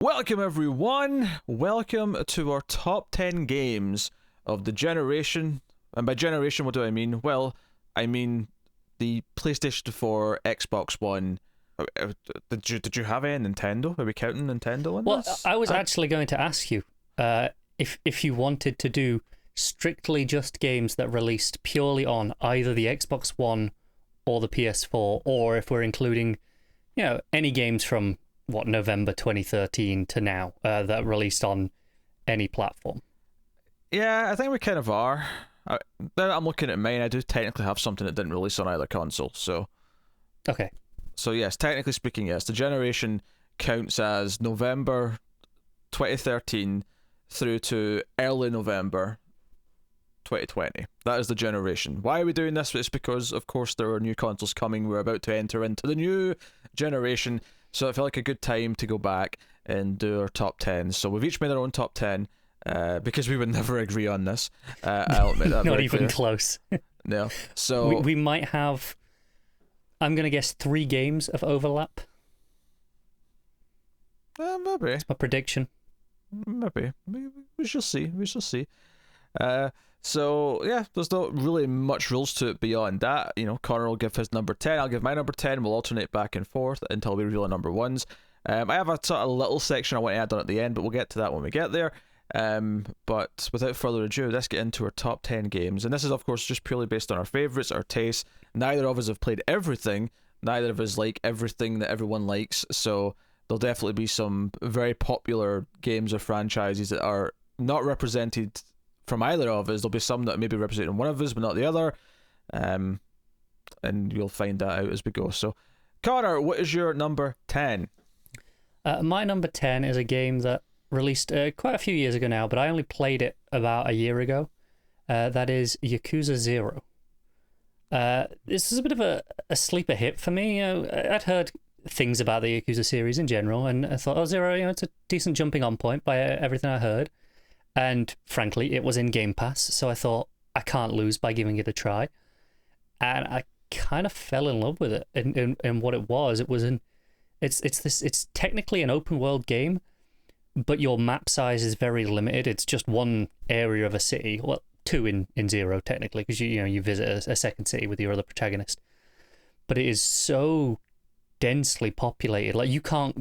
Welcome everyone, welcome to our top 10 games of the generation. And by generation, what do I mean? Well, I mean the PlayStation 4, Xbox One. Did you have any Nintendo? Are we counting Nintendo in this? I was actually going to ask you if you wanted to do strictly just games that released purely on either the Xbox One or the PS4, or if we're including, any games from November 2013 to now that released on any platform. Yeah, I think we kind of are. I'm looking at mine. I do technically have something that didn't release on either console, so... Okay. So yes, technically speaking, yes. The generation counts as November 2013 through to early November 2020. That is the generation. Why are we doing this? It's because, of course, there are new consoles coming. We're about to enter into the new generation, so I feel like a good time to go back and do our top 10. So we've each made our own top 10, because we would never agree on this. I'll admit that. Not even close. No. So we might have, I'm going to guess, 3 games of overlap. Maybe. That's my prediction. Maybe. We shall see. We shall see. So, yeah, there's not really much rules to it beyond that. Connor will give his number 10, I'll give my number 10, we'll alternate back and forth until we reveal our number 1s. I have a sort of little section I want to add on at the end, but we'll get to that when we get there. But without further ado, let's get into our top 10 games. And this is, of course, just purely based on our favourites, our tastes. Neither of us have played everything. Neither of us like everything that everyone likes. So there'll definitely be some very popular games or franchises that are not represented from either of us. There'll be some that maybe representing one of us, but not the other. And you'll find that out as we go. So, Connor, what is your number 10? My number 10 is a game that released quite a few years ago now, but I only played it about a year ago. That is Yakuza Zero. This is a bit of a sleeper hit for me. I'd heard things about the Yakuza series in general, and I thought, Zero, it's a decent jumping on point by everything I heard. And frankly, it was in Game Pass, so I thought, I can't lose by giving it a try. And I kind of fell in love with it in what it was. It's technically an open world game, but your map size is very limited. It's just one area of a city. Well, 2 in Zero, technically, because you visit a second city with your other protagonist. But it is so densely populated. Like, you can't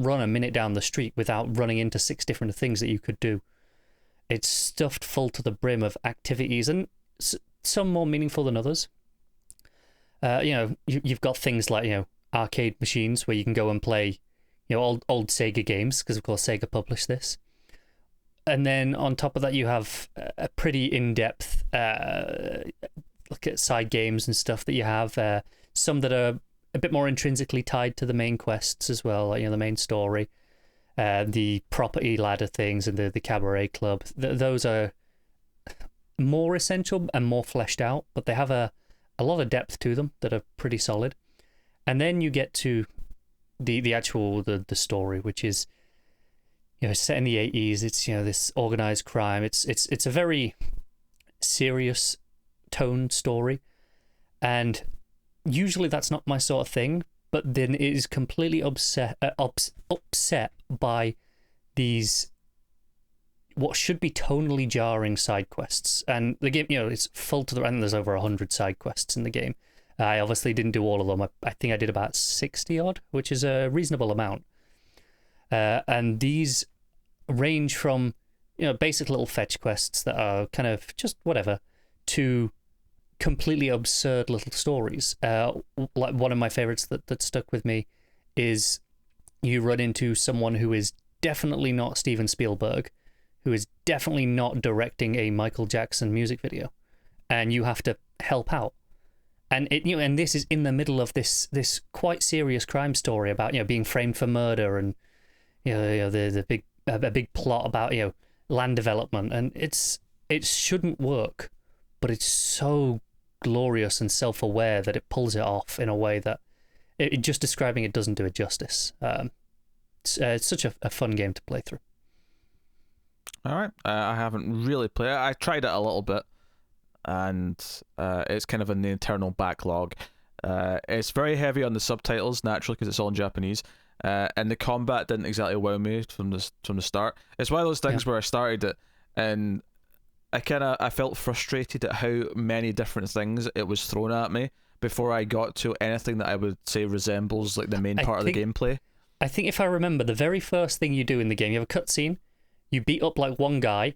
run a minute down the street without running into 6 different things that you could do. It's stuffed full to the brim of activities, and some more meaningful than others. You've got things like, arcade machines where you can go and play, old Sega games, because of course Sega published this. And then on top of that, you have a pretty in-depth look at side games and stuff that you have. Some that are a bit more intrinsically tied to the main quests as well, like, the main story, the property ladder things, and the cabaret club. Those are more essential and more fleshed out, but they have a lot of depth to them that are pretty solid. And then you get to the actual the story, which is set in the 80s. It's this organized crime. It's a very serious toned story, and usually that's not my sort of thing, but then it is completely upset by these what should be tonally jarring side quests. And the game, it's full to the end. There's over 100 side quests in the game. I obviously didn't do all of them. I think I did about 60 odd, which is a reasonable amount. And these range from basic little fetch quests that are kind of just whatever to completely absurd little stories. Like one of my favorites that stuck with me is you run into someone who is definitely not Steven Spielberg, who is definitely not directing a Michael Jackson music video, and you have to help out. And and this is in the middle of this quite serious crime story about being framed for murder, and the big plot about land development, and it shouldn't work, but it's so glorious and self-aware that it pulls it off in a way that just describing it doesn't do it justice. It's such a fun game to play through. All right, I haven't really played it. I tried it a little bit, and it's kind of in the internal backlog. It's very heavy on the subtitles, naturally, because it's all in Japanese. and the combat didn't exactly wow me from the start. It's one of those things where I started it, and I felt frustrated at how many different things it was thrown at me before I got to anything that I would say resembles like the main part of the gameplay. I think if I remember, the very first thing you do in the game, you have a cutscene, you beat up like one guy,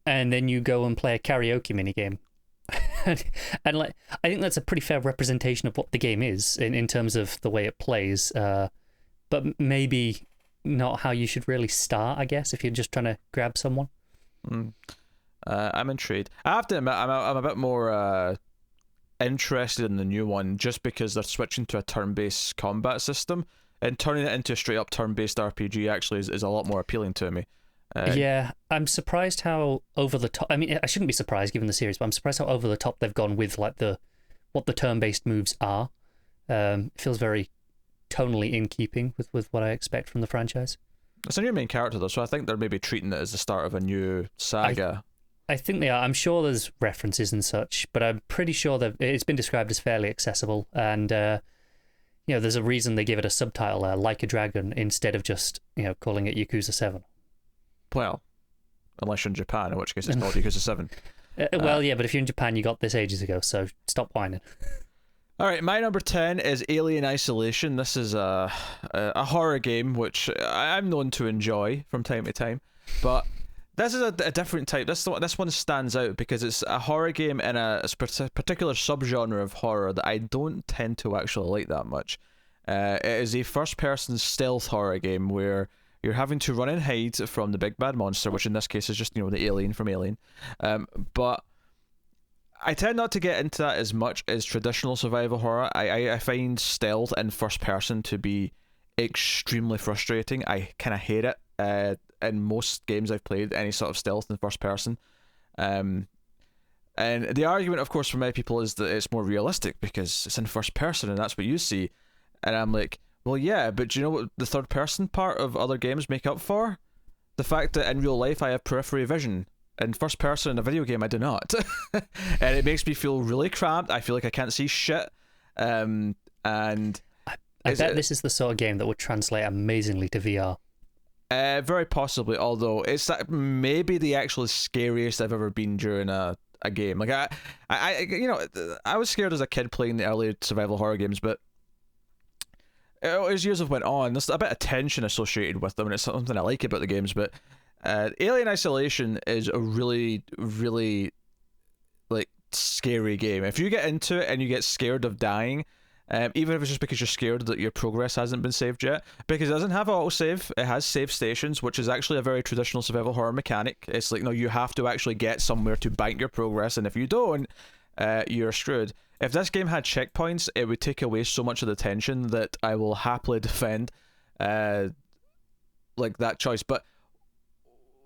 and then you go and play a karaoke minigame. And like, I think that's a pretty fair representation of what the game is in terms of the way it plays. But maybe not how you should really start, I guess, if you're just trying to grab someone. I'm intrigued. I have to admit, I'm a bit more interested in the new one just because they're switching to a turn-based combat system, and turning it into a straight-up turn-based RPG actually is a lot more appealing to me. Yeah, I'm surprised how over the top. I mean, I shouldn't be surprised given the series, but I'm surprised how over the top they've gone with like what the turn-based moves are. It feels very tonally in keeping with what I expect from the franchise. It's a new main character though, so I think they're maybe treating it as the start of a new saga. I think they are. I'm sure there's references and such, but I'm pretty sure that it's been described as fairly accessible, and there's a reason they give it a subtitle, Like a Dragon, instead of just calling it Yakuza 7. Well, unless you're in Japan, in which case it's called Yakuza 7. Well, yeah, but if you're in Japan, you got this ages ago, so stop whining. All right, my number 10 is Alien Isolation. This is a horror game which I'm known to enjoy from time to time, but this is a different type. This one stands out because it's a horror game in a particular subgenre of horror that I don't tend to actually like that much. It is a first-person stealth horror game where you're having to run and hide from the big bad monster, which in this case is just the alien from Alien. But I tend not to get into that as much as traditional survival horror. I find stealth in first person to be extremely frustrating. I kind of hate it. In most games I've played, any sort of stealth in first person. And the argument, of course, for many people is that it's more realistic because it's in first person and that's what you see. And I'm like, well, yeah, but do you know what the third person part of other games make up for? The fact that in real life I have periphery vision. In first person in a video game, I do not. And it makes me feel really cramped. I feel like I can't see shit. And I bet this is the sort of game that would translate amazingly to VR. Very possibly, although it's maybe the actual scariest I've ever been during a game. Like I was scared as a kid playing the early survival horror games, but as years have went on, there's a bit of tension associated with them, and it's something I like about the games. But Alien Isolation is a really, really like scary game. If you get into it and you get scared of dying, even if it's just because you're scared that your progress hasn't been saved yet, because it doesn't have autosave, it has save stations, which is actually a very traditional survival horror mechanic. It's like, no, you have to actually get somewhere to bank your progress, and if you don't, you're screwed. If this game had checkpoints, it would take away so much of the tension that I will happily defend like that choice. But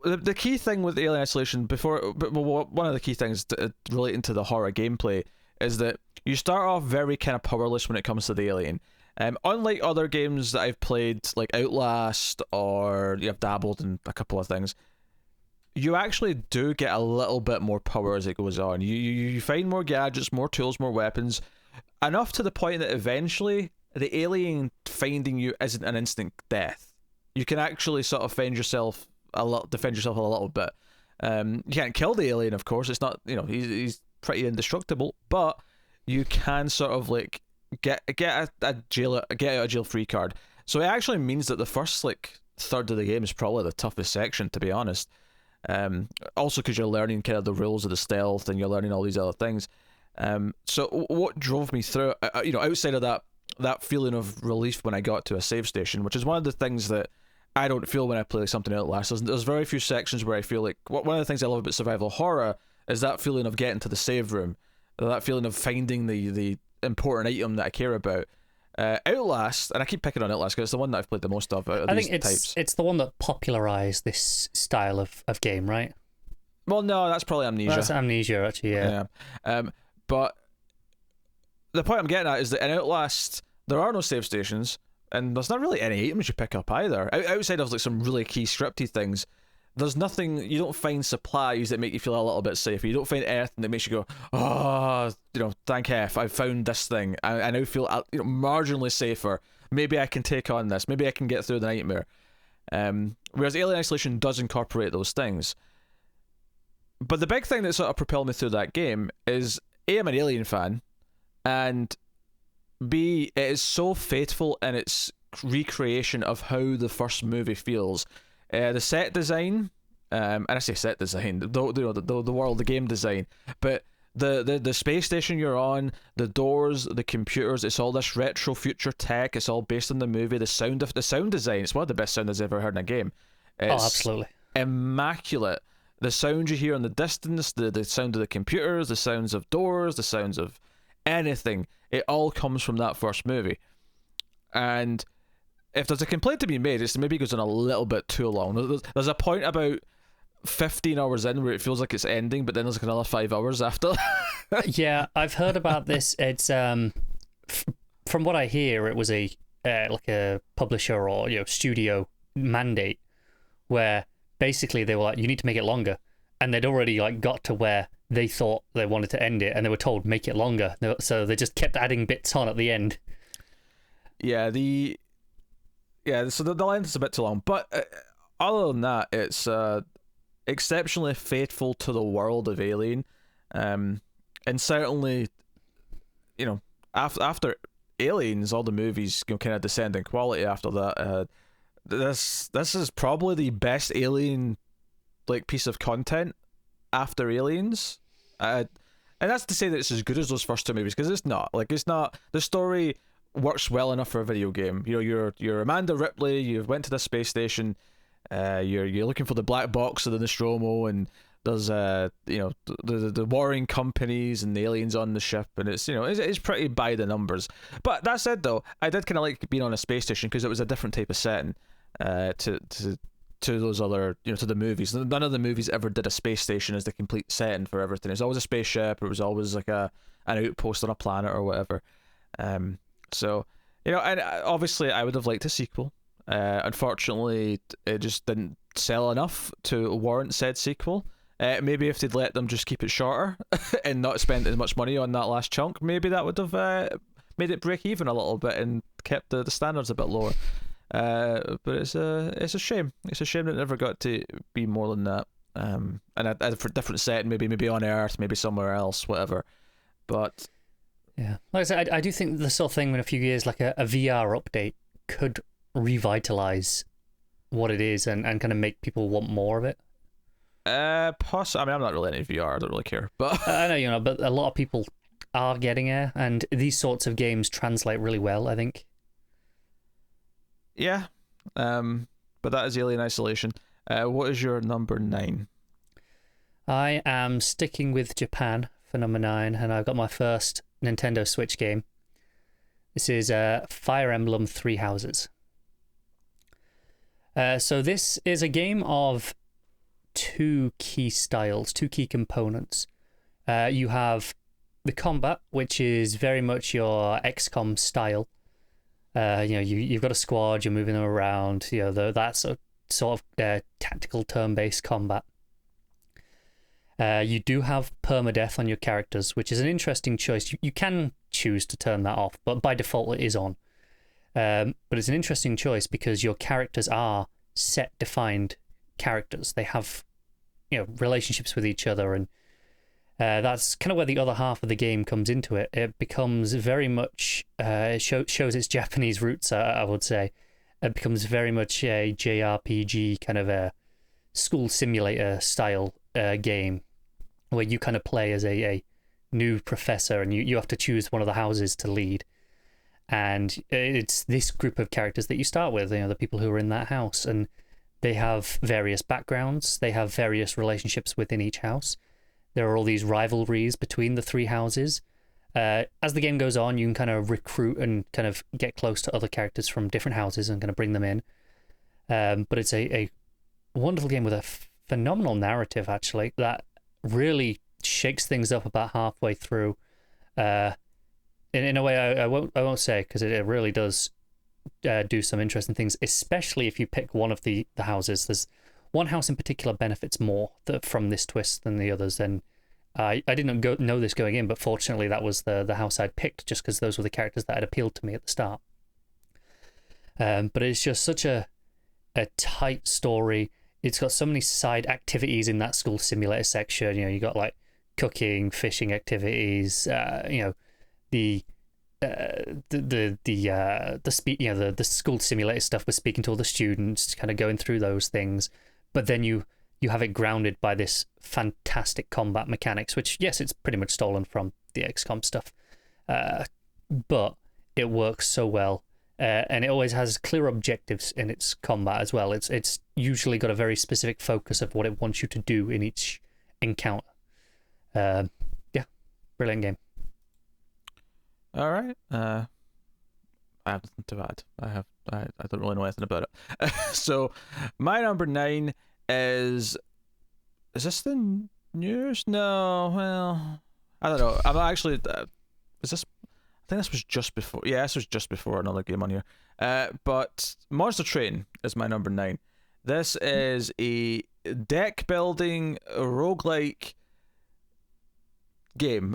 the key thing with Alien Isolation, one of the key things relating to the horror gameplay is that you start off very kind of powerless when it comes to the alien. Unlike other games that I've played, like Outlast, or I've dabbled in a couple of things, you actually do get a little bit more power as it goes on. You find more gadgets, more tools, more weapons, enough to the point that eventually the alien finding you isn't an instant death. You can actually sort of defend yourself a little bit. You can't kill the alien, of course. It's not, he's pretty indestructible, but you can sort of like get a jail out of jail free card. So it actually means that the first like third of the game is probably the toughest section, to be honest. Also because you're learning kind of the rules of the stealth and you're learning all these other things. So what drove me through, outside of that feeling of relief when I got to a save station, which is one of the things that I don't feel when I play something Outlast. There's very few sections where I feel like one of the things I love about survival horror is that feeling of getting to the save room, that feeling of finding the important item that I care about. Outlast, and I keep picking on Outlast because it's the one that I've played the most of out of these types. It's the one that popularized this style of game, right? Well, no, that's probably Amnesia. That's Amnesia, actually, yeah. But the point I'm getting at is that in Outlast, there are no save stations, and there's not really any items you pick up either. Outside of like some really key scripty things, there's nothing, you don't find supplies that make you feel a little bit safer. You don't find anything that makes you go, oh, thank F, I found this thing. I now feel marginally safer. Maybe I can take on this. Maybe I can get through the nightmare. Whereas Alien Isolation does incorporate those things. But the big thing that sort of propelled me through that game is, A, I'm an Alien fan, and B, it is so faithful in its recreation of how the first movie feels. The set design, and I say set design, the world, the game design, but the space station you're on, the doors, the computers, it's all this retro future tech. It's all based on the movie. The sound design, it's one of the best sounds I've ever heard in a game. It's absolutely immaculate. The sound you hear in the distance, the sound of the computers, the sounds of doors, the sounds of anything, it all comes from that first movie. And if there's a complaint to be made, it's maybe it goes on a little bit too long. There's a point about 15 hours in where it feels like it's ending, but then there's like another 5 hours after. Yeah, I've heard about this. It's from what I hear, it was a like a publisher or studio mandate where basically they were like, you need to make it longer, and they'd already like got to where they thought they wanted to end it, and they were told make it longer, so they just kept adding bits on at the end. So the length is a bit too long, but other than that, it's exceptionally faithful to the world of Alien, and certainly, after Aliens, all the movies kind of descend in quality after that. This is probably the best Alien piece of content after Aliens, and that's to say that it's as good as those first two movies, because it's not. The story works well enough for a video game. You're Amanda Ripley. You went to the space station. You're looking for the black box of the Nostromo, and there's the warring companies and the aliens on the ship, and it's pretty by the numbers. But that said, though, I did kind of like being on a space station because it was a different type of setting to those other, to the movies. None of the movies ever did a space station as the complete setting for everything. It was always a spaceship. It was always like an outpost on a planet or whatever. So and obviously I would have liked a sequel. Unfortunately, it just didn't sell enough to warrant said sequel. Maybe if they'd let them just keep it shorter and not spend as much money on that last chunk, maybe that would have made it break even a little bit and kept the standards a bit lower. But it's a shame. It's a shame that it never got to be more than that. And a different setting, maybe on Earth, maybe somewhere else, whatever. But yeah, like I said, I do think the sort of thing in a few years, like a VR update, could revitalize what it is and kind of make people want more of it. Possibly. I mean, I'm not really into VR. I don't really care. But I know, but a lot of people are getting it, and these sorts of games translate really well, I think. Yeah. But that is Alien Isolation. What is your number 9? I am sticking with Japan for number 9, and I've got my first Nintendo Switch game. This is Fire Emblem Three Houses. So this is a game of two key styles, two key components. You have the combat, which is very much your XCOM style. You've got a squad, you're moving them around. That's a sort of tactical turn-based combat. You do have permadeath on your characters, which is an interesting choice. You can choose to turn that off, but by default it is on. But it's an interesting choice because your characters are set, defined characters. They have, relationships with each other, and that's kind of where the other half of the game comes into it. It becomes very much shows its Japanese roots, I would say. It becomes very much a JRPG kind of a school simulator style game, where you kind of play as a new professor, and you have to choose one of the houses to lead. And it's this group of characters that you start with, the people who are in that house, and they have various backgrounds, they have various relationships within each house. There are all these rivalries between the three houses. As the game goes on, you can kind of recruit and kind of get close to other characters from different houses and kind of bring them in. But it's a wonderful game with a phenomenal narrative, actually, that really shakes things up about halfway through. In a way I won't say, because it really does do some interesting things, especially if you pick one of the houses. There's one house in particular benefits more from this twist than the others. And I didn't know this going in, but fortunately that was the house I'd picked, just because those were the characters that had appealed to me at the start. But it's just such a tight story. It's got so many side activities in that school simulator section. You got like cooking, fishing activities. The school simulator stuff with speaking to all the students, kind of going through those things. But then you have it grounded by this fantastic combat mechanics, which, yes, it's pretty much stolen from the XCOM stuff, but it works so well. And it always has clear objectives in its combat as well. It's usually got a very specific focus of what it wants you to do in each encounter. Brilliant game. All right. I have nothing to add. I don't really know anything about it. So my number 9 is this the newest? No, well, I don't know. I'm actually is this? I think this was just before. Yeah, this was just before another game on here. But Monster Train is my number 9. This is a deck building roguelike game.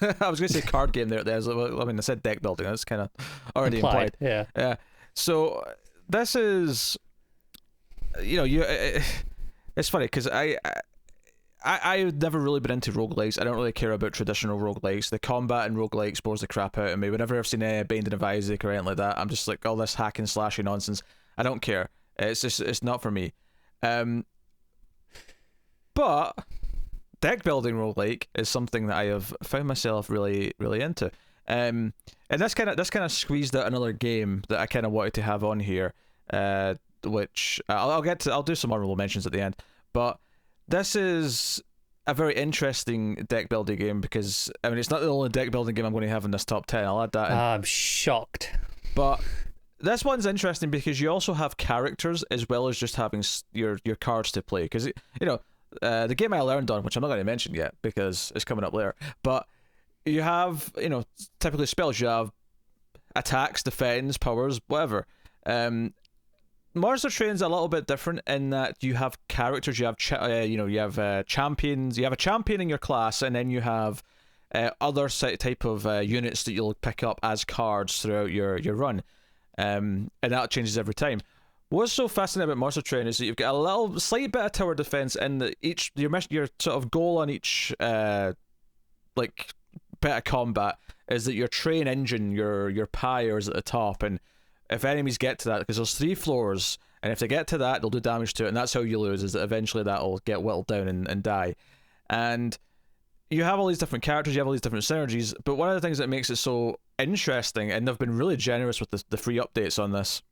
I was going to say card game there. I mean, I said deck building. That's kind of already implied. Yeah. So this is, it's funny because I've never really been into roguelikes. I don't really care about traditional roguelikes. The combat in roguelikes bores the crap out of me. Whenever I've seen Binding of Isaac or anything like that, I'm just like, all this hack and slashy nonsense. I don't care. It's not for me. But deck building roguelike is something that I have found myself really, really into. And this kind of squeezed out another game that I kind of wanted to have on here, which I'll get to. I'll do some honorable mentions at the end. But this is a very interesting deck building game because, I mean, it's not the only deck building game I'm going to have in this top 10. I'll add that in. I'm shocked. But this one's interesting because you also have characters as well as just having your cards to play. Because, the game I learned on, which I'm not going to mention yet because it's coming up later, but you have, typically spells. You have attacks, defense, powers, whatever. Monster Train's a little bit different in that you have characters, you have champions, you have a champion in your class, and then you have other type of units that you'll pick up as cards throughout your run, and that changes every time. What's so fascinating about Monster Train is that you've got a slight bit of tower defense in that your sort of goal on each bit of combat is that your train engine, your pyre is at the top, and if enemies get to that, because there's 3 floors, and if they get to that, they'll do damage to it, and that's how you lose, is that eventually that'll get whittled down and die. And you have all these different characters, you have all these different synergies, but one of the things that makes it so interesting, and they've been really generous with the free updates on this,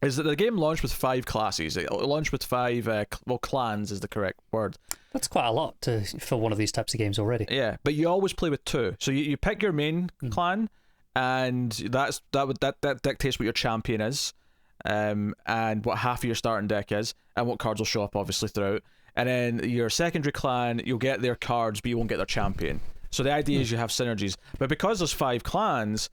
is that the game launched with 5 classes. It launched with 5, clans is the correct word. That's quite a lot for one of these types of games already. Yeah, but you always play with 2. So you pick your main clan, and that dictates what your champion is, and what half of your starting deck is, and what cards will show up obviously throughout. And then your secondary clan, you'll get their cards, but you won't get their champion. So the idea is you have synergies. But because there's 5 clans,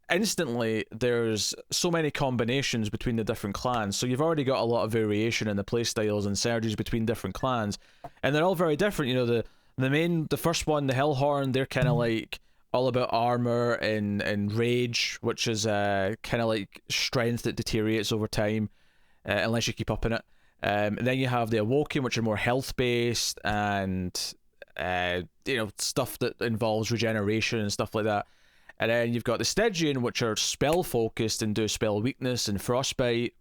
instantly there's so many combinations between the different clans. So you've already got a lot of variation in the playstyles and synergies between different clans, and they're all very different. The first one, the Hellhorn, they're kind of like all about armor and rage, which is kind of like strength that deteriorates over time unless you keep up in it. And then you have the Awoken, which are more health based and stuff that involves regeneration and stuff like that. And then you've got the Stygian, which are spell focused and do spell weakness and frostbite.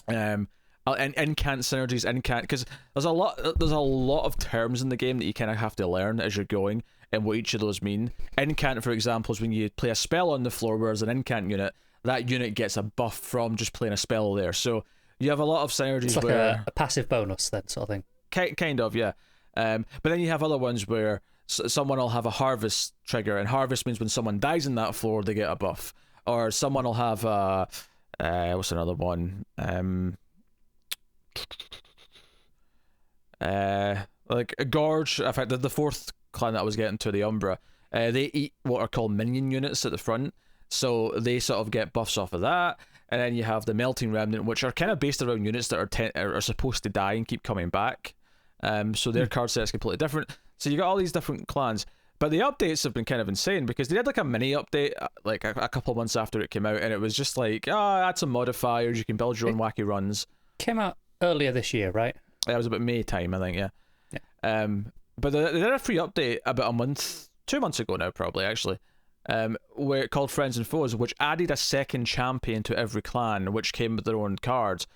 And incant synergies, because there's a lot of terms in the game that you kind of have to learn as you're going, and what each of those mean. Incant, for example, is when you play a spell on the floor where there's an incant unit, that unit gets a buff from just playing a spell there. So you have a lot of synergies. It's like where a passive bonus then, sort of thing. Kind of, yeah. But then you have other ones where someone will have a harvest trigger, and harvest means when someone dies in that floor, they get a buff. Or someone will have a... what's another one? Like a Gorge. In fact, the 4th clan that I was getting to, the Umbra, they eat what are called minion units at the front, so they sort of get buffs off of that. and then you have the Melting Remnant, which are kind of based around units that are supposed to die and keep coming back. So their card set's completely different. So you got all these different clans. But the updates have been kind of insane, because they did like a mini update like a couple of months after it came out, and it was just like, add some modifiers, you can build your own wacky runs. Came out earlier this year, right? Yeah, it was about May time, I think, yeah. But they did a free update about 2 months ago now, probably, actually, where called Friends and Foes, which added a second champion to every clan, which came with their own cards.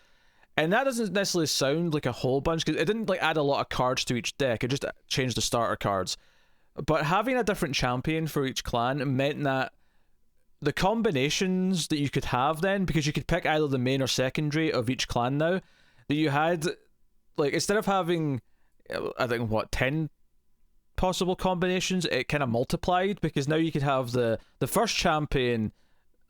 And that doesn't necessarily sound like a whole bunch, because it didn't like add a lot of cards to each deck, it just changed the starter cards. But having a different champion for each clan meant that the combinations that you could have then, because you could pick either the main or secondary of each clan now, that you had, like, instead of having, I think, 10 possible combinations, it kind of multiplied, because now you could have the first champion,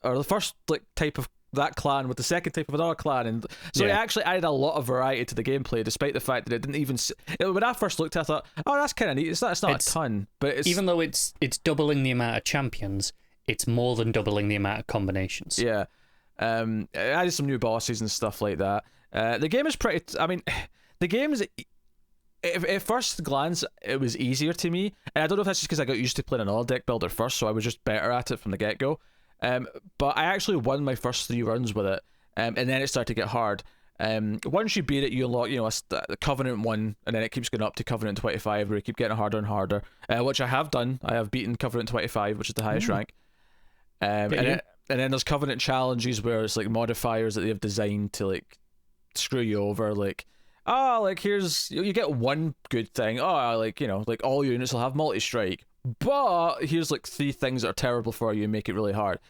or the first like type of that clan with the second type of another clan, and so it actually added a lot of variety to the gameplay, despite the fact that it didn't even when I first looked at it, I thought, oh, that's kind of neat. It's not a ton, but it's, even though it's doubling the amount of champions, it's more than doubling the amount of combinations. It added some new bosses and stuff like that. The game is pretty, I mean, the game is, at first glance it was easier to me, and I don't know if that's just because I got used to playing another deck builder first, so I was just better at it from the get-go. But I actually won my first 3 runs with it, and then it started to get hard. Once you beat it, you unlock, the Covenant 1, and then it keeps going up to Covenant 25, where you keep getting harder and harder, which I have done. I have beaten Covenant 25, which is the highest rank. And then there's Covenant challenges, where it's like modifiers that they've designed to like screw you over, like, here's, you get one good thing, like all your units will have multi-strike, but here's like 3 things that are terrible for you and make it really hard.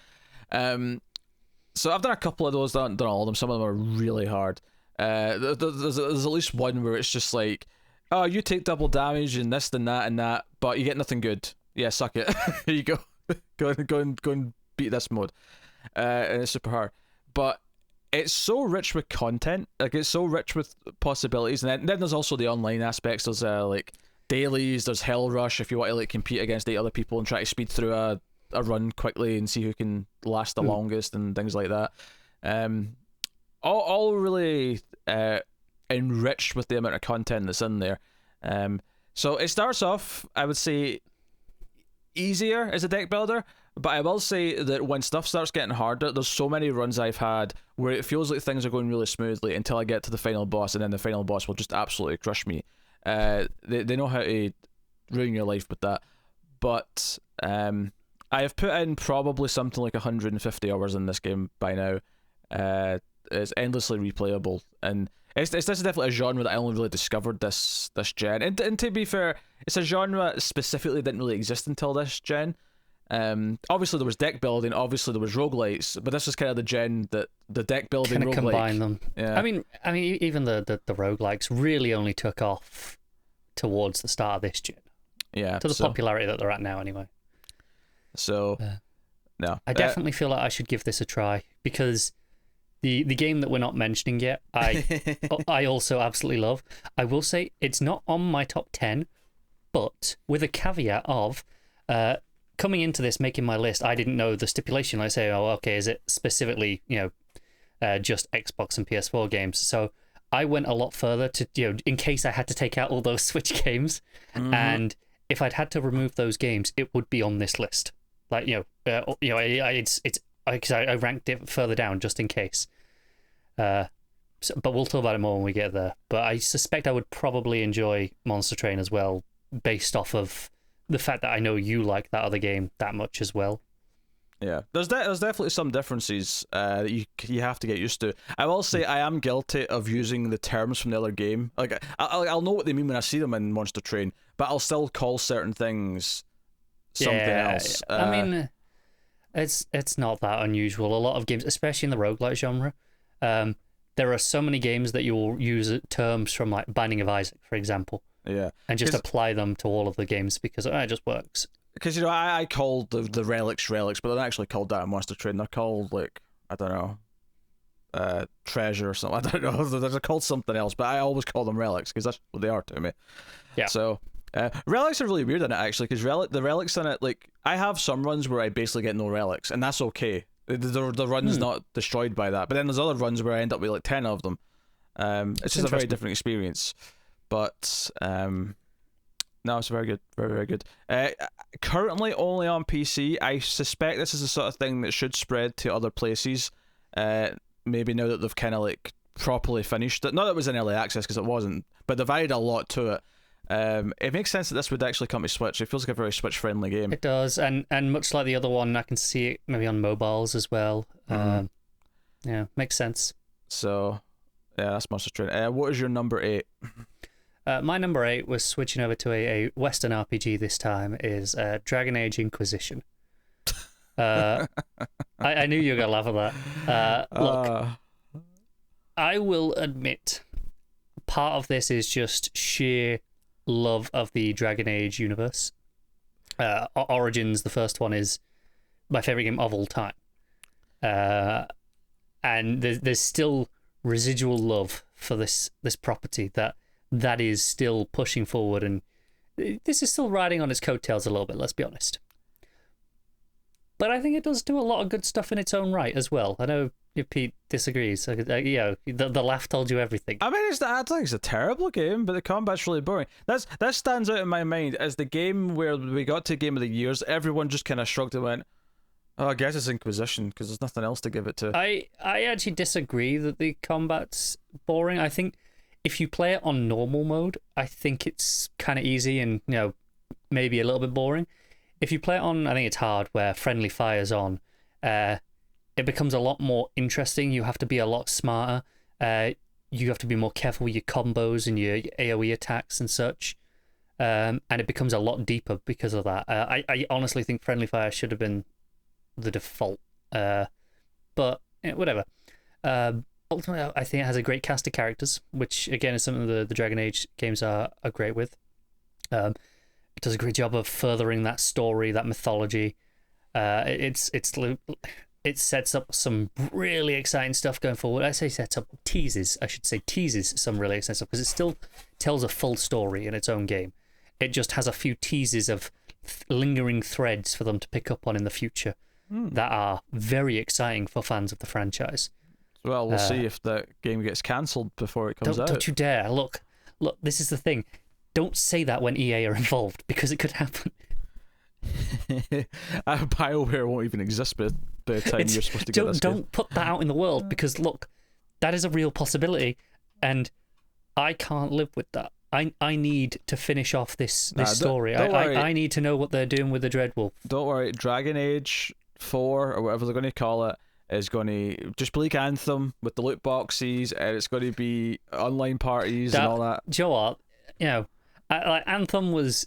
So I've done a couple of those, done all of them. Some of them are really hard. There's at least one where it's just like, you take double damage and this and that, but you get nothing good. Yeah, suck it. Here you go. go and beat this mode. And it's super hard. But it's so rich with content, like it's so rich with possibilities, and then there's also the online aspects. There's like dailies, there's Hell Rush if you want to like compete against 8 other people and try to speed through a run quickly and see who can last the longest and things like that. All really enriched with the amount of content that's in there. So it starts off, I would say, easier as a deck builder, but I will say that when stuff starts getting harder, there's so many runs I've had where it feels like things are going really smoothly until I get to the final boss, and then the final boss will just absolutely crush me. They know how to ruin your life with that. But I have put in probably something like 150 hours in this game by now. It's endlessly replayable, and this is definitely a genre that I only really discovered this gen. And to be fair, it's a genre that specifically didn't really exist until this gen. Obviously there was deck building, obviously there was roguelites, but this is kind of the gen that the deck building kind of roguelike combine them. Yeah. I mean even the roguelikes really only took off towards the start of this gen. Yeah. To the popularity that they're at now anyway. So no. I definitely feel like I should give this a try, because the game that we're not mentioning yet, I also absolutely love. I will say it's not on my top 10, but with a caveat of coming into this, making my list, I didn't know the stipulation. I say, okay, is it specifically, just Xbox and PS4 games? So I went a lot further to, in case I had to take out all those Switch games, and if I'd had to remove those games, it would be on this list. Like, it's because I ranked it further down just in case. But we'll talk about it more when we get there. But I suspect I would probably enjoy Monster Train as well, based off of the fact that I know you like that other game that much as well. Yeah, there's definitely some differences that you have to get used to. I will say I am guilty of using the terms from the other game. Like I'll know what they mean when I see them in Monster Train, but I'll still call certain things something else. I mean, it's not that unusual. A lot of games, especially in the roguelite genre, there are so many games that you will use terms from like Binding of Isaac, for example. Yeah, and just apply them to all of the games because it just works. Because I called the relics, but they're not actually called that in Monster Train. They're called like, I don't know, treasure or something. I don't know. They're called something else, but I always call them relics because that's what they are to me. Yeah. So relics are really weird in it actually, because the relics in it, like I have some runs where I basically get no relics, and that's okay. The run's not destroyed by that. But then there's other runs where I end up with like 10 of them. It's just a very different experience. But no, it's very good. Very, very good. Currently only on PC. I suspect this is the sort of thing that should spread to other places. Maybe now that they've kind of like properly finished it. Not that it was in early access, because it wasn't, but they've added a lot to it. It makes sense that this would actually come to Switch. It feels like a very Switch-friendly game. It does, and much like the other one, I can see it maybe on mobiles as well. Yeah, makes sense. So, yeah, that's Monster Train. What is your number 8? My number 8 was switching over to a Western RPG this time, is Dragon Age Inquisition. I knew you were going to laugh at that. Look, I will admit, part of this is just sheer love of the Dragon Age universe. Origins, the first one, is my favorite game of all time. And there's still residual love for this property that is still pushing forward, and this is still riding on its coattails a little bit, let's be honest. But I think it does do a lot of good stuff in its own right as well. I know Pete disagrees. The laugh told you everything. I mean, I don't think it's a terrible game, but the combat's really boring. That stands out in my mind as the game where we got to Game of the Years, everyone just kind of shrugged and went, oh, I guess it's Inquisition, because there's nothing else to give it to. I actually disagree that the combat's boring. I think if you play it on normal mode, I think it's kind of easy and, maybe a little bit boring. If you play it on, I think it's hard, where friendly fire's on, it becomes a lot more interesting. You have to be a lot smarter. You have to be more careful with your combos and your AoE attacks and such. And it becomes a lot deeper because of that. I honestly think friendly fire should have been the default. But whatever. Ultimately, I think it has a great cast of characters, which again is something the Dragon Age games are great with. It does a great job of furthering that story, that mythology. It sets up some really exciting stuff going forward. I say sets up, teases some really exciting stuff, because it still tells a full story in its own game. It just has a few teases of lingering threads for them to pick up on in the future that are very exciting for fans of the franchise. Well, we'll see if the game gets cancelled before it comes out. Don't you dare. Look, this is the thing. Don't say that when EA are involved, because it could happen. BioWare won't even exist by the time you're supposed to get this game. Don't put that out in the world, because look, that is a real possibility, and I can't live with that. I need to finish off this story. Don't worry. I need to know what they're doing with the Dreadwolf. Don't worry, Dragon Age 4, or whatever they're going to call it, is going to just be like Anthem with the loot boxes, and it's going to be online parties and all that. Do you know what? Anthem was...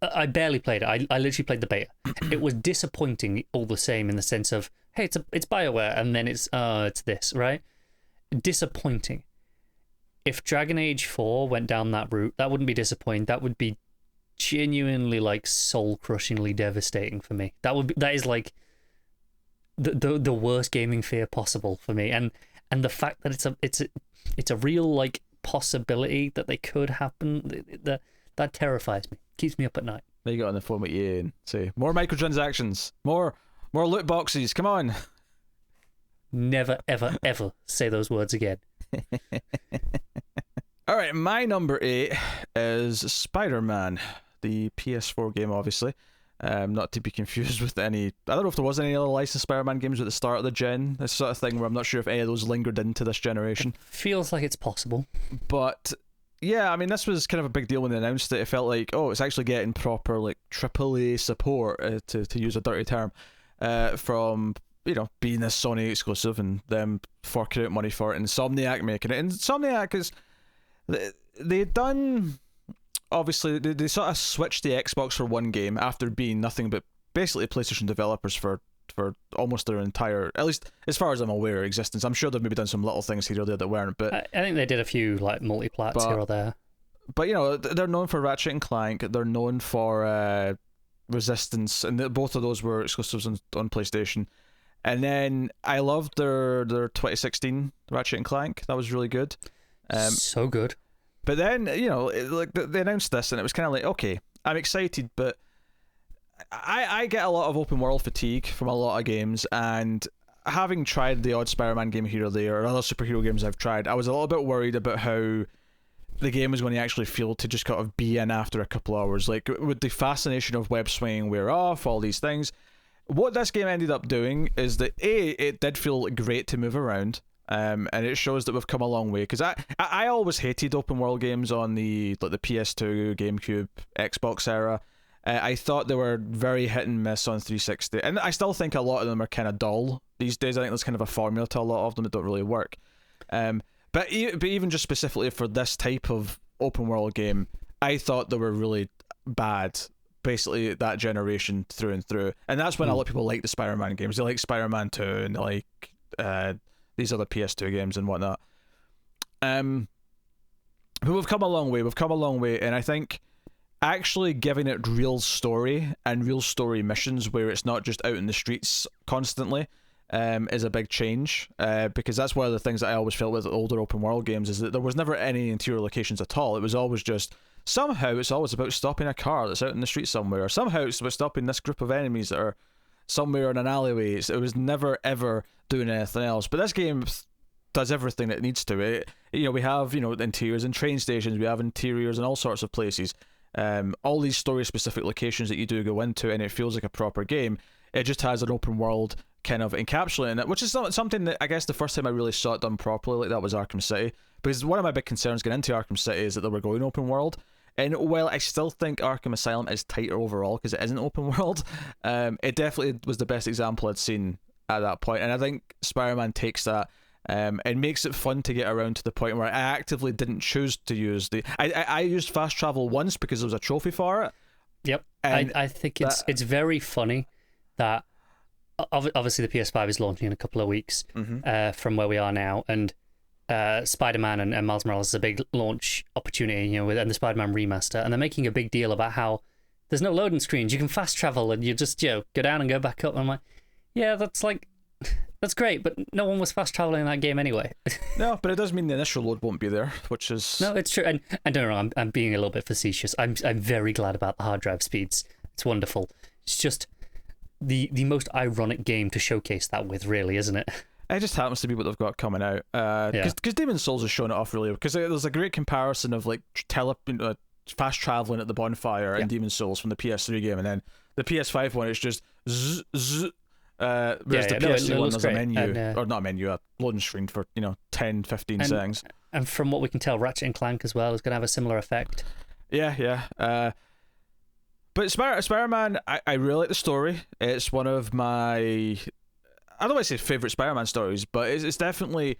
I barely played it. I literally played the beta. It was disappointing all the same, in the sense of, hey, it's BioWare, and then it's this, right? Disappointing. If Dragon Age 4 went down that route, that wouldn't be disappointing. That would be genuinely like soul-crushingly devastating for me. That is like the worst gaming fear possible for me. And the fact that it's a real like possibility that they could happen, that terrifies me. Keeps me up at night. Now you got on the phone with EA and say, more microtransactions, more loot boxes, come on. Never, ever, ever say those words again. Alright, my number 8 is Spider-Man, the PS4 game, obviously. Not to be confused with any... I don't know if there was any other licensed Spider-Man games at the start of the gen. This sort of thing where I'm not sure if any of those lingered into this generation. It feels like it's possible. But... yeah, I mean, this was kind of a big deal when they announced it. It felt like, oh, it's actually getting proper, like, AAA support, to use a dirty term, from, being this Sony exclusive and them forking out money for it, and Insomniac making it. And Insomniac is... they'd done... obviously, they sort of switched the Xbox for one game after being nothing but basically PlayStation developers for almost their entire, at least as far as I'm aware, existence. I'm sure they've maybe done some little things here or there that weren't, but I think they did a few like multi-plats here or there. But they're known for Ratchet and Clank. They're known for Resistance, and both of those were exclusives on PlayStation. And then I loved their 2016 Ratchet and Clank. That was really good. So good. But then they announced this, and it was kind of like, okay, I'm excited, but I get a lot of open world fatigue from a lot of games, and having tried the odd Spider-Man game here or there, or other superhero games I've tried, I was a little bit worried about how the game was going to actually feel to just kind of be in after a couple hours. Like, with the fascination of web swinging wear off, all these things, what this game ended up doing is that it did feel great to move around, and it shows that we've come a long way. Because I always hated open world games on the PS2, GameCube, Xbox era. I thought they were very hit and miss on 360, and I still think a lot of them are kind of dull these days. I think there's kind of a formula to a lot of them that don't really work. But even just specifically for this type of open world game, I thought they were really bad. Basically, that generation through and through, and that's when a lot of people like the Spider-Man games. They like Spider-Man 2, and they like these other PS2 games and whatnot. But we've come a long way. We've come a long way, and I think actually giving it real story and real story missions where it's not just out in the streets constantly is a big change, because that's one of the things that I always felt with older open world games, is that there was never any interior locations at all. It was always just, somehow it's always about stopping a car that's out in the street somewhere, or somehow it's about stopping this group of enemies that are somewhere in an alleyway. It was never ever doing anything else. But this game does everything it needs to. We have interiors in train stations, we have interiors in all sorts of places, all these story specific locations that you do go into, and it feels like a proper game. It just has an open world kind of encapsulating it, which is something that I guess the first time I really saw it done properly like that was Arkham City, because one of my big concerns getting into Arkham City is that they were going open world, and while I still think Arkham Asylum is tighter overall because it isn't open world, it definitely was the best example I'd seen at that point, and I think Spider-Man takes that and makes it fun to get around to the point where I actively didn't choose to use I used fast travel once because there was a trophy for it. Yep. I think it's very funny that obviously the PS5 is launching in a couple of weeks from where we are now, and Spider-Man and Miles Morales is a big launch opportunity, and the Spider-Man remaster, and they're making a big deal about how there's no loading screens, you can fast travel, and you just go down and go back up. And I'm like, yeah, that's great, but no one was fast traveling in that game anyway. No, but it does mean the initial load won't be there, which is... No, it's true, and don't get me wrong, I'm being a little bit facetious. I'm very glad about the hard drive speeds. It's wonderful. It's just the most ironic game to showcase that with, really, isn't it? It just happens to be what they've got coming out. Because Demon's Souls has shown it off really, because there's a great comparison of like fast traveling at the bonfire in Demon's Souls from the PS3 game, and then the PS5 one, it's just zzz, zzz, whereas the PS2 one there's a menu, or not a menu, a loading screen for 10, 15 seconds. And from what we can tell, Ratchet and Clank as well is going to have a similar effect. Yeah. But Spider-Man, I really like the story. It's one of my, I don't want to say favourite Spider-Man stories, but it's definitely,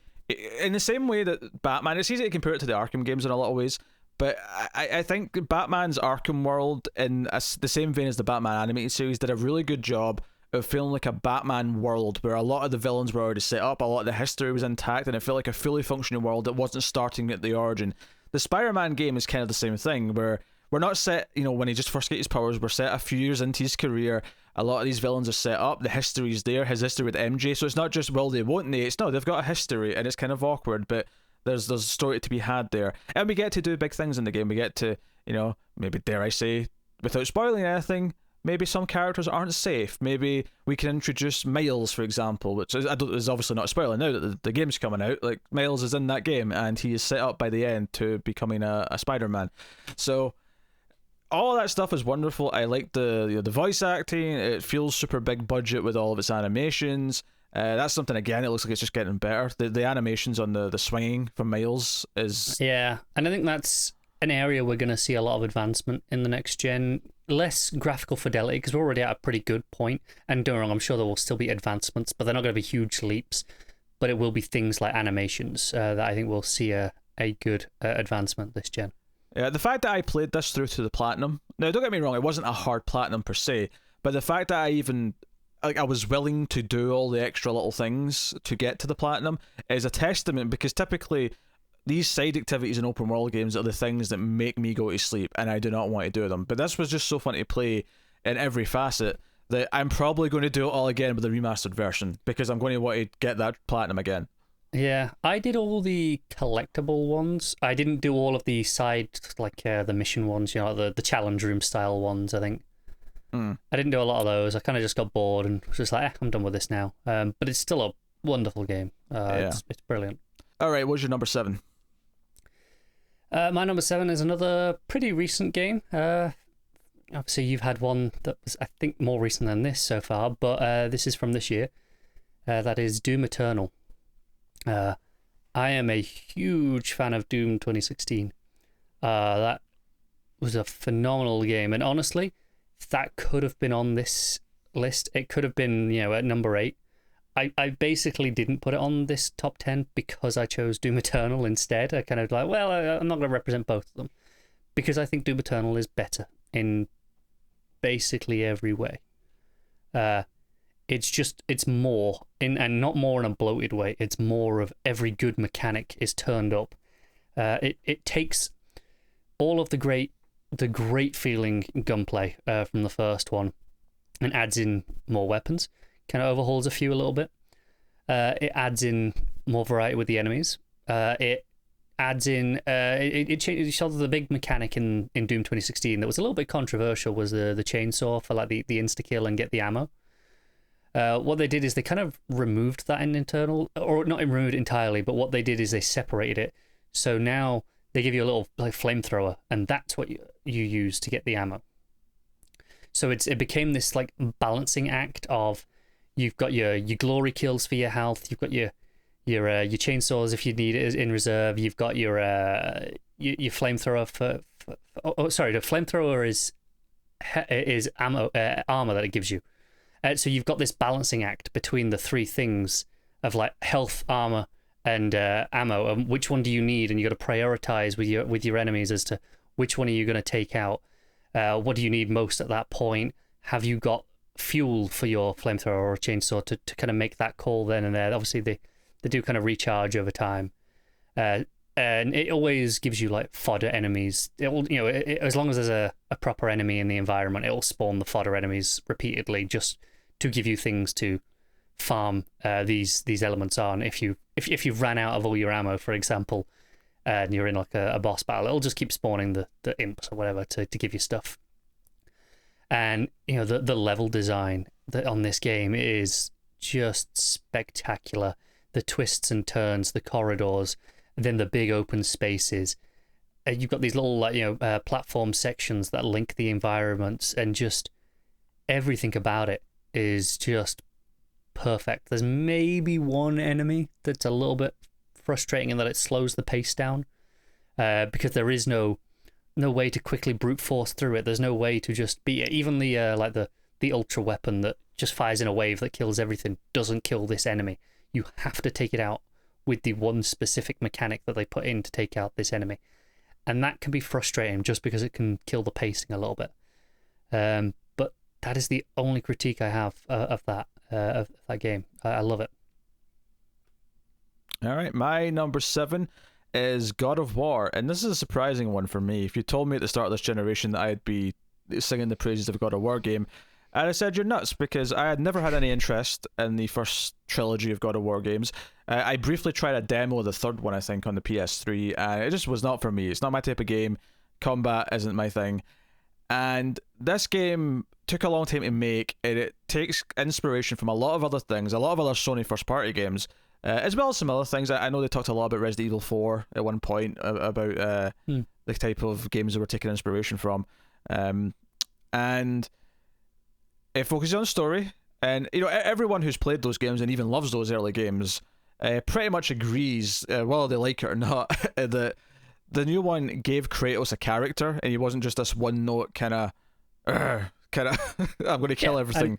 in the same way that Batman, it's easy to compare it to the Arkham games in a lot of ways, but I think Batman's Arkham world, in the same vein as the Batman animated series, did a really good job of feeling like a Batman world where a lot of the villains were already set up, a lot of the history was intact, and it felt like a fully functioning world that wasn't starting at the origin. The Spider-Man game is kind of the same thing, where we're not set, when he just first gets his powers, we're set a few years into his career. A lot of these villains are set up, the history's there, his history with MJ, so it's not just, well, they won't they, it's no, they've got a history, and it's kind of awkward, but there's a story to be had there. And we get to do big things in the game. We get to, maybe, dare I say, without spoiling anything, maybe some characters aren't safe. Maybe we can introduce Miles, for example, which is obviously not a spoiler now that the game's coming out. Like, Miles is in that game, and he is set up by the end to becoming a Spider-Man. So all of that stuff is wonderful. I like the voice acting. It feels super big budget with all of its animations. That's something, again, it looks like it's just getting better. The animations on the swinging from Miles is... Yeah, and I think that's an area we're going to see a lot of advancement in the next gen. Less graphical fidelity, because we're already at a pretty good point. And don't get me wrong, I'm sure there will still be advancements, but they're not going to be huge leaps. But it will be things like animations that I think we'll see a good advancement this gen. Yeah, the fact that I played this through to the platinum... Now, don't get me wrong, it wasn't a hard platinum per se, but the fact that I was willing to do all the extra little things to get to the platinum is a testament, because typically these side activities in open world games are the things that make me go to sleep, and I do not want to do them. But this was just so fun to play in every facet that I'm probably going to do it all again with the remastered version, because I'm going to want to get that platinum again. Yeah, I did all the collectible ones. I didn't do all of the side, like the mission ones, the challenge room style ones, I think. Mm. I didn't do a lot of those. I kind of just got bored and was just like, I'm done with this now. But it's still a wonderful game. It's brilliant. All right, what's your number 7? My number 7 is another pretty recent game. Obviously, you've had one that was, I think, more recent than this so far, but this is from this year. That is Doom Eternal. I am a huge fan of Doom 2016. That was a phenomenal game, and honestly, that could have been on this list. It could have been, at number 8. I basically didn't put it on this top 10 because I chose Doom Eternal instead. I kind of like, well, I'm not going to represent both of them because I think Doom Eternal is better in basically every way. It's more and not more in a bloated way. It's more of every good mechanic is turned up. It takes all of the great feeling gunplay from the first one and adds in more weapons. Kind of overhauls a few a little bit. It adds in more variety with the enemies. It adds in it changes. The big mechanic in Doom 2016 that was a little bit controversial was the chainsaw for like the insta kill and get the ammo. What they did is they kind of removed that in Internal, or not removed entirely, but what they did is they separated it. So now they give you a little like flamethrower, and that's what you use to get the ammo. So it became this like balancing act of you've got your glory kills for your health, you've got your chainsaws if you need it in reserve, you've got your flamethrower for the flamethrower is ammo armor that it gives you. So you've got this balancing act between the three things of like health, armor, and ammo, and which one do you need, and you got to prioritize with your enemies as to which one are you going to take out. What do you need most at that point? Have you got fuel for your flamethrower or chainsaw to kind of make that call then and there? Obviously, they do kind of recharge over time, and it always gives you like fodder enemies. It'll, as long as there's a proper enemy in the environment, it'll spawn the fodder enemies repeatedly just to give you things to farm these elements on. If you've ran out of all your ammo, for example, and you're in like a boss battle, it'll just keep spawning the imps or whatever to give you stuff. And the level design on this game is just spectacular. The twists and turns, the corridors, then the big open spaces. You've got these little platform sections that link the environments, and just everything about it is just perfect. There's maybe one enemy that's a little bit frustrating in that it slows the pace down, because there is no way to quickly brute force through it. There's no way to just be even the ultra weapon that just fires in a wave that kills everything doesn't kill this enemy. You have to take it out with the one specific mechanic that they put in to take out this enemy, and that can be frustrating just because it can kill the pacing a little bit. But that is the only critique I have of that game. I love it. All right, my number 7 is God of War, and this is a surprising one for me. If you told me at the start of this generation that I'd be singing the praises of a God of War game, I'd have said you're nuts, because I had never had any interest in the first trilogy of God of War games. I briefly tried a demo of the third one, I think, on the PS3, and it just was not for me. It's not my type of game. Combat isn't my thing. And this game took a long time to make, and it takes inspiration from a lot of other things, a lot of other Sony first-party games, as well as some other things. I know they talked a lot about Resident Evil 4 at one point, about the type of games they were taking inspiration from. And it focuses on story, and everyone who's played those games and even loves those early games pretty much agrees, whether they like it or not, that the new one gave Kratos a character, and he wasn't just this one-note kind of I'm going to kill everything.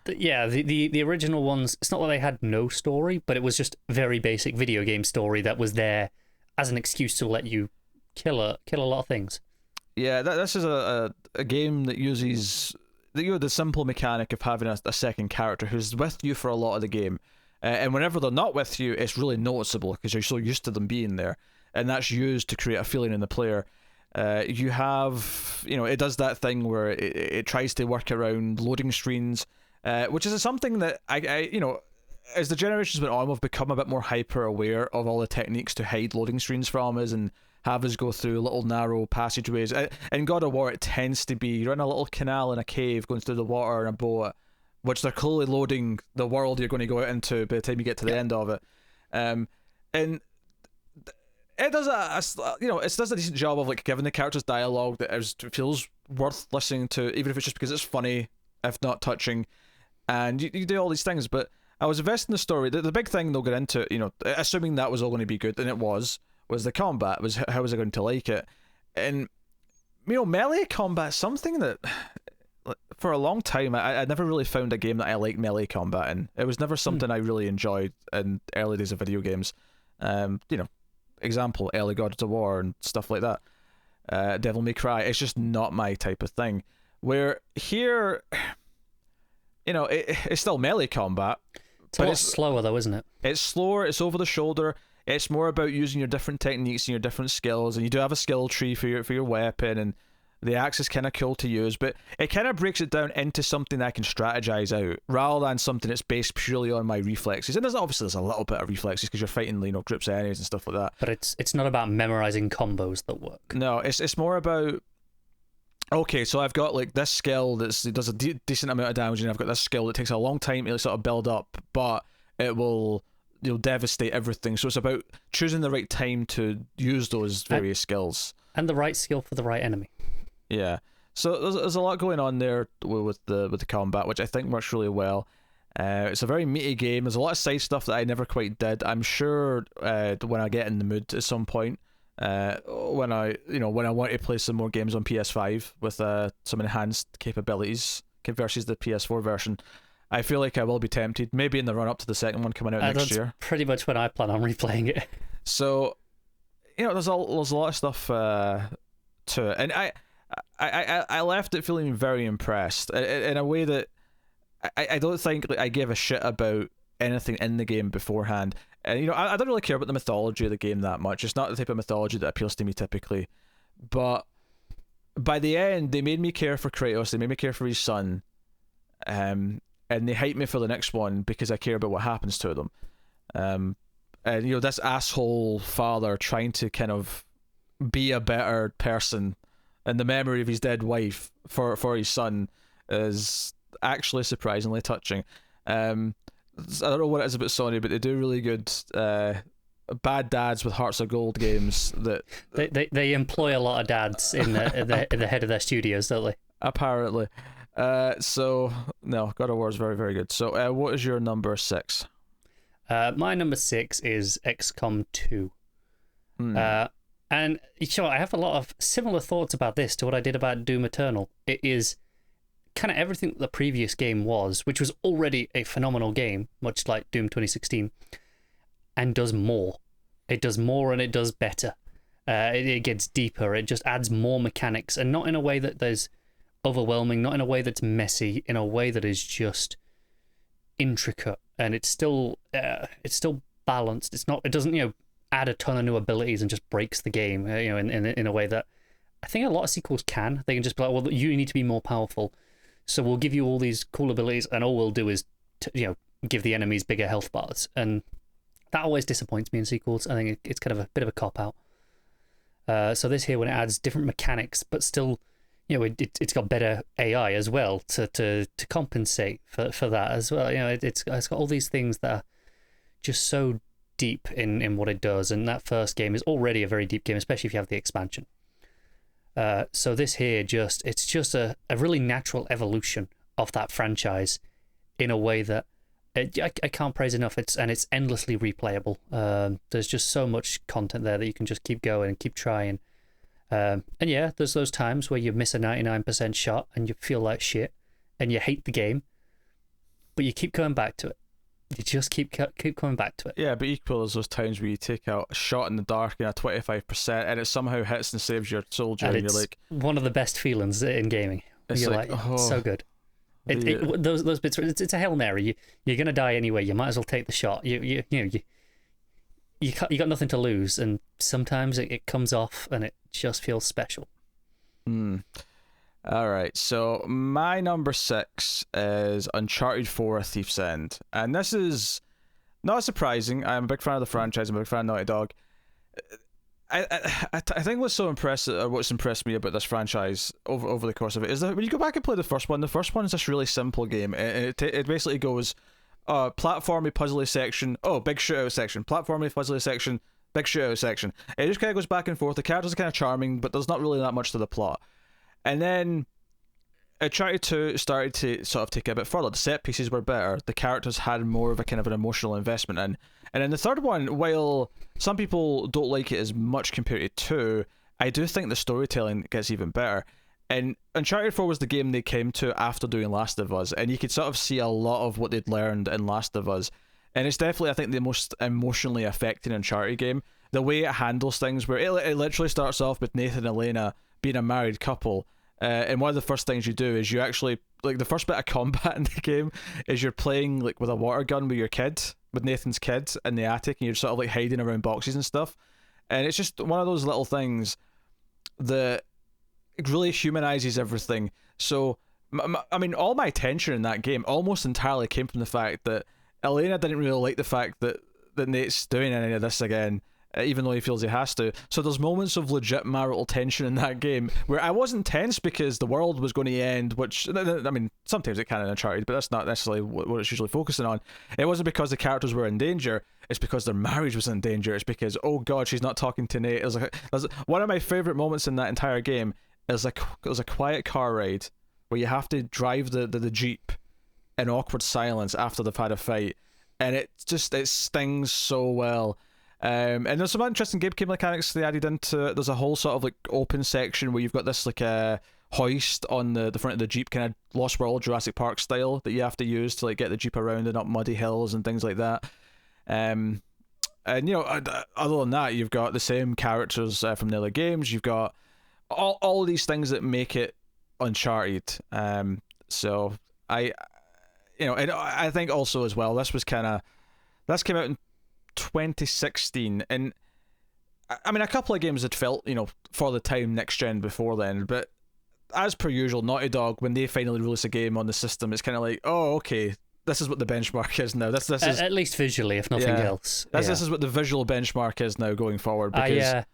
The original ones, it's not that they had no story, but it was just very basic video game story that was there as an excuse to let you kill a lot of things. Yeah, this is a game that uses the simple mechanic of having a second character who's with you for a lot of the game, and whenever they're not with you, it's really noticeable because you're so used to them being there, and that's used to create a feeling in the player. You have, it does that thing where it tries to work around loading screens, which is something that I as the generations went on, we've become a bit more hyper aware of all the techniques to hide loading screens from us and have us go through little narrow passageways. In God of War, it tends to be you're in a little canal in a cave going through the water in a boat, which they're clearly loading the world you're going to go out into by the time you get to the end of it. And it does it does a decent job of like giving the characters dialogue that feels worth listening to, even if it's just because it's funny, if not touching. And you do all these things, but I was invested in the story. The big thing they'll get into, assuming that was all going to be good, and it was the combat. Was how was I going to like it? And melee combat, something that for a long time I never really found a game that I liked melee combat in. It was never something I really enjoyed in early days of video games. Example, early God of War and stuff like that. Devil May Cry. It's just not my type of thing. Where here, it's still melee combat. It's a lot slower though, isn't it? It's slower, it's over the shoulder, it's more about using your different techniques and your different skills, and you do have a skill tree for your weapon, and the axe is kind of cool to use, but it kind of breaks it down into something I can strategize out, rather than something that's based purely on my reflexes. And there's a little bit of reflexes because you're fighting, groups of enemies and stuff like that. But it's not about memorizing combos that work. No, it's more about, okay, so I've got like this skill that does a decent amount of damage, and I've got this skill that takes a long time to sort of build up, but it will devastate everything. So it's about choosing the right time to use those various skills. And the right skill for the right enemy. Yeah. So there's a lot going on there with the combat, which I think works really well. It's a very meaty game. There's a lot of side stuff that I never quite did. I'm sure when I get in the mood at some point, when I want to play some more games on PS5 with some enhanced capabilities versus the PS4 version, I feel like I will be tempted. Maybe in the run up to the second one coming out next year. Pretty much when I plan on replaying it. So, there's a lot of stuff to it, and I left it feeling very impressed in a way that I don't think I gave a shit about anything in the game beforehand. And I don't really care about the mythology of the game that much. It's not the type of mythology that appeals to me typically. But by the end, they made me care for Kratos. They made me care for his son, and they hyped me for the next one because I care about what happens to them. And this asshole father trying to kind of be a better person, and the memory of his dead wife for his son is actually surprisingly touching. I don't know what it is about Sony, but they do really good bad dads with hearts of gold games. That they employ a lot of dads in the head of their studios, don't they? Apparently. So no, God of War is very, very good. So what is your number 6? My number 6 is XCOM 2. And sure, I have a lot of similar thoughts about this to what I did about Doom Eternal. It is kind of everything that the previous game was, which was already a phenomenal game, much like Doom 2016, and does more. It does more and it does better. It gets deeper. It just adds more mechanics, and not in a way that there's overwhelming, not in a way that's messy, in a way that is just intricate, and it's still balanced. It doesn't add a ton of new abilities and just breaks the game, in a way that I think a lot of sequels can. They can just be like, well, you need to be more powerful, so we'll give you all these cool abilities, and all we'll do is give the enemies bigger health bars, and that always disappoints me in sequels. I think it's kind of a bit of a cop out. So this here, when it adds different mechanics, but still, it's got better AI as well to compensate for that as well. It's got all these things that are just so deep in what it does, and that first game is already a very deep game, especially if you have the expansion. So this here it's just a really natural evolution of that franchise in a way that I can't praise enough. It's endlessly replayable. There's just so much content there that you can just keep going and keep trying. And yeah, there's those times where you miss a 99% shot and you feel like shit and you hate the game, but you keep going back to it. You just keep coming back to it. Yeah, but equal as those times where you take out a shot in the dark and a 25% and it somehow hits and saves your soldier, and you're like, one of the best feelings in gaming. You're like oh, so good. Those bits. It's a Hail Mary. You're gonna die anyway. You might as well take the shot. You got nothing to lose, and sometimes it comes off and it just feels special. All right, so my number 6 is Uncharted 4: Thief's End, and this is not surprising. I'm a big fan of the franchise. I'm a big fan of Naughty Dog. I think what's so impressive, or what's impressed me about this franchise over the course of it, is that when you go back and play the first one is this really simple game. It basically goes, platformy, puzzly section, oh, big shootout section, platformy, puzzly section, big shootout section. It just kind of goes back and forth. The characters are kind of charming, but there's not really that much to the plot. And then Uncharted 2 started to sort of take it a bit further. The set pieces were better. The characters had more of a kind of an emotional investment in. And in the third one, while some people don't like it as much compared to 2, I do think the storytelling gets even better. And Uncharted 4 was the game they came to after doing Last of Us, and you could sort of see a lot of what they'd learned in Last of Us. And it's definitely, I think, the most emotionally affecting Uncharted game. The way it handles things, where it literally starts off with Nathan and Elena being a married couple, and one of the first things you do is you actually, like, the first bit of combat in the game is you're playing like with a water gun with your kid, with Nathan's kid in the attic, and you're sort of like hiding around boxes and stuff. And it's just one of those little things that really humanizes everything. So, I mean, all my tension in that game almost entirely came from the fact that Elena didn't really like the fact that Nate's doing any of this again, even though he feels he has to. So there's moments of legit marital tension in that game where I wasn't tense because the world was going to end, which, I mean, sometimes it can in Uncharted, but that's not necessarily what it's usually focusing on. It wasn't because the characters were in danger, it's because their marriage was in danger. It's because, oh god, she's not talking to Nate. It was like, one of my favourite moments in that entire game is like, it was a quiet car ride where you have to drive the Jeep in awkward silence after they've had a fight, and it stings so well. And there's some interesting game mechanics they added into it. There's a whole sort of like open section where you've got this like a hoist on the front of the Jeep, kind of Lost World, Jurassic Park style, that you have to use to like get the Jeep around and up muddy hills and things like that. And you know, other than that, you've got the same characters from the other games. You've got all of these things that make it Uncharted. So and I think also as well, this came out in 2016, and I mean, a couple of games had felt, you know, for the time next gen before then, but as per usual, Naughty Dog, when they finally release a game on the system, it's kind of like, oh, okay, this is what the benchmark is now. This is at least visually, if nothing else. This is what the visual benchmark is now going forward. Because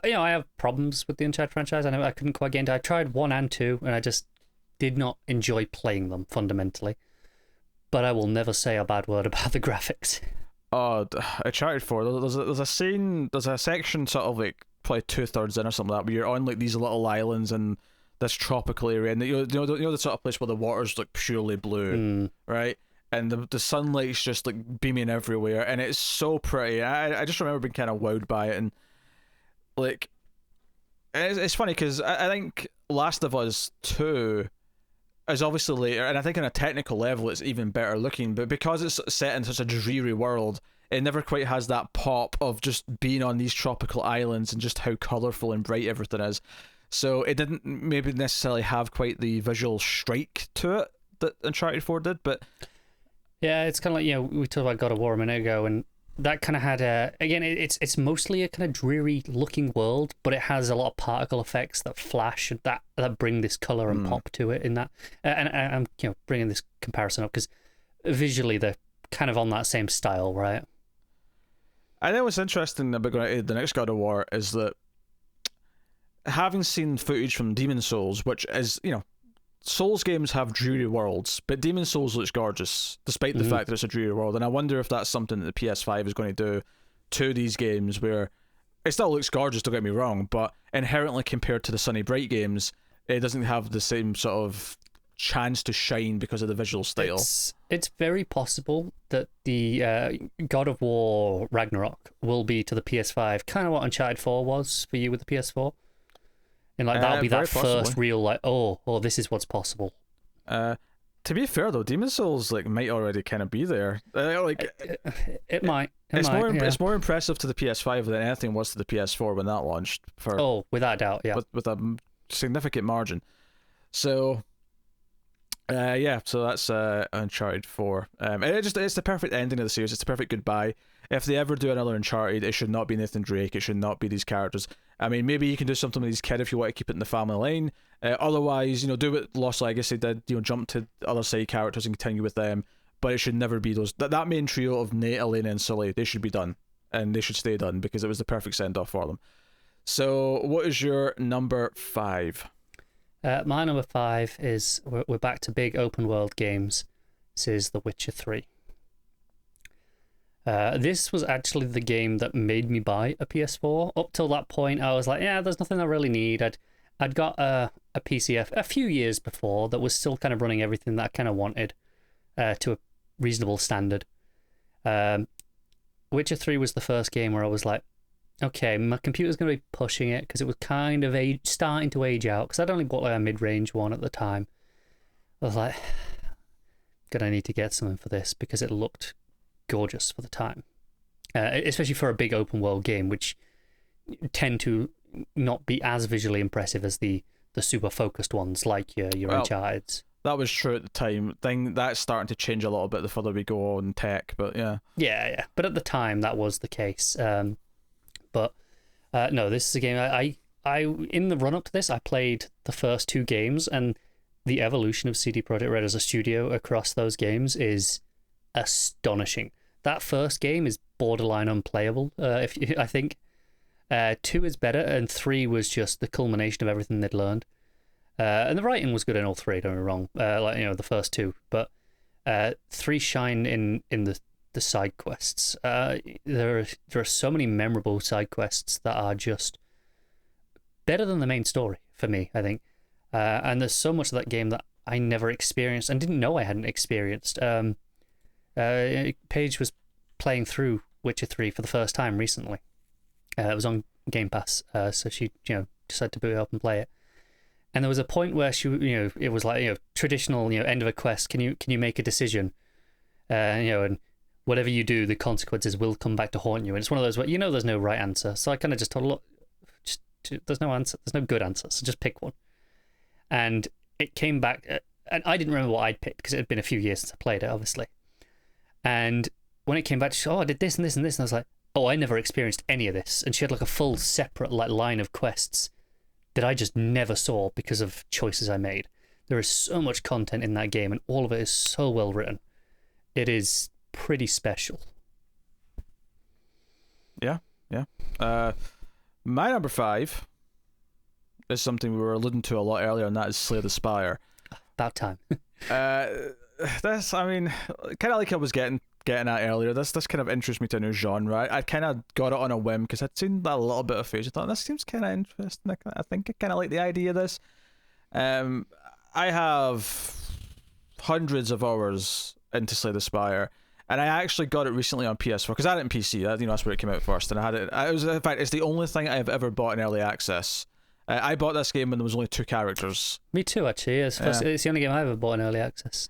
you know, I have problems with the Uncharted franchise. I know I couldn't quite get into. I tried 1 and 2, and I just did not enjoy playing them fundamentally. But I will never say a bad word about the graphics. Oh, Uncharted 4, there's a scene, there's a section sort of like probably 2/3 in or something like that, where you're on like these little islands in this tropical area, and you know the sort of place where the water's like purely blue, right? And the sunlight's just like beaming everywhere, and it's so pretty. I just remember being kind of wowed by it, and like it's funny because I think Last of Us 2 is obviously later, and I think on a technical level it's even better looking, but because it's set in such a dreary world, it never quite has that pop of just being on these tropical islands and just how colourful and bright everything is. So it didn't maybe necessarily have quite the visual strike to it that Uncharted 4 did, but yeah, it's kind of like, you know, we talked about God of War a minute ago, and that kind of had it's mostly a kind of dreary looking world, but it has a lot of particle effects that flash and that bring this color and pop to it in that. And I'm, you know, bringing this comparison up because visually they're kind of on that same style, right? I think what's interesting about going to the next God of War is that having seen footage from Demon's Souls, which is, you know, Souls games have dreary worlds, but Demon's Souls looks gorgeous, despite the fact that it's a dreary world. And I wonder if that's something that the PS5 is going to do to these games, where it still looks gorgeous, don't get me wrong, but inherently compared to the Sunny Bright games, it doesn't have the same sort of chance to shine because of the visual style. It's very possible that the God of War Ragnarok will be to the PS5 kind of what Uncharted 4 was for you with the PS4. And like that'll be that first real like, oh, this is what's possible. To be fair though, Demon's Souls like might already kind of be there. It might. It's more impressive to the PS5 than anything was to the PS4 when that launched. Without a doubt, yeah. With a significant margin. So, so that's Uncharted 4. It's the perfect ending of the series. It's the perfect goodbye. If they ever do another Uncharted, it should not be Nathan Drake. It should not be these characters. I mean, maybe you can do something with these kids if you want to keep it in the family line. Otherwise, you know, do what Lost Legacy did. You know, jump to other side characters and continue with them. But it should never be those. That main trio of Nate, Elena, and Sully. They should be done. and they should stay done because it was the perfect send off for them. So, what is your number 5? My number 5 is we're back to big open world games. This is The Witcher 3. This was actually the game that made me buy a PS4. Up till that point, I was like, yeah, there's nothing I really need. I'd got a PCF a few years before that was still kind of running everything that I kind of wanted to a reasonable standard. Witcher 3 was the first game where I was like, okay, my computer's going to be pushing it because it was kind of starting to age out because I'd only bought like a mid-range one at the time. I was like, gonna need to get something for this because it looked gorgeous for the time, especially for a big open world game, which tend to not be as visually impressive as the super focused ones like your Uncharted. That was true at the time. That's starting to change a little bit the further we go on tech, but yeah. Yeah. But at the time, that was the case. But no, this is a game I in the run up to this, I played the first 2 games, and the evolution of CD Projekt Red as a studio across those games is astonishing. That first game is borderline unplayable. I think 2 is better, and 3 was just the culmination of everything they'd learned. And the writing was good in all 3. Don't get me wrong. The first 2, but 3 shine in the side quests. There are so many memorable side quests that are just better than the main story for me, I think. And there's so much of that game that I never experienced and didn't know I hadn't experienced. Paige was playing through Witcher 3 for the first time recently. It was on Game Pass, so she decided to boot it up and play it. And there was a point where she, it was like, traditional, end of a quest. Can you make a decision? And whatever you do, the consequences will come back to haunt you. And it's one of those where there's no right answer. So I kind of just told her, look, there's no answer. There's no good answer. So just pick one. And it came back, and I didn't remember what I'd picked because it had been a few years since I played it, obviously. And when it came back, she said, I did this and this and this. And I was like, I never experienced any of this. And she had like a full separate line of quests that I just never saw because of choices I made. There is so much content in that game, and all of it is so well written. It is pretty special. Yeah. My number 5 is something we were alluding to a lot earlier, and that is Slay the Spire. About time. This, I mean, kind of like I was getting at earlier, this kind of interests me to a new genre. I kind of got it on a whim because I'd seen that a little bit of footage. I thought, this seems kind of interesting. I think I kind of like the idea of this. I have hundreds of hours into Slay the Spire, and I actually got it recently on PS4 because I had it in PC. That's where it came out first, and I had it. In fact, it's the only thing I have ever bought in early access. I bought this game when there was only 2 characters. Me too, actually. It's the only game I ever bought in early access.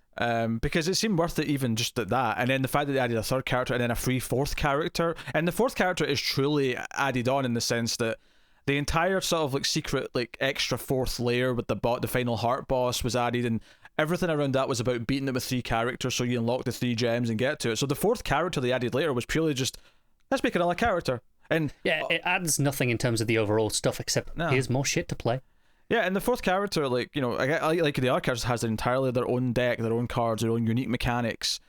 Because it seemed worth it even just at that, and then the fact that they added a 3rd character and then a free 4th character, and the 4th character is truly added on in the sense that the entire sort of like secret like extra 4th layer with the final heart boss was added, and everything around that was about beating it with 3 characters so you unlock the 3 gems and get to it. So the 4th character they added later was purely just, let's make another character. And yeah, it adds nothing in terms of the overall stuff except here's more shit to play. Yeah, and the 4th character, like, I like the other characters, has entirely their own deck, their own cards, their own unique mechanics.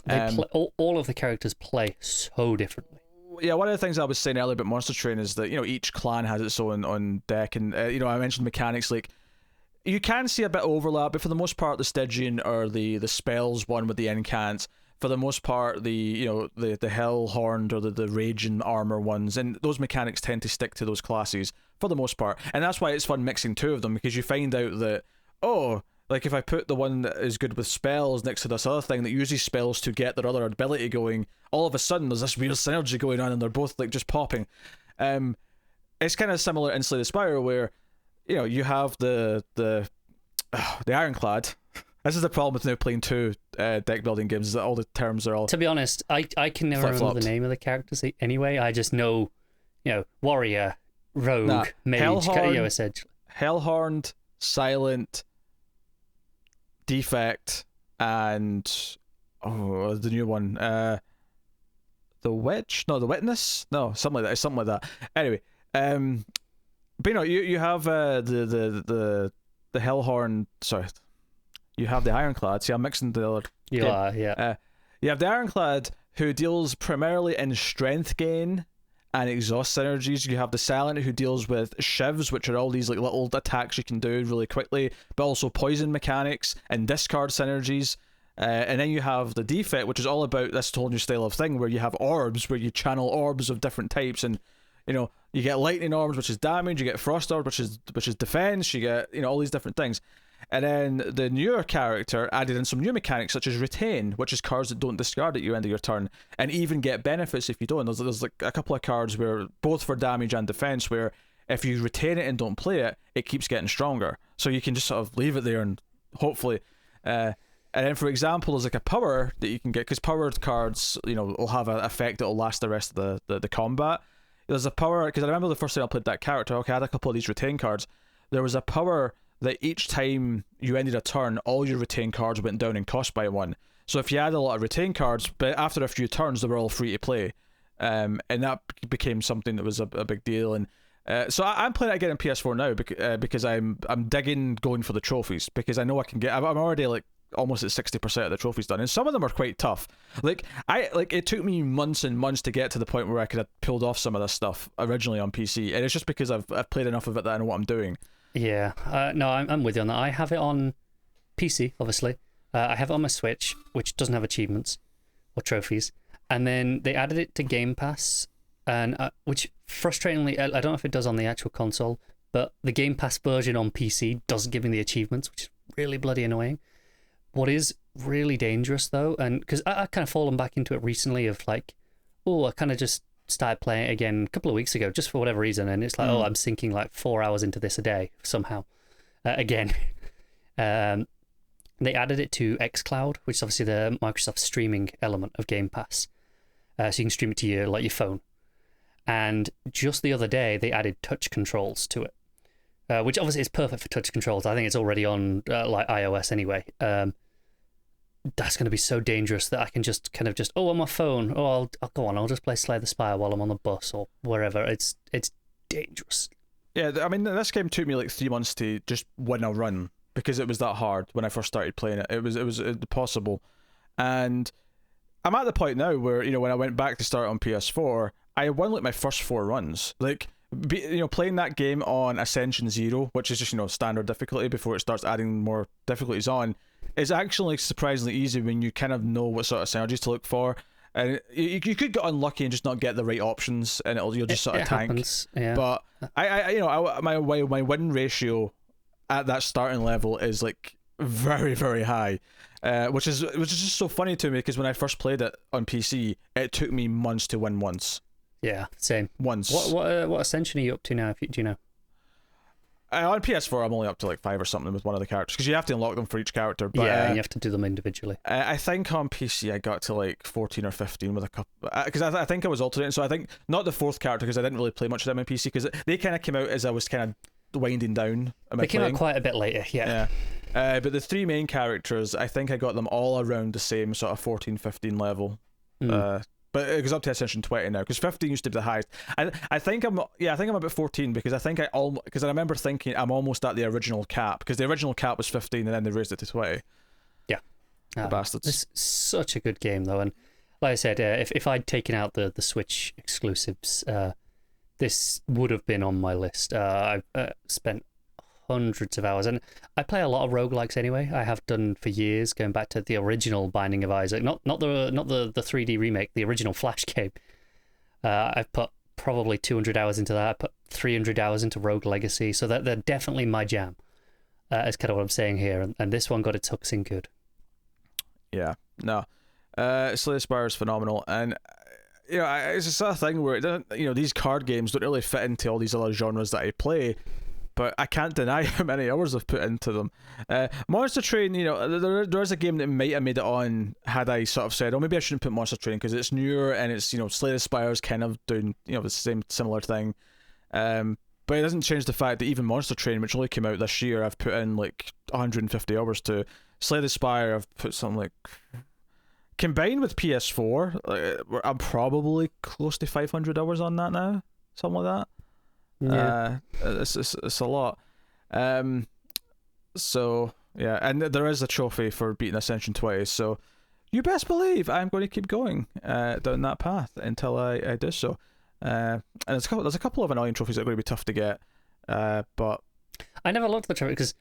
All of the characters play so differently. Yeah, one of the things I was saying earlier about Monster Train is that each clan has its own deck, and I mentioned mechanics like you can see a bit of overlap, but for the most part, the Stygian or the spells one with the incants. For the most part, the Hell-Horned or the Raging armor ones, and those mechanics tend to stick to those classes for the most part, and that's why it's fun mixing 2 of them, because you find out that like if I put the one that is good with spells next to this other thing that uses spells to get their other ability going, all of a sudden there's this weird synergy going on, and they're both like just popping. It's kind of similar in Slay the Spire where you have the Ironclad. This is the problem with now playing 2 deck building games, is that all the terms are all... To be honest, I can never remember the name of the characters anyway. I just know, warrior, rogue, mage, essentially. Hell-Horned, Silent, Defect, and... the new one. The Witch? No, the Witness? No, something like that. Something like that. Anyway, but you have the Hell-Horned... Sorry... You have the Ironclad. See, I'm mixing the other. You are, yeah. You have the Ironclad, who deals primarily in strength gain and exhaust synergies. You have the Silent, who deals with shivs, which are all these like little attacks you can do really quickly, but also poison mechanics and discard synergies. And then you have the Defect, which is all about this whole new style of thing where you have orbs, where you channel orbs of different types, and you get lightning orbs, which is damage, you get frost orbs, which is defense, you get all these different things. And then the newer character added in some new mechanics such as Retain, which is cards that don't discard at you end of your turn, and even get benefits if you don't. There's like a couple of cards where both for damage and defense, where if you retain it and don't play it, it keeps getting stronger. So you can just sort of leave it there and hopefully. And then, for example, there's like a power that you can get, because powered cards, will have an effect that will last the rest of the combat. There's a power, because I remember the first time I played that character, okay, I had a couple of these Retain cards. There was a power that each time you ended a turn, all your Retain cards went down in cost by 1. So if you had a lot of Retain cards, but after a few turns, they were all free to play. And that became something that was a big deal. And so I'm playing it again on PS4 now because I'm digging going for the trophies, because I know I can get. I'm already like almost at 60% of the trophies done, and some of them are quite tough. It took me months and months to get to the point where I could have pulled off some of this stuff originally on PC, and it's just because I've played enough of it that I know what I'm doing. Yeah, no, I'm with you on that. I have it on PC, obviously. I have it on my Switch, which doesn't have achievements or trophies, and then they added it to Game Pass, and which frustratingly, I don't know if it does on the actual console, but the Game Pass version on PC doesn't give me the achievements, which is really bloody annoying. What is really dangerous though, and because I kind of fallen back into it recently, of like, I kind of just started playing it again a couple of weeks ago, just for whatever reason, and it's like, I'm sinking like 4 hours into this a day somehow. Again, they added it to xCloud, which is obviously the Microsoft streaming element of Game Pass, so you can stream it to your phone. And just the other day, they added touch controls to it, which obviously is perfect for touch controls. I think it's already on like iOS anyway. That's going to be so dangerous that I can just on my phone, I'll go on, I'll just play Slay the Spire while I'm on the bus or wherever. It's dangerous. Yeah, I mean, this game took me like 3 months to just win a run, because it was that hard when I first started playing it. It was impossible. And I'm at the point now where, when I went back to start on PS4, I won like my first 4 runs. Like, playing that game on Ascension Zero, which is just, standard difficulty before it starts adding more difficulties on, is actually surprisingly easy when you kind of know what sort of synergies to look for. And you could get unlucky and just not get the right options, and you'll just sort of tank. Happens, yeah. But my win ratio at that starting level is like very, very high, which is just so funny to me, because when I first played it on PC, it took me months to win once. Yeah, same. Once. What Ascension are you up to now? Do you know? On PS4, I'm only up to like 5 or something with one of the characters, because you have to unlock them for each character. But, and you have to do them individually. I think on PC I got to like 14 or 15 with a couple, because I think I was alternating. So I think not the 4th character, because I didn't really play much of them on PC, because they kind of came out as I was kind of winding down. They came out quite a bit later, yeah. But the 3 main characters, I think I got them all around the same sort of 14, 15 level. But it goes up to Ascension 20 now, because 15 used to be the highest. I think I'm about 14, because I remember thinking I'm almost at the original cap, because the original cap was 15 and then they raised it to 20. Yeah. The bastards. It's such a good game though, and like I said, if I'd taken out the Switch exclusives, this would have been on my list. I've spent hundreds of hours, and I play a lot of roguelikes anyway. I have done for years, going back to the original Binding of Isaac, not the 3D remake, the original Flash game. I've put probably 200 hours into that. I put 300 hours into Rogue Legacy, so that they're definitely my jam. Is kind of what I'm saying here, and this one got its hooks in good. Yeah, no, Slay the Spire is phenomenal, and it's a sort of thing where it doesn't, these card games don't really fit into all these other genres that I play. But I can't deny how many hours I've put into them. Monster Train, there's a game that might have made it on had I sort of said, maybe I shouldn't put Monster Train, because it's newer and it's, Slay the Spire's kind of doing, the same similar thing. But it doesn't change the fact that even Monster Train, which only came out this year, I've put in like 150 hours to. Slay the Spire, I've put something like, combined with PS4, I'm probably close to 500 hours on that now, something like that. Yeah. It's a lot. So yeah, and there is a trophy for beating Ascension 20, so you best believe I'm going to keep going down that path until I do so. And there's a couple of annoying trophies that are going to be tough to get, but I never looked at the trophy because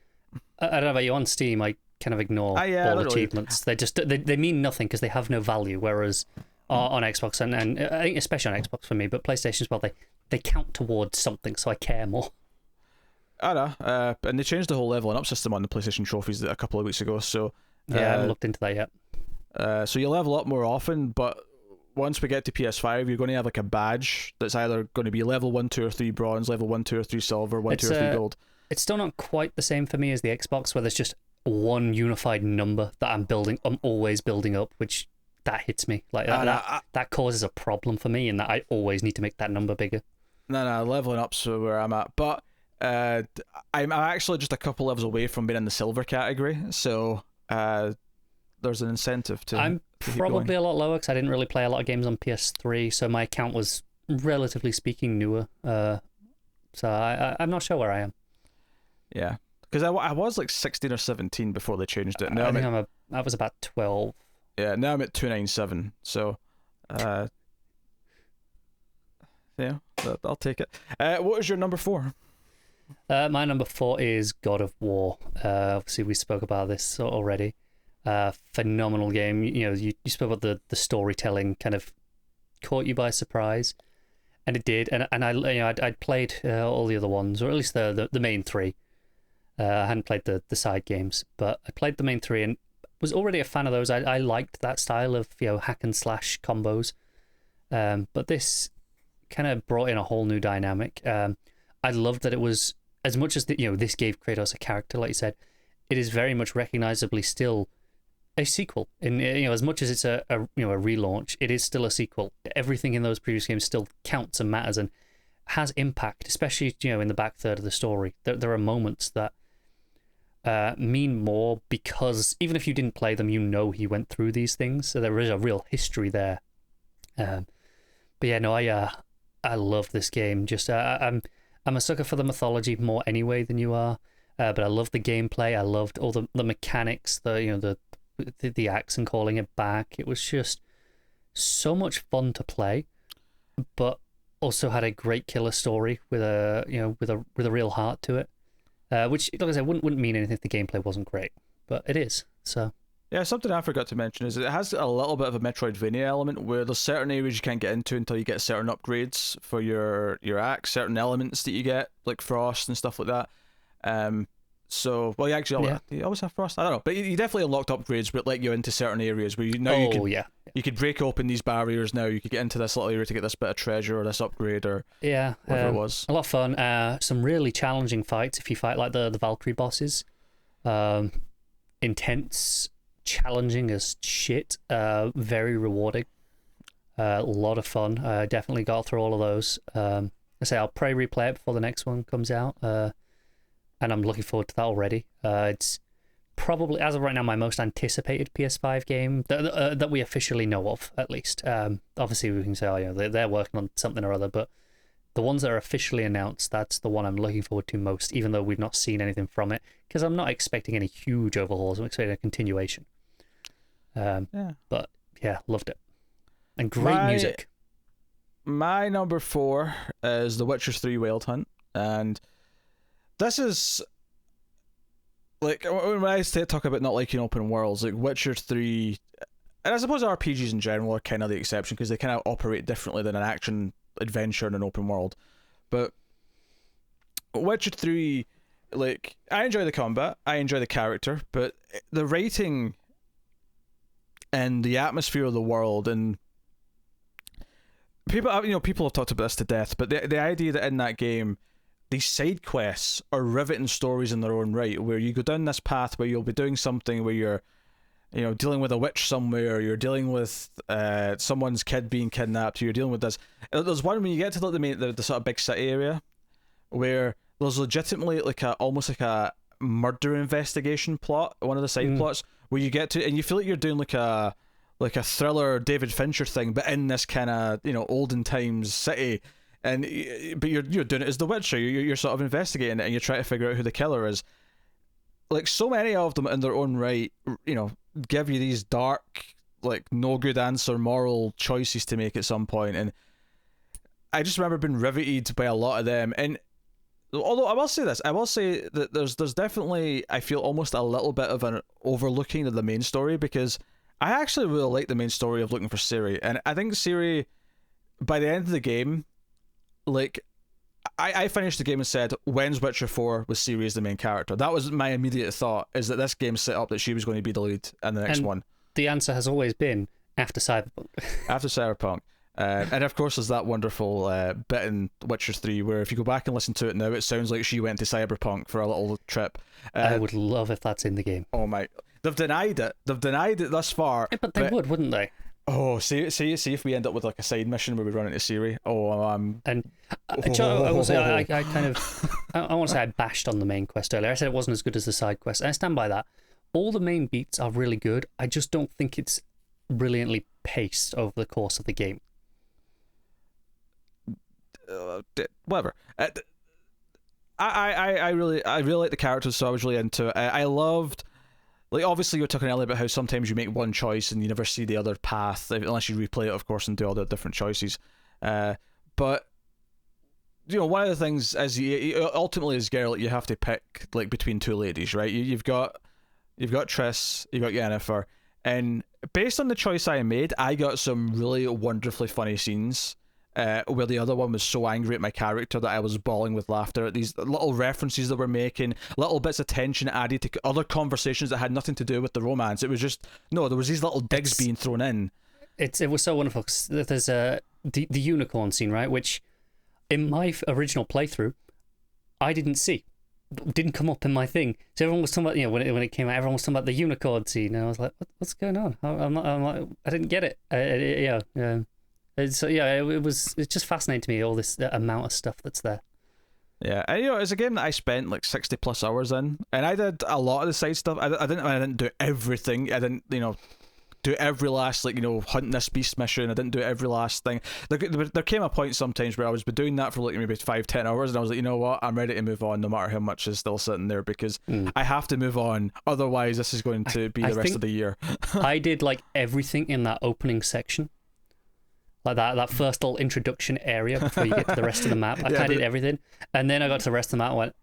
I don't know about you. On Steam, I kind of ignore all achievements. They just they mean nothing because they have no value. Whereas on Xbox and I think especially on Xbox for me, but PlayStation as well, they count towards something, so I care more. I know, and they changed the whole leveling up system on the PlayStation trophies a couple of weeks ago. So yeah, I haven't looked into that yet. So you level up more often, but once we get to PS5, you're going to have like a badge that's either going to be level 1, 2, or 3 bronze, level 1, 2, or 3 silver, 1, 2, or 3 gold. It's still not quite the same for me as the Xbox, where there's just one unified number that I'm always building up, which that hits me. Like that causes a problem for me, and that I always need to make that number bigger. No, leveling up's where I'm at, but I'm actually just a couple levels away from being in the silver category, so there's an incentive to. I'm probably a lot lower because I didn't really play a lot of games on PS3, so my account was relatively speaking newer. So I'm not sure where I am. Yeah, because I was like 16 or 17 before they changed it. Now I was about 12. Yeah, now I'm at 297. So, yeah, I'll take it. What is your number 4? My number 4 is God of War. Obviously, we spoke about this already. Phenomenal game. You know, you spoke about the storytelling kind of caught you by surprise, and it did. And I'd played all the other ones, or at least the main 3. I hadn't played the side games, but I played the main 3 and was already a fan of those. I liked that style of hack and slash combos, but this kind of brought in a whole new dynamic. I loved that it was, as much as this gave Kratos a character, like you said, it is very much recognizably still a sequel. And as much as it's a relaunch, it is still a sequel. Everything in those previous games still counts and matters and has impact, especially in the back third of the story. There are moments that mean more because even if you didn't play them, he went through these things. So there is a real history there. But yeah, no, I love this game. Just I'm a sucker for the mythology more anyway than you are. But I love the gameplay. I loved all the mechanics. The axe and calling it back. It was just so much fun to play, but also had a great killer story with a real heart to it. Which, like I said, wouldn't mean anything if the gameplay wasn't great, but it is. So yeah, something I forgot to mention is it has a little bit of a Metroidvania element where there's certain areas you can't get into until you get certain upgrades for your axe, certain elements that you get like frost and stuff like that. So you always have frost. I don't know, but you definitely unlocked upgrades that let you into certain areas where you could break open these barriers. Now you could get into this little area to get this bit of treasure or this upgrade or whatever it was. A lot of fun. Some really challenging fights if you fight like the Valkyrie bosses. Intense, challenging as shit. Very rewarding. A lot of fun. Definitely got through all of those. I say I'll probably replay it before the next one comes out. And I'm looking forward to that already. It's probably, as of right now, my most anticipated PS5 game that we officially know of, at least. Obviously, we can say, they're working on something or other, but the ones that are officially announced, that's the one I'm looking forward to most, even though we've not seen anything from it, because I'm not expecting any huge overhauls. I'm expecting a continuation. But yeah, loved it. And great music. My number 4 is The Witcher 3 Wild Hunt, and this is like when I talk about not liking open worlds, like Witcher 3, and I suppose RPGs in general are kind of the exception because they kind of operate differently than an action adventure in an open world. But Witcher 3, like, I enjoy the combat, I enjoy the character, but the writing and the atmosphere of the world, and people have talked about this to death, but the idea that in that game these side quests are riveting stories in their own right, where you go down this path where you'll be doing something where you're dealing with a witch somewhere, you're dealing with someone's kid being kidnapped, you're dealing with this. There's one when you get to the sort of big city area where there's legitimately almost like a murder investigation plot, one of the side plots, where you get to, and you feel like you're doing like a thriller David Fincher thing, but in this kind of olden times city. But you're doing it as The Witcher. You're sort of investigating it, and you're trying to figure out who the killer is. Like, so many of them in their own right, give you these dark like no good answer moral choices to make at some point, and I just remember being riveted by a lot of them. And although I will say that there's definitely, I feel, almost a little bit of an overlooking of the main story, because I actually really like the main story of looking for Ciri, and I think Ciri, by the end of the game, like, I finished the game and said, when's Witcher 4 with Ciri as the main character? That was my immediate thought, is that this game set up that she was going to be the lead in the next one. The answer has always been after Cyberpunk. After Cyberpunk. And of course there's that wonderful bit in Witcher 3 where if you go back and listen to it now, it sounds like she went to Cyberpunk for a little trip. I would love if that's in the game. Oh my... They've denied it thus far. Yeah, but they would, wouldn't they? Oh, see if we end up with like a side mission where we run into Ciri. I will say I kind of I want to say I bashed on the main quest earlier. I said it wasn't as good as the side quest, and I stand by that. All the main beats are really good. I just don't think it's brilliantly paced over the course of the game. Whatever. I really like the characters, so I was really into it. I loved. Like, obviously, you were talking earlier about how sometimes you make one choice and you never see the other path, unless you replay it, of course, and do all the different choices. But, you know, one of the things is, ultimately, as Geralt, you have to pick, like, between two ladies, right? You've got Triss, you've got Yennefer, and based on the choice I made, I got some really wonderfully funny scenes where the other one was so angry at my character that I was bawling with laughter at these little references that we're making, little bits of tension added to other conversations that had nothing to do with the romance. It was just, no, there was these little digs being thrown in. It was so wonderful, because there's the unicorn scene, right, which in my original playthrough I didn't see. Didn't come up in my thing. So everyone was talking about, you know, when it came out, everyone was talking about the unicorn scene, and I was like, what's going on? I'm like, I didn't get it. Yeah. So yeah, it's just fascinating to me, all this amount of stuff that's there. Yeah, and you know, it's a game that I spent like 60 plus hours in, and I did a lot of the side stuff. I didn't do everything. I didn't, you know, do every last, like, you know, hunting this beast mission. I didn't do every last thing. There came a point sometimes where I was doing that for like maybe 5-10 hours, and I was like, you know what, I'm ready to move on, no matter how much is still sitting there, because I have to move on. Otherwise, this is going to be the rest of the year. I did like everything in that opening section. Like that first little introduction area before you get to the rest of the map. I kind of did everything. And then I got to the rest of the map and went,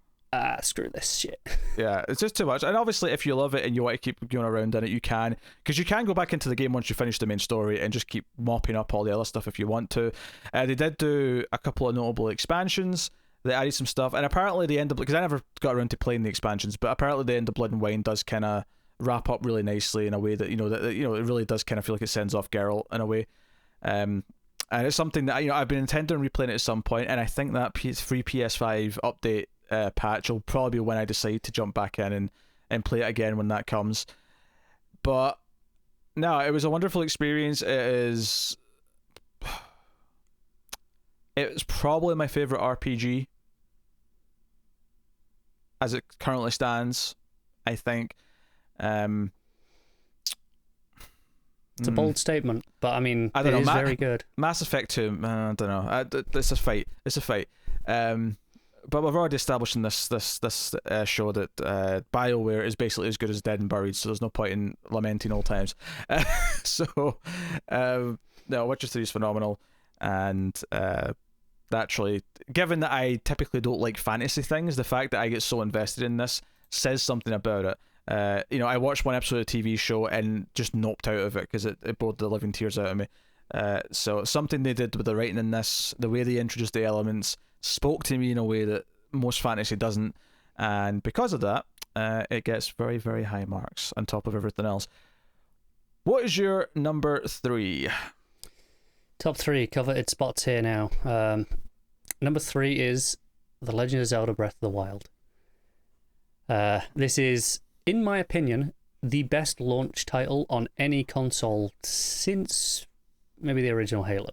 screw this shit. Yeah, it's just too much. And obviously, if you love it and you want to keep going around in it, you can. Because you can go back into the game once you finish the main story and just keep mopping up all the other stuff if you want to. They did do a couple of notable expansions. They added some stuff. And apparently the end of... Because I never got around to playing the expansions, but apparently the end of Blood and Wine does kind of wrap up really nicely in a way that, you know, it really does kind of feel like it sends off Geralt in a way. And it's something that, you know, I've been intending on replaying it at some point, and I think that free PS5 update patch will probably be when I decide to jump back in and play it again when that comes. But no, it was a wonderful experience. It's probably my favorite RPG as it currently stands, I think. It's a bold statement, but I mean, it is very good. Mass Effect 2, I don't know. It's a fight. But we've already established in this show that BioWare is basically as good as Dead and Buried, so there's no point in lamenting old times. No, Witcher 3 is phenomenal, and naturally, given that I typically don't like fantasy things, the fact that I get so invested in this says something about it. You know, I watched one episode of a TV show and just noped out of it because it bored the living tears out of me. So something they did with the writing in this, the way they introduced the elements, spoke to me in a way that most fantasy doesn't, and because of that, it gets very, very high marks on top of everything else. What is your number 3? Top 3 coveted spots here now. Number 3 is The Legend of Zelda: Breath of the Wild. This is, in my opinion, the best launch title on any console since maybe the original Halo.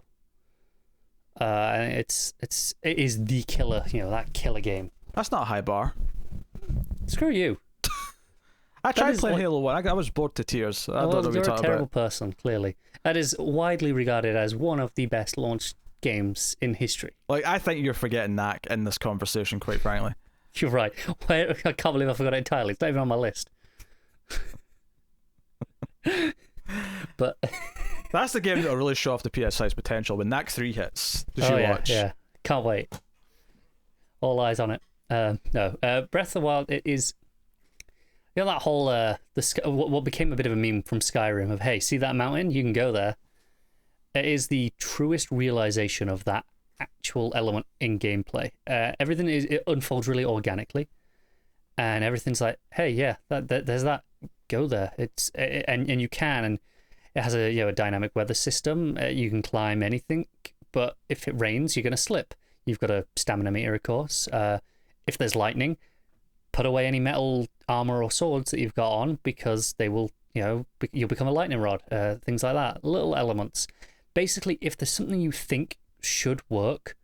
It is the killer, you know, that killer game. That's not a high bar. Screw you. I tried playing Halo 1. I was bored to tears. I don't know what you're a terrible person, clearly. That is widely regarded as one of the best launch games in history. Like, I think you're forgetting Knack in this conversation, quite frankly. You're right. I can't believe I forgot it entirely. It's not even on my list. but That's the game that'll really show off the PS5's potential when Knack 3 hits. Did you watch? Yeah, can't wait. All eyes on it. No, Breath of the Wild. It is. You know that whole what became a bit of a meme from Skyrim of, hey, see that mountain? You can go there. It is the truest realization of that actual element in gameplay. Everything it unfolds really organically, and everything's like, hey, yeah, there's that. Go there. And you can, and it has a dynamic weather system. You can climb anything, but if it rains, you're gonna slip. You've got a stamina meter, of course. If there's lightning, put away any metal armor or swords that you've got on, because they will, you'll become a lightning rod. Things like that. Little elements. Basically, if there's something you think should work,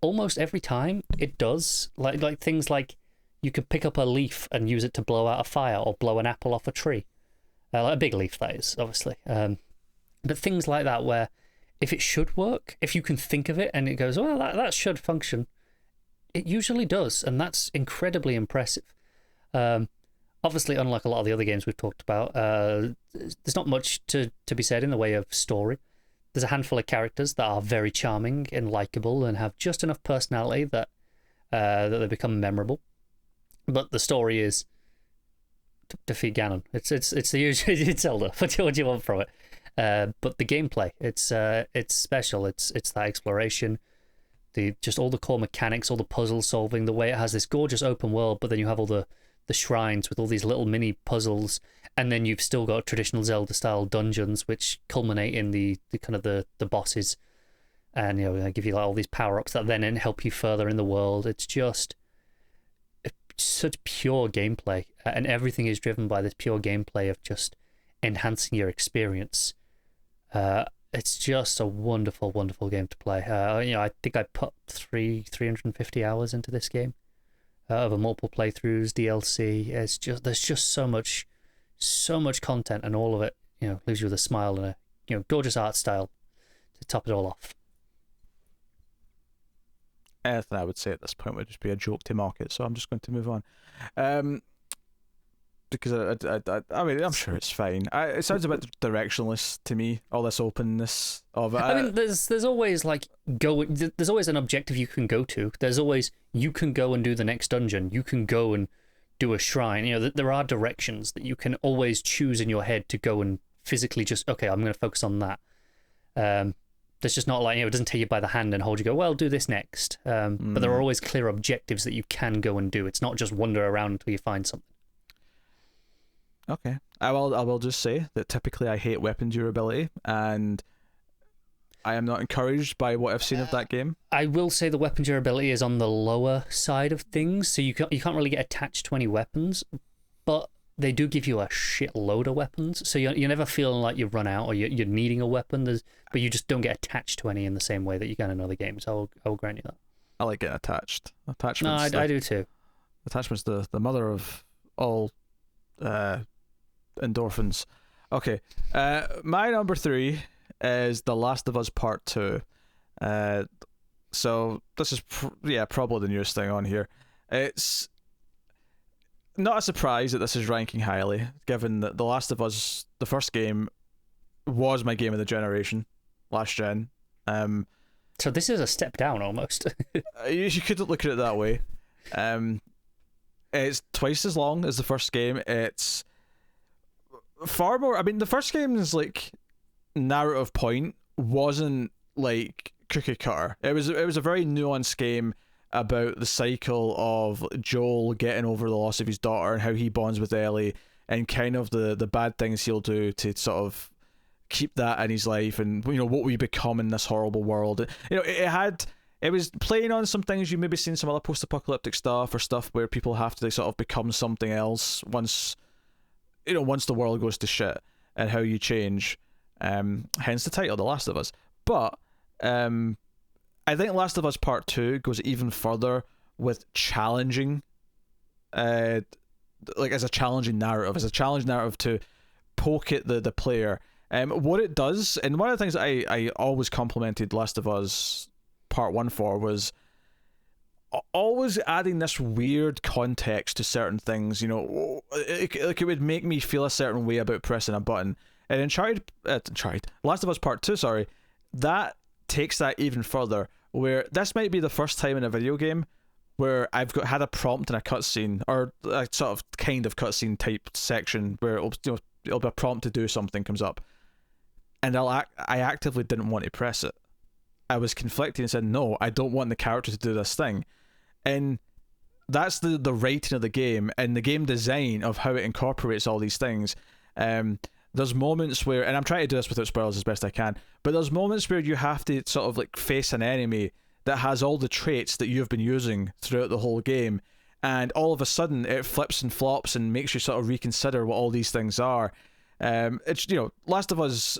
almost every time it does. Like things like you could pick up a leaf and use it to blow out a fire or blow an apple off a tree. Like a big leaf, that is, obviously. But things like that where if it should work, if you can think of it and it goes, well, that should function, it usually does, and that's incredibly impressive. Obviously, unlike a lot of the other games we've talked about, there's not much to be said in the way of story. There's a handful of characters that are very charming and likable and have just enough personality that they become memorable. But the story is defeat Ganon. It's the usual. It's Zelda. What do you want from it? But the gameplay, it's special. It's that exploration, just all the core mechanics, all the puzzle solving. The way it has this gorgeous open world, but then you have all the shrines with all these little mini puzzles, and then you've still got traditional Zelda style dungeons, which culminate in the kind of the bosses, and they give you like all these power ups that then help you further in the world. It's just such pure gameplay, and everything is driven by this pure gameplay of just enhancing your experience. It's just a wonderful, wonderful game to play. I think I put 350 hours into this game, over multiple playthroughs, DLC. There's just so much content, and all of it, leaves you with a smile and a gorgeous art style to top it all off. Anything I would say at this point would just be a joke to market, so I'm just going to move on. Because I mean, I'm sure it's fine. It sounds a bit directionless to me, all this openness of it. I mean, there's always there's always an objective you can go to. There's always, you can go and do the next dungeon. You can go and do a shrine. There are directions that you can always choose in your head to go and physically just, okay, I'm going to focus on that. There's just not like, it doesn't take you by the hand and hold you, go, well, do this next. But there are always clear objectives that you can go and do. It's not just wander around until you find something. Okay. I will just say that typically I hate weapon durability, and I am not encouraged by what I've seen of that game. I will say the weapon durability is on the lower side of things, so you can't really get attached to any weapons, but they do give you a shitload of weapons, so you're never feeling like you've run out or you're needing a weapon, but you just don't get attached to any in the same way that you can in other games. I will grant you that. I like getting attached. No, I do too. Attachment's the mother of all endorphins. Okay, my number 3 is The Last of Us Part 2. So this is probably the newest thing on here. It's not a surprise that this is ranking highly, given that The Last of Us, the first game, was my game of the generation, last gen. So this is a step down almost. You could look at it that way. It's twice as long as the first game. It's far more. I mean, the first game's narrative point wasn't like cookie cutter. It was a very nuanced game about the cycle of Joel getting over the loss of his daughter and how he bonds with Ellie, and kind of the bad things he'll do to sort of keep that in his life, and what we become in this horrible world. It was playing on some things you maybe seen some other post-apocalyptic stuff, or stuff where people have to sort of become something else once the world goes to shit, and how you change. Hence the title, The Last of Us. But I think Last of Us Part 2 goes even further with challenging, as a challenging narrative to poke at the player. What it does, and one of the things that I always complimented Last of Us Part 1 for, was always adding this weird context to certain things. It would make me feel a certain way about pressing a button. And Last of Us Part 2, sorry, that takes that even further, where this might be the first time in a video game where I've had a prompt in a cutscene, or a sort of kind of cutscene type section where it'll be a prompt to do something comes up, and I actively didn't want to press it. I was conflicted and said, no, I don't want the character to do this thing. And that's the writing of the game and the game design of how it incorporates all these things. There's moments where, and I'm trying to do this without spoilers as best I can, but there's moments where you have to sort of like face an enemy that has all the traits that you've been using throughout the whole game, and all of a sudden it flips and flops and makes you sort of reconsider what all these things are. It's, Last of Us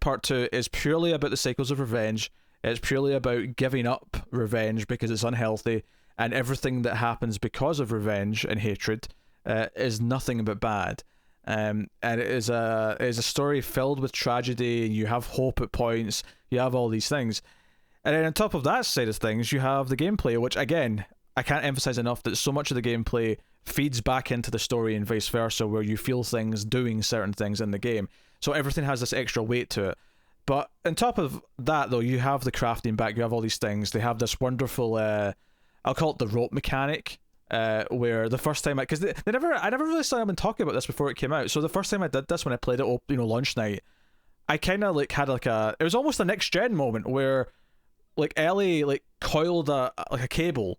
Part 2 is purely about the cycles of revenge. It's purely about giving up revenge because it's unhealthy, and everything that happens because of revenge and hatred is nothing but bad. And it is a story filled with tragedy. You have hope at points. You have all these things. And then on top of that side of things, you have the gameplay, which, again, I can't emphasize enough that so much of the gameplay feeds back into the story and vice versa, where you feel things doing certain things in the game. So everything has this extra weight to it. But on top of that, though, you have the crafting back. You have all these things. They have this wonderful, I'll call it the rope mechanic, where the first time because I never really saw anyone talking about this before it came out. So the first time I did this, when I played it, launch night, I kind of like had like it was almost a next gen moment where like Ellie like coiled a cable,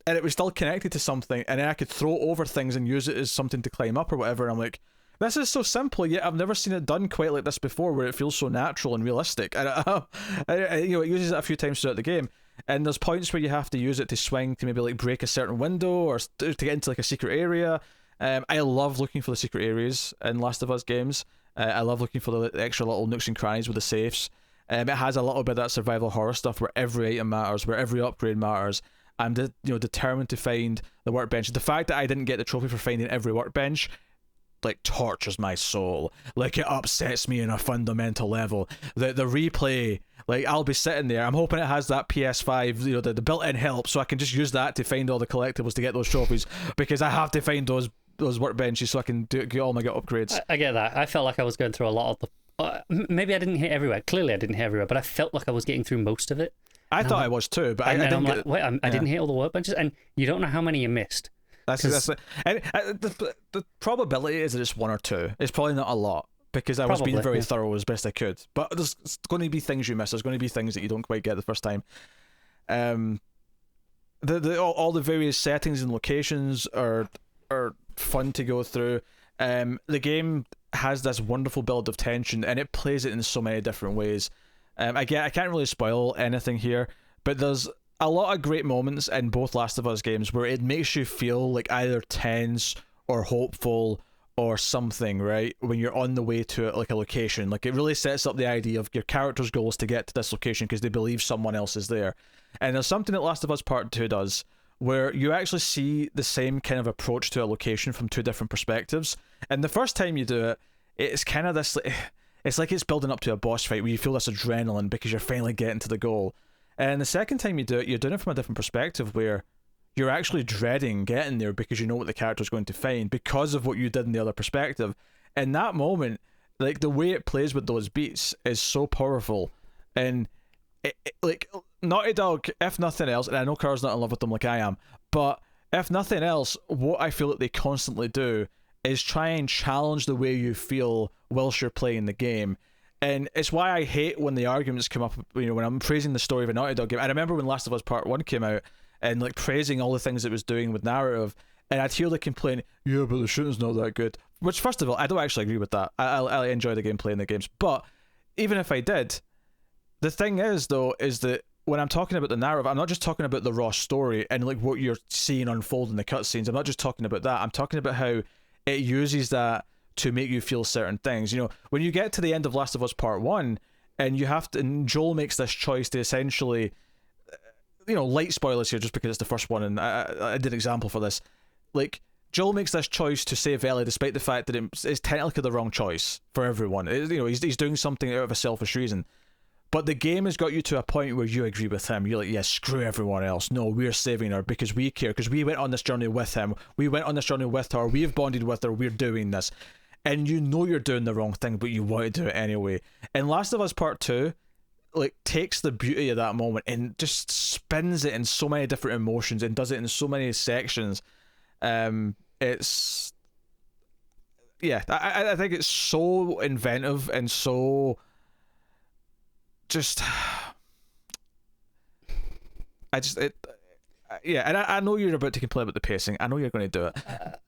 and it was still connected to something, and then I could throw it over things and use it as something to climb up or whatever. And I'm like, this is so simple, yet I've never seen it done quite like this before, where it feels so natural and realistic. And it uses it a few times throughout the game. And there's points where you have to use it to swing to maybe like break a certain window or to get into like a secret area. I love looking for the secret areas in Last of Us games. I love looking for the extra little nooks and crannies with the safes. It has a little bit of that survival horror stuff where every item matters, where every upgrade matters. I'm determined to find the workbench. The fact that I didn't get the trophy for finding every workbench like tortures my soul. Like, it upsets me on a fundamental level. The replay, like, I'll be sitting there, I'm hoping it has that PS5, the built-in help, so I can just use that to find all the collectibles to get those trophies, because I have to find those workbenches so I can get all my upgrades. I get that. I felt like I was going through a lot of the maybe I didn't hit everywhere. Clearly I didn't hit everywhere, but I felt like I was getting through most of it. I thought I was too, but I didn't get... Wait, I didn't hit all the workbenches, and you don't know how many you missed. That's it. And the probability is that it's one or two. It's probably not a lot, because I was being very thorough as best I could. But there's going to be things you miss. There's going to be things that you don't quite get the first time. All the various settings and locations are fun to go through. The game has this wonderful build of tension, and it plays it in so many different ways. I can't really spoil anything here, but there's a lot of great moments in both Last of Us games where it makes you feel like either tense or hopeful or something, right? When you're on the way to like a location, like it really sets up the idea of your character's goal is to get to this location because they believe someone else is there. And there's something that Last of Us Part 2 does where you actually see the same kind of approach to a location from two different perspectives. And the first time you do it, it's kind of this, it's like it's building up to a boss fight where you feel this adrenaline because you're finally getting to the goal. And the second time you do it, you're doing it from a different perspective where you're actually dreading getting there because you know what the character's going to find because of what you did in the other perspective. In that moment, like the way it plays with those beats is so powerful. And like Naughty Dog, if nothing else, and I know Carl's not in love with them like I am, but if nothing else, what I feel that they constantly do is try and challenge the way you feel whilst you're playing the game. And it's why I hate when the arguments come up, when I'm praising the story of a Naughty Dog game. I remember when Last of Us Part 1 came out and like praising all the things it was doing with narrative, and I'd hear the complaint, yeah, but the shooting's not that good. Which, first of all, I don't actually agree with that. I enjoy the gameplay in the games. But even if I did, the thing is, though, is that when I'm talking about the narrative, I'm not just talking about the raw story and like what you're seeing unfold in the cutscenes. I'm not just talking about that. I'm talking about how it uses that to make you feel certain things. When you get to the end of Last of Us Part 1 and and Joel makes this choice to essentially, light spoilers here just because it's the first one and I did an example for this. Like, Joel makes this choice to save Ellie despite the fact that it's technically the wrong choice for everyone. He's doing something out of a selfish reason. But the game has got you to a point where you agree with him. You're like, yeah, screw everyone else. No, we're saving her because we care, because we went on this journey with him. We went on this journey with her. We've bonded with her. We're doing this. and you know you're doing the wrong thing, but you want to do it anyway. And Last of Us Part 2 like takes the beauty of that moment and just spins it in so many different emotions and does it in so many sections. It's I think it's so inventive and so just and I know you're about to complain about the pacing. I know you're going to do it.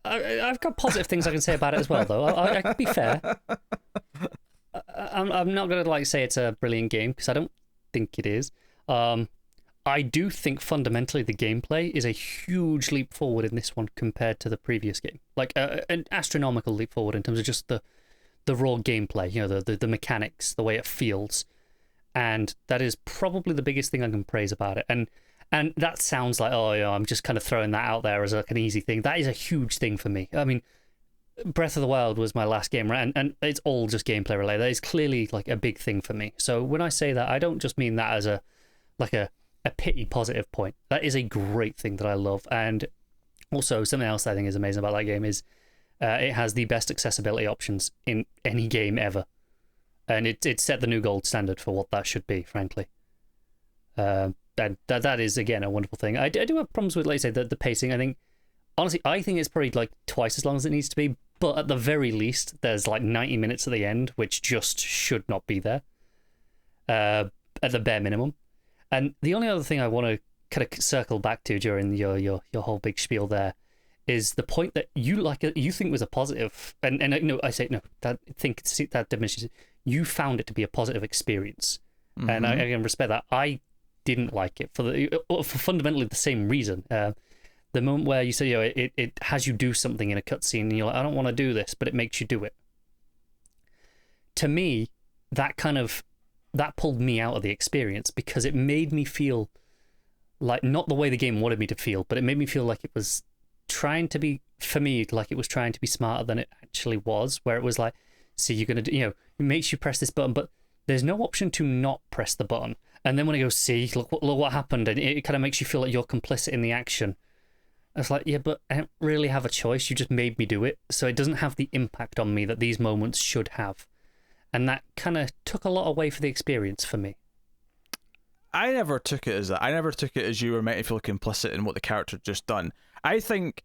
I've got positive things I can say about it as well, though. I can be fair. I'm not going to like say it's a brilliant game because I don't think it is. I do think fundamentally the gameplay is a huge leap forward in this one compared to the previous game. Like an astronomical leap forward in terms of just the raw gameplay, you know, the mechanics, the way it feels. And that is probably the biggest thing I can praise about it. And that sounds like, oh, yeah, I'm just kind of throwing that out there as like an easy thing. That is a huge thing for me. I mean, Breath of the Wild was my last game, right? And it's all just gameplay related. That is clearly like a big thing for me. So when I say that, I don't just mean that as a pity positive point. That is a great thing that I love. And also something else I think is amazing about that game is it has the best accessibility options in any game ever. And it set the new gold standard for what that should be, frankly. That is, again, a wonderful thing. I do have problems with, like I say, the pacing. Honestly, I think it's probably like twice as long as it needs to be. But at the very least, there's like 90 minutes at the end, which just should not be there. At the bare minimum. And the only other thing I want to kind of circle back to during your whole big spiel there is the point that you think was a positive, and no, I say no, that diminishes it. You found it to be a positive experience, and I can respect that. I didn't like it for fundamentally the same reason. The moment where you say, you know, it has you do something in a cutscene, and you're like, I don't want to do this, but it makes you do it. To me, that pulled me out of the experience because it made me feel like not the way the game wanted me to feel, but it made me feel like it was trying to be, for me, like it was trying to be smarter than it actually was, where it was like, see, you're going to do, you know, it makes you press this button, but there's no option to not press the button. And then when it goes, see, look what happened, and it kind of makes you feel like you're complicit in the action. It's like, yeah, but I don't really have a choice. You just made me do it. So it doesn't have the impact on me that these moments should have. And that kind of took a lot away for the experience for me. I never took it as that. I never took it as you were meant to feel complicit in what the character had just done. I think,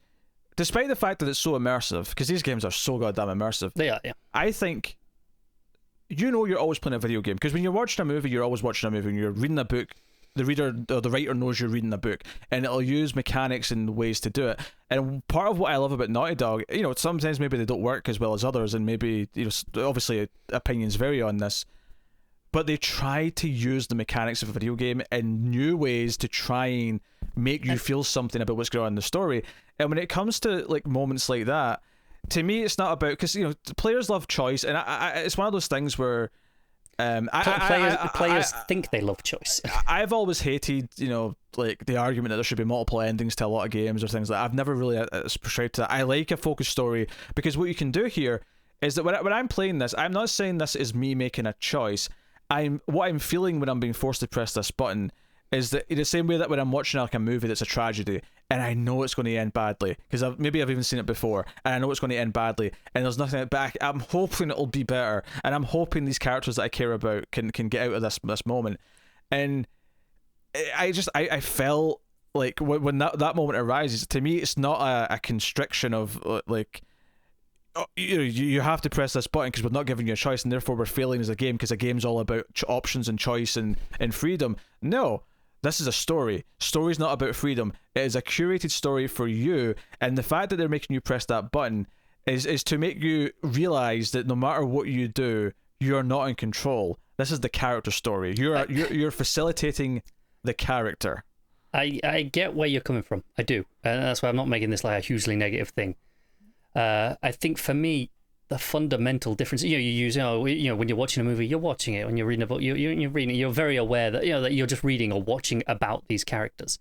despite the fact that it's so immersive, because these games are so goddamn immersive. They are, yeah. I think, you know, you're always playing a video game. Because when you're watching a movie, you're always watching a movie. When you're reading a book, the reader or the writer knows you're reading a book, and it'll use mechanics and ways to do it. And part of what I love about Naughty Dog, you know, sometimes maybe they don't work as well as others, and maybe, you know, obviously opinions vary on this, but they try to use the mechanics of a video game in new ways to try and make you feel something about what's going on in the story. And when it comes to like moments like that, to me, it's not about, because, you know, players love choice, and it's one of those things where players think they love choice. I've always hated, you know, like the argument that there should be multiple endings to a lot of games or things like that. I've never really subscribed to that. I like a focused story, because what you can do here is that when I'm playing this, I'm not saying this is me making a choice. What I'm feeling when I'm being forced to press this button is that in the same way that when I'm watching like a movie that's a tragedy and I know it's going to end badly because I've even seen it before and I know it's going to end badly and there's nothing back, I'm hoping it'll be better, and I'm hoping these characters that I care about can get out of this moment. And I felt like when that moment arises, to me it's not a constriction of like, oh, you have to press this button because we're not giving you a choice and therefore we're failing as a game because a game's all about options and choice and freedom. No, this is a story. Story's not about freedom. It is a curated story for you, and the fact that they're making you press that button is to make you realize that no matter what you do, you're not in control. This is the character story. You're facilitating the character. I get where you're coming from. I do, and that's why I'm not making this like a hugely negative thing. I think for me, the fundamental difference, you use, when you're watching a movie, you're watching it. When you're reading a book, you're reading it. You're very aware that, that you're just reading or watching about these characters.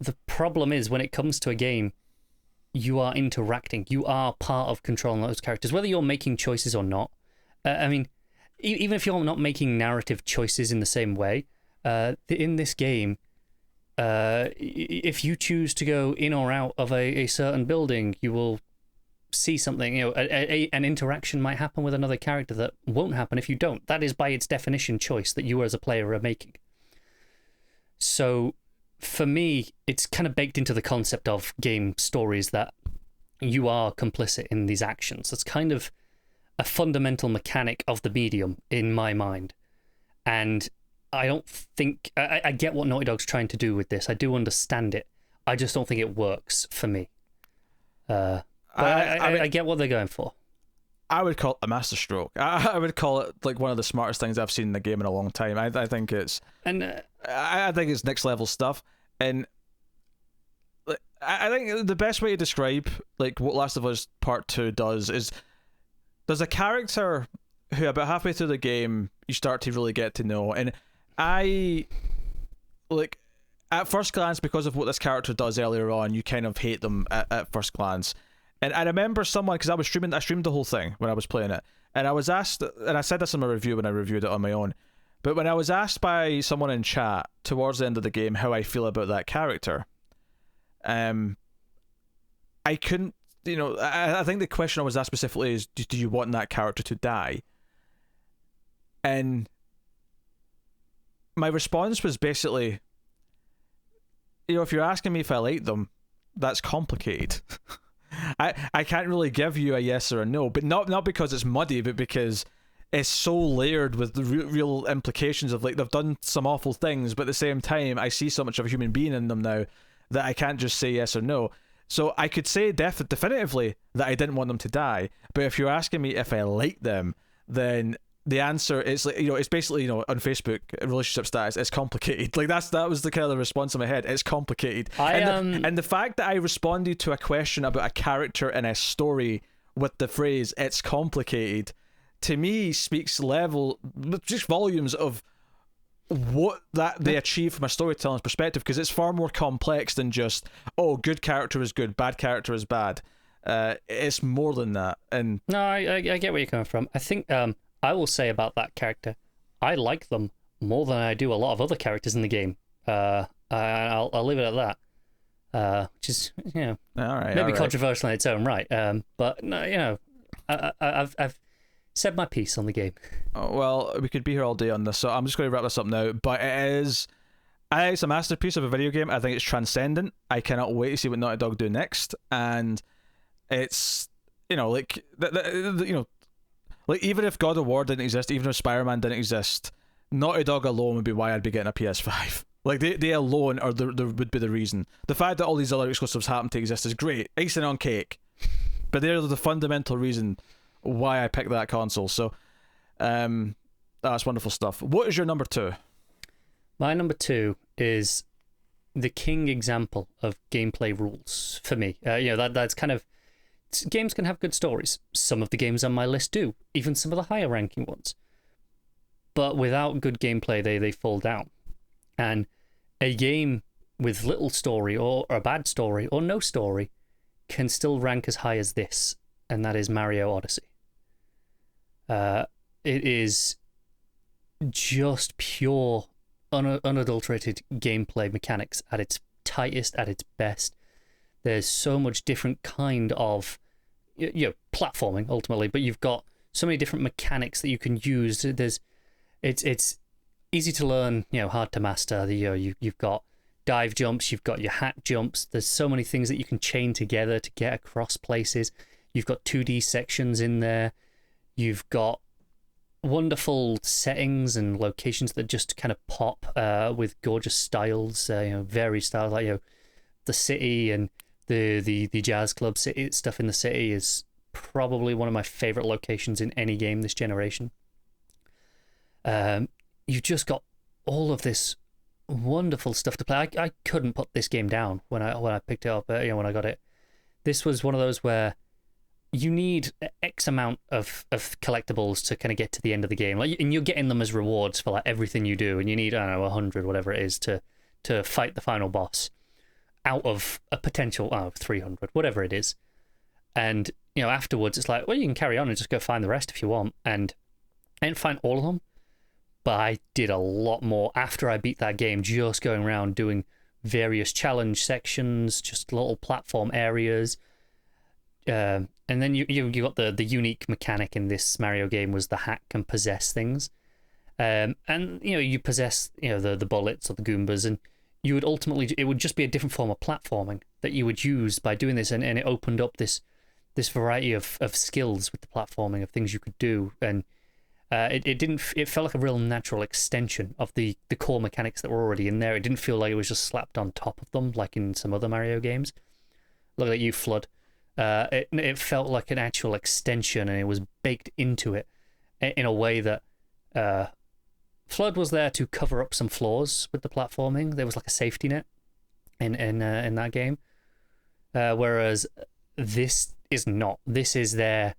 The problem is when it comes to a game, you are interacting. You are part of controlling those characters, whether you're making choices or not. I mean, even if you're not making narrative choices in the same way, in this game, if you choose to go in or out of a certain building, you will see something, an interaction might happen with another character that won't happen if you don't. That is by its definition choice that you as a player are making. So for me, it's kind of baked into the concept of game stories that you are complicit in these actions. It's kind of a fundamental mechanic of the medium in my mind. And I don't think... I get what Naughty Dog's trying to do with this. I do understand it. I just don't think it works for me. But I get what they're going for. I would call it a masterstroke. I would call it like one of the smartest things I've seen in the game in a long time. I think it's... And I think it's next level stuff. And I think the best way to describe like what Last of Us Part 2 does is there's a character who about halfway through the game you start to really get to know, and I like at first glance, because of what this character does earlier on, you kind of hate them at first glance. And I remember someone, because I streamed the whole thing when I was playing it, and I was asked, and I said this in my review when I reviewed it on my own, but when I was asked by someone in chat towards the end of the game how I feel about that character, I couldn't, I think the question I was asked specifically is, do you want that character to die? And my response was basically, if you're asking me if I like them, that's complicated. I can't really give you a yes or a no, but not because it's muddy, but because it's so layered with the real implications of, like, they've done some awful things, but at the same time, I see so much of a human being in them now that I can't just say yes or no. So I could say definitively that I didn't want them to die, but if you're asking me if I like them, then the answer is, like, it's basically, on Facebook, relationship status, it's complicated. Like, that was the kind of the response in my head. It's complicated. And the fact that I responded to a question about a character in a story with the phrase, it's complicated, to me speaks just volumes of what that they achieve from a storytelling perspective, because it's far more complex than just, good character is good, bad character is bad. It's more than that. And no, I get where you're coming from. I think I will say about that character, I like them more than I do a lot of other characters in the game. I'll leave it at that. Which is, maybe controversial in its own right. But no, I've said my piece on the game. Oh, well, we could be here all day on this, so I'm just going to wrap this up now. But I think it's a masterpiece of a video game. I think it's transcendent. I cannot wait to see what Naughty Dog do next. And it's, like even if God of War didn't exist, even if Spider-Man didn't exist, Naughty Dog alone would be why I'd be getting a PS5. Like, they alone would be the reason. The fact that all these other exclusives happen to exist is great, icing on cake, but they're the fundamental reason why I picked that console. So that's wonderful stuff. What is your number 2? My number 2 is the king example of gameplay rules for me. That's kind of, games can have good stories. Some of the games on my list do, even some of the higher ranking ones. But without good gameplay, they fall down. And a game with little story, or a bad story, or no story, can still rank as high as this, and that is Mario Odyssey. It is just pure, unadulterated gameplay mechanics at its tightest, at its best. There's so much different kind of platforming ultimately, but you've got so many different mechanics that you can use. It's easy to learn, hard to master. You've got dive jumps, you've got your hat jumps. There's so many things that you can chain together to get across places. You've got 2D sections in there. You've got wonderful settings and locations that just kind of pop with gorgeous styles, varied styles, like the city and the jazz club city stuff in the city is probably one of my favorite locations in any game this generation. You've just got all of this wonderful stuff to play. I couldn't put this game down when I picked it up. When I got it, this was one of those where you need X amount of collectibles to kind of get to the end of the game, and you're getting them as rewards for like everything you do, and you need 100, whatever it is, to fight the final boss out of a potential 300, whatever it is. And afterwards it's like, well, you can carry on and just go find the rest if you want. And I didn't find all of them, but I did a lot more after I beat that game, just going around doing various challenge sections, just little platform areas, And then you got the unique mechanic in this Mario game was the hack can possess things. And you possess the bullets or the Goombas, and you would ultimately, it would just be a different form of platforming that you would use by doing this, and it opened up this variety of skills with the platforming, of things you could do, and it felt like a real natural extension of the core mechanics that were already in there. It didn't feel like it was just slapped on top of them like in some other Mario games. Look at you, Flood. It felt like an actual extension, and it was baked into it in a way that Flood was there to cover up some flaws with the platforming. There was like a safety net in that game, whereas this is not. This is there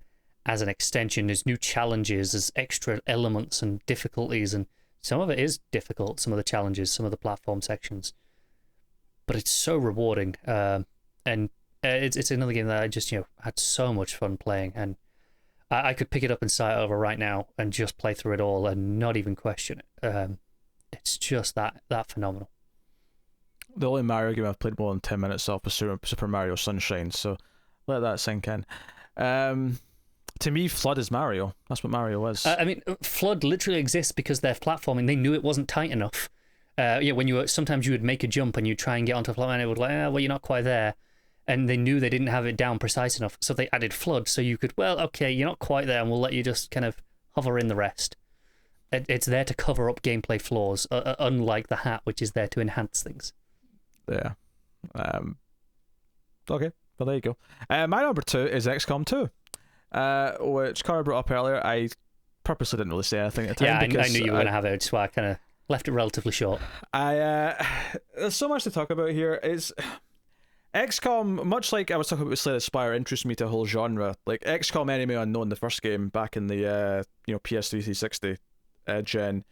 as an extension. There's new challenges, there's extra elements and difficulties, and some of it is difficult. Some of the challenges, some of the platform sections, but it's so rewarding. And it's another game that I just had so much fun playing, and I could pick it up and start over right now and just play through it all and not even question it. It's just that phenomenal. The only Mario game I've played more than 10 minutes of was Super Mario Sunshine, so let that sink in. To me, Flood is Mario. That's what Mario is. I mean, Flood literally exists because they're platforming. They knew it wasn't tight enough. When sometimes you would make a jump and you try and get onto a platform, and it would well, you're not quite there. And they knew they didn't have it down precise enough, so they added Flood, so you could, okay, you're not quite there, and we'll let you just kind of hover in the rest. It's there to cover up gameplay flaws, unlike the hat, which is there to enhance things. Yeah. Okay, well, there you go. My number 2 is XCOM 2, which Cara brought up earlier. I purposely didn't really say anything at the time. Yeah, I knew you were going to have it, so I kind of left it relatively short. There's so much to talk about here. XCOM, much like I was talking about Slay the Spire, introduced me to a whole genre. Like XCOM Enemy Unknown, the first game back in the PS3 360 gen.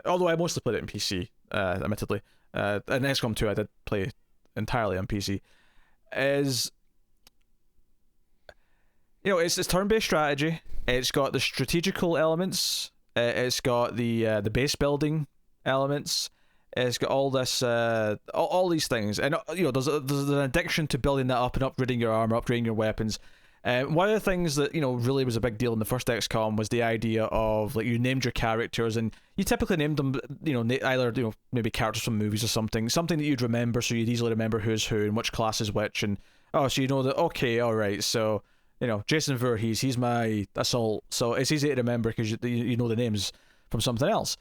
Although I mostly played it in PC, admittedly. And XCOM 2 I did play entirely on PC. It's turn-based strategy. It's got the strategical elements. It's got the base building elements. It's got all this, all these things, and there's an addiction to building that up and upgrading your armor, upgrading your weapons. One of the things that really was a big deal in the first XCOM was the idea of like you named your characters, and you typically named them, either maybe characters from movies or something that you'd remember, so you'd easily remember who's who and which class is which, and so you know that all right, so Jason Voorhees, he's my assault, so it's easy to remember because you know the names from something else.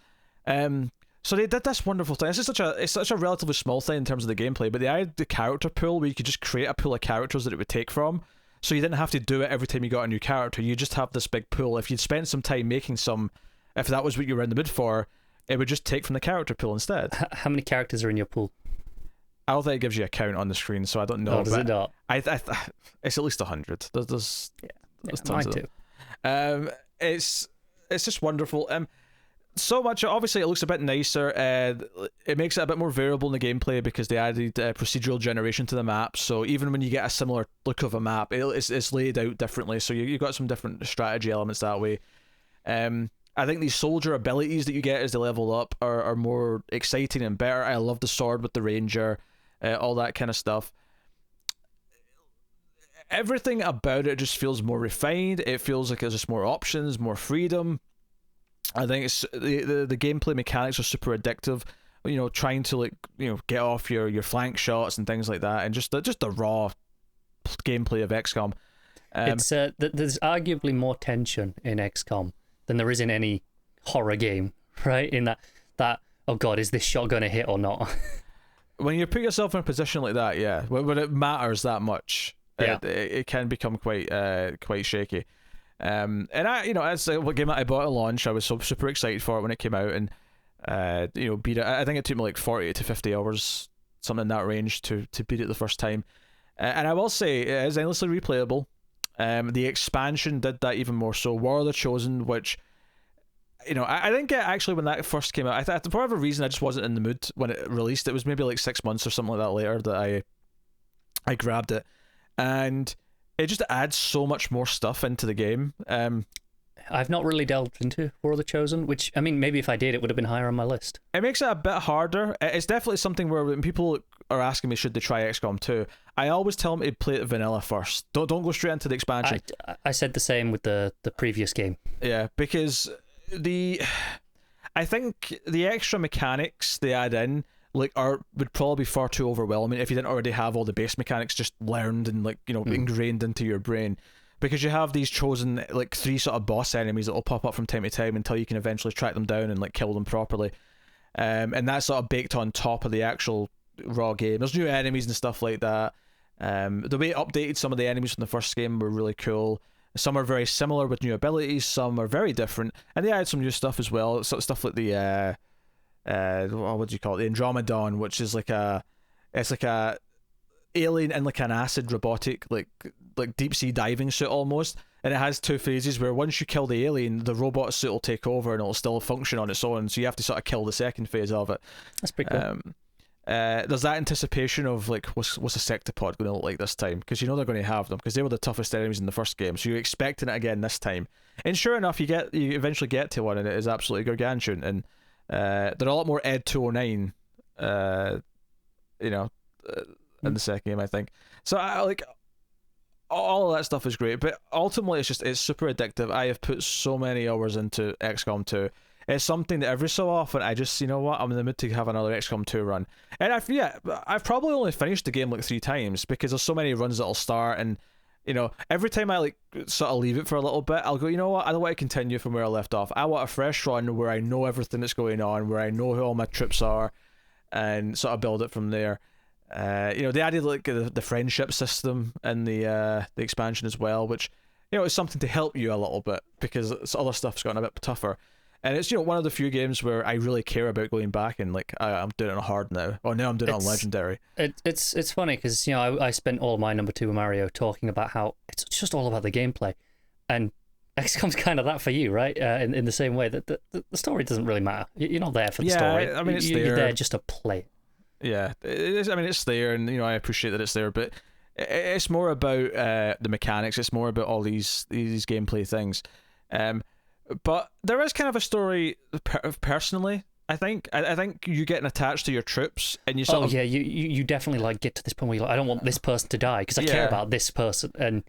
So they did this wonderful thing. It's such a relatively small thing in terms of the gameplay, but the character pool where you could just create a pool of characters that it would take from, so you didn't have to do it every time you got a new character. You just have this big pool. If you'd spent some time making some, if that was what you were in the mood for, it would just take from the character pool instead. How many characters are in your pool? I don't think it gives you a count on the screen, so I don't know. Oh, does it not? It's at least 100. There's tons of them. Mine too. It's just wonderful. So much, obviously it looks a bit nicer. It makes it a bit more variable in the gameplay because they added procedural generation to the map, so even when you get a similar look of a map, it's laid out differently, so you've got some different strategy elements that way. I think these soldier abilities that you get as they level up are more exciting and better. I love the sword with the ranger, all that kind of stuff. Everything about it just feels more refined. It feels like there's just more options, more freedom. I think it's the gameplay mechanics are super addictive. Trying to get off your flank shots and things like that, and just the raw gameplay of XCOM. There's arguably more tension in XCOM than there is in any horror game, right? In that oh god, is this shot going to hit or not? When you put yourself in a position like that, yeah, when it matters that much, yeah. it can become quite shaky. And I, as a game that I bought at launch, I was so super excited for it when it came out, and beat it. I think it took me like 40 to 50 hours, something in that range, to beat it the first time. And I will say it is endlessly replayable. The expansion did that even more so. War of the Chosen, which I didn't get actually when that first came out. For whatever reason, I just wasn't in the mood when it released. It was maybe like 6 months or something like that later that I grabbed it, and it just adds so much more stuff into the game. I've not really delved into War of the Chosen, which, I mean, maybe if I did, it would have been higher on my list. It makes it a bit harder. It's definitely something where when people are asking me should they try XCOM 2, I always tell them to play it vanilla first. Don't go straight into the expansion. I said the same with the previous game. Yeah, because I think the extra mechanics they add in would probably be far too overwhelming if you didn't already have all the base mechanics just learned and ingrained into your brain. Because you have these chosen 3 sort of boss enemies that will pop up from time to time until you can eventually track them down and kill them properly. And that's sort of baked on top of the actual raw game. There's new enemies and stuff like that. The way it updated some of the enemies from the first game were really cool. Some are very similar with new abilities, some are very different, and they added some new stuff as well. Sort of stuff like the what do you call it? The Andromedon, which is like a alien in an acid robotic like deep sea diving suit almost, and it has 2 phases where once you kill the alien, the robot suit will take over and it'll still function on its own, so you have to sort of kill the second phase of it. That's pretty cool. There's that anticipation of what's a sectopod going to look like this time, because they're going to have them, because they were the toughest enemies in the first game, so you're expecting it again this time, and sure enough you eventually get to one and it is absolutely gargantuan, and they're a lot more Ed 209 in the second game, I think. So I all of that stuff is great, but ultimately it's super addictive. I have put so many hours into XCOM 2. It's something that every so often I just, I'm in the mood to have another XCOM 2 run. And I've probably only finished the game 3 times, because there's so many runs that'll start, and every time I sort of leave it for a little bit, I'll go, you know what, I don't want to continue from where I left off. I want a fresh run where I know everything that's going on, where I know who all my troops are, and sort of build it from there. They added the friendship system in the expansion as well, which is something to help you a little bit, because other stuff's gotten a bit tougher. And it's one of the few games where I really care about going back and I'm doing it on hard now. Or now I'm doing it on legendary. It's funny because I spent all my number 2 with Mario talking about how it's just all about the gameplay, and XCOM's kind of that for you, right? In the same way that the story doesn't really matter. You're not there for the story. I mean, you're there just to play it. Yeah, it is. I mean, it's there, and I appreciate that it's there, but it's more about the mechanics. It's more about all these gameplay things. But there is kind of a story personally. I think you getting attached to your troops, and you sort of... you definitely get to this point where you're I don't want this person to die because I care about this person, and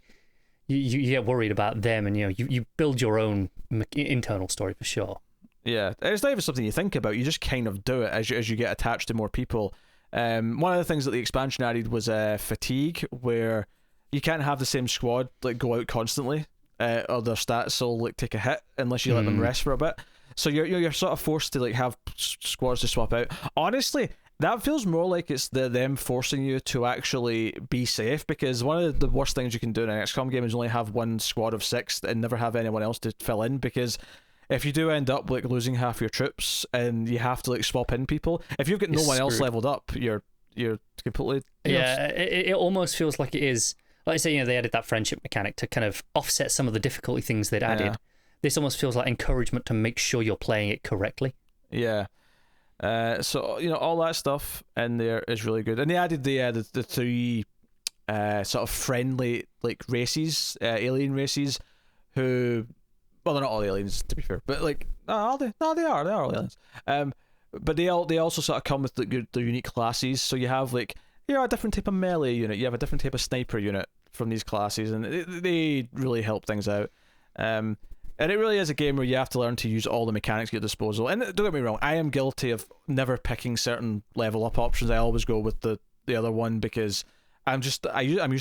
you get worried about them, and you build your own internal story for sure. Yeah, it's not even something you think about. You just kind of do it as you get attached to more people. One of the things that the expansion added was fatigue, where you can't have the same squad go out constantly, or their stats will take a hit unless you let them rest for a bit. So you're sort of forced to have squads to swap out. Honestly, that feels more like it's them forcing you to actually be safe, because one of the worst things you can do in an XCOM game is only have one squad of 6 and never have anyone else to fill in, because if you do end up losing half your troops and you have to swap in people, if you've got no one else leveled up, you're completely... It almost feels like it is... Like I say, they added that friendship mechanic to kind of offset some of the difficulty things they'd added. Yeah. This almost feels like encouragement to make sure you're playing it correctly. Yeah. So all that stuff in there is really good, and they added the 3 sort of friendly races, alien races, who, well, they're not all aliens to be fair, but they are all aliens. But they also sort of come with the unique classes. So you have a different type of melee unit, you have a different type of sniper unit from these classes, and they really help things out. And it really is a game where you have to learn to use all the mechanics at your disposal. And don't get me wrong, I am guilty of never picking certain level up options. I always go with the other one, because I'm used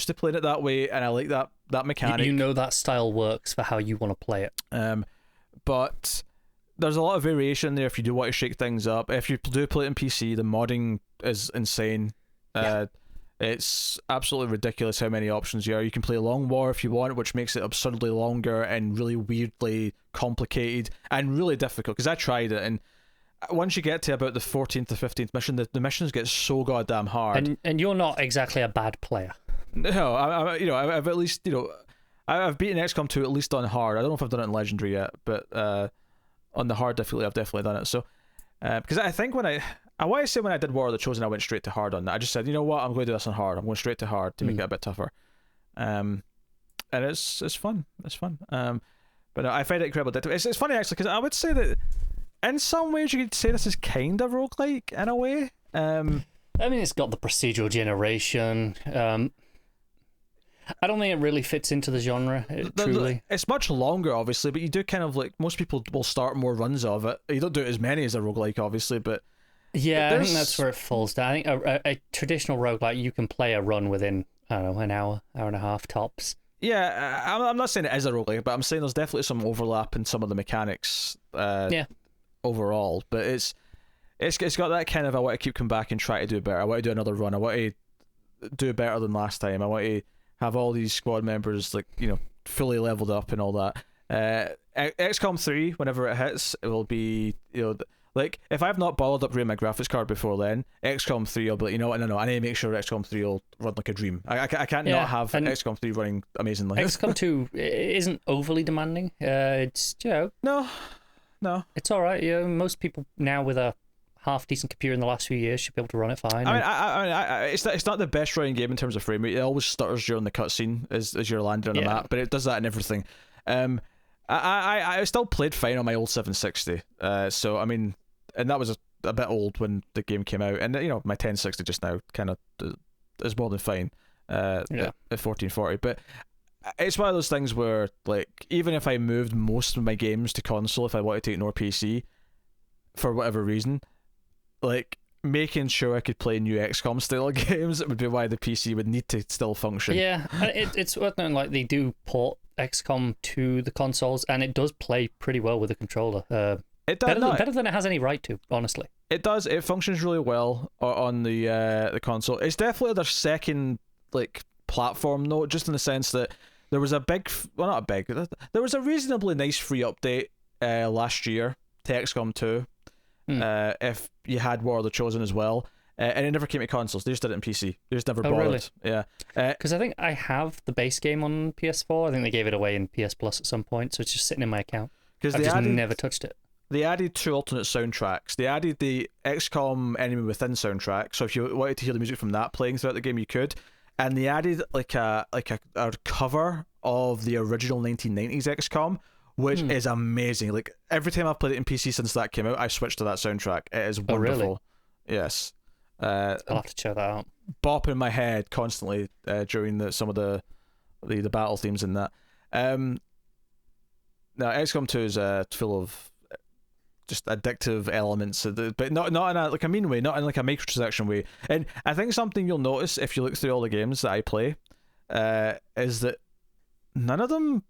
to playing it that way, and I like that mechanic. That style works for how you want to play it. But there's a lot of variation there if you do want to shake things up. If you do play it in PC, the modding is insane. It's absolutely ridiculous how many options you can play Long War if you want, which makes it absurdly longer and really weirdly complicated and really difficult, because I tried it, and once you get to about the 14th or 15th mission, the missions get so goddamn hard. And you're not exactly a bad player. No, I've at least I've beaten XCOM 2 at least on hard. I don't know if I've done it in Legendary yet, but on the hard difficulty I've definitely done it. So because I think when I did War of the Chosen, I went straight to hard on that. I just said, you know what, I'm going to do this on hard. I'm going straight to hard to make it a bit tougher. And it's fun. It's fun. But no, I find it incredibly addictive. It's funny actually because I would say that in some ways you could say this is kind of roguelike in a way. I mean, it's got the procedural generation. I don't think it really fits into the genre, truly. It's much longer, obviously, but you do kind of like, most people will start more runs of it. You don't do as many as a roguelike, obviously, but... Yeah, I think that's where it falls down. I think a traditional roguelike, you can play a run within, I don't know, an hour and a half tops. Yeah, I'm not saying it is a roguelike, but I'm saying there's definitely some overlap in some of the mechanics overall. But it's got that kind of, I want to keep coming back and try to do better. I want to do another run. I want to do better than last time. I want to have all these squad members, like, you know, fully leveled up and all that. XCOM 3, whenever it hits, it will be, you know, like, if I've not bothered upgrading my graphics card before then, XCOM 3 will be like, you know what, no, I need to make sure XCOM 3 will run like a dream. I can't not have XCOM 3 running amazingly. XCOM 2 isn't overly demanding. It's, you know... No. It's alright. You know, most people now with a half-decent computer in the last few years should be able to run it fine. I mean, it's not the best running game in terms of frame rate. It always stutters during the cutscene as you're landing on the map, but it does that in everything. I still played fine on my old 760. So, I mean, and that was a bit old when the game came out. And, you know, my 1060 just now kind of is more than fine at 1440. But it's one of those things where, like, even if I moved most of my games to console, if I wanted to ignore PC, for whatever reason, like, making sure I could play new XCOM style games, it would be why the PC would need to still function. Yeah, it's worth noting, like, they do port XCOM to the consoles, and it does play pretty well with the controller. It does better than it has any right to, honestly. It does. It functions really well on the console. It's definitely their second, like, platform note, just in the sense that there was there was a reasonably nice free update last year to XCOM 2. If you had War of the Chosen as well, and it never came to consoles. They just did it in PC. They just never bothered. Really? Yeah, because I think I have the base game on PS4. I think they gave it away in PS Plus at some point, so it's just sitting in my account. Because I've never touched it. They added 2 alternate soundtracks. They added the XCOM Enemy Within soundtrack, so if you wanted to hear the music from that playing throughout the game, you could. And they added like a cover of the original 1990s XCOM, which is amazing. Like, every time I've played it in PC since that came out, I switched to that soundtrack. It is wonderful. Oh, really? Yes. I'll have to check that out. Bop in my head constantly during some of the battle themes in that. Now, XCOM 2 is full of just addictive elements, but not in a mean way, not in like a microtransaction way. And I think something you'll notice if you look through all the games that I play is that none of them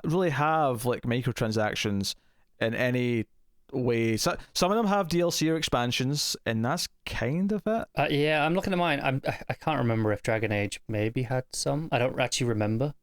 really have like microtransactions in any way. So, some of them have DLC or expansions, and that's kind of it. Yeah, I'm looking at mine. I can't remember if Dragon Age maybe had some. I don't actually remember.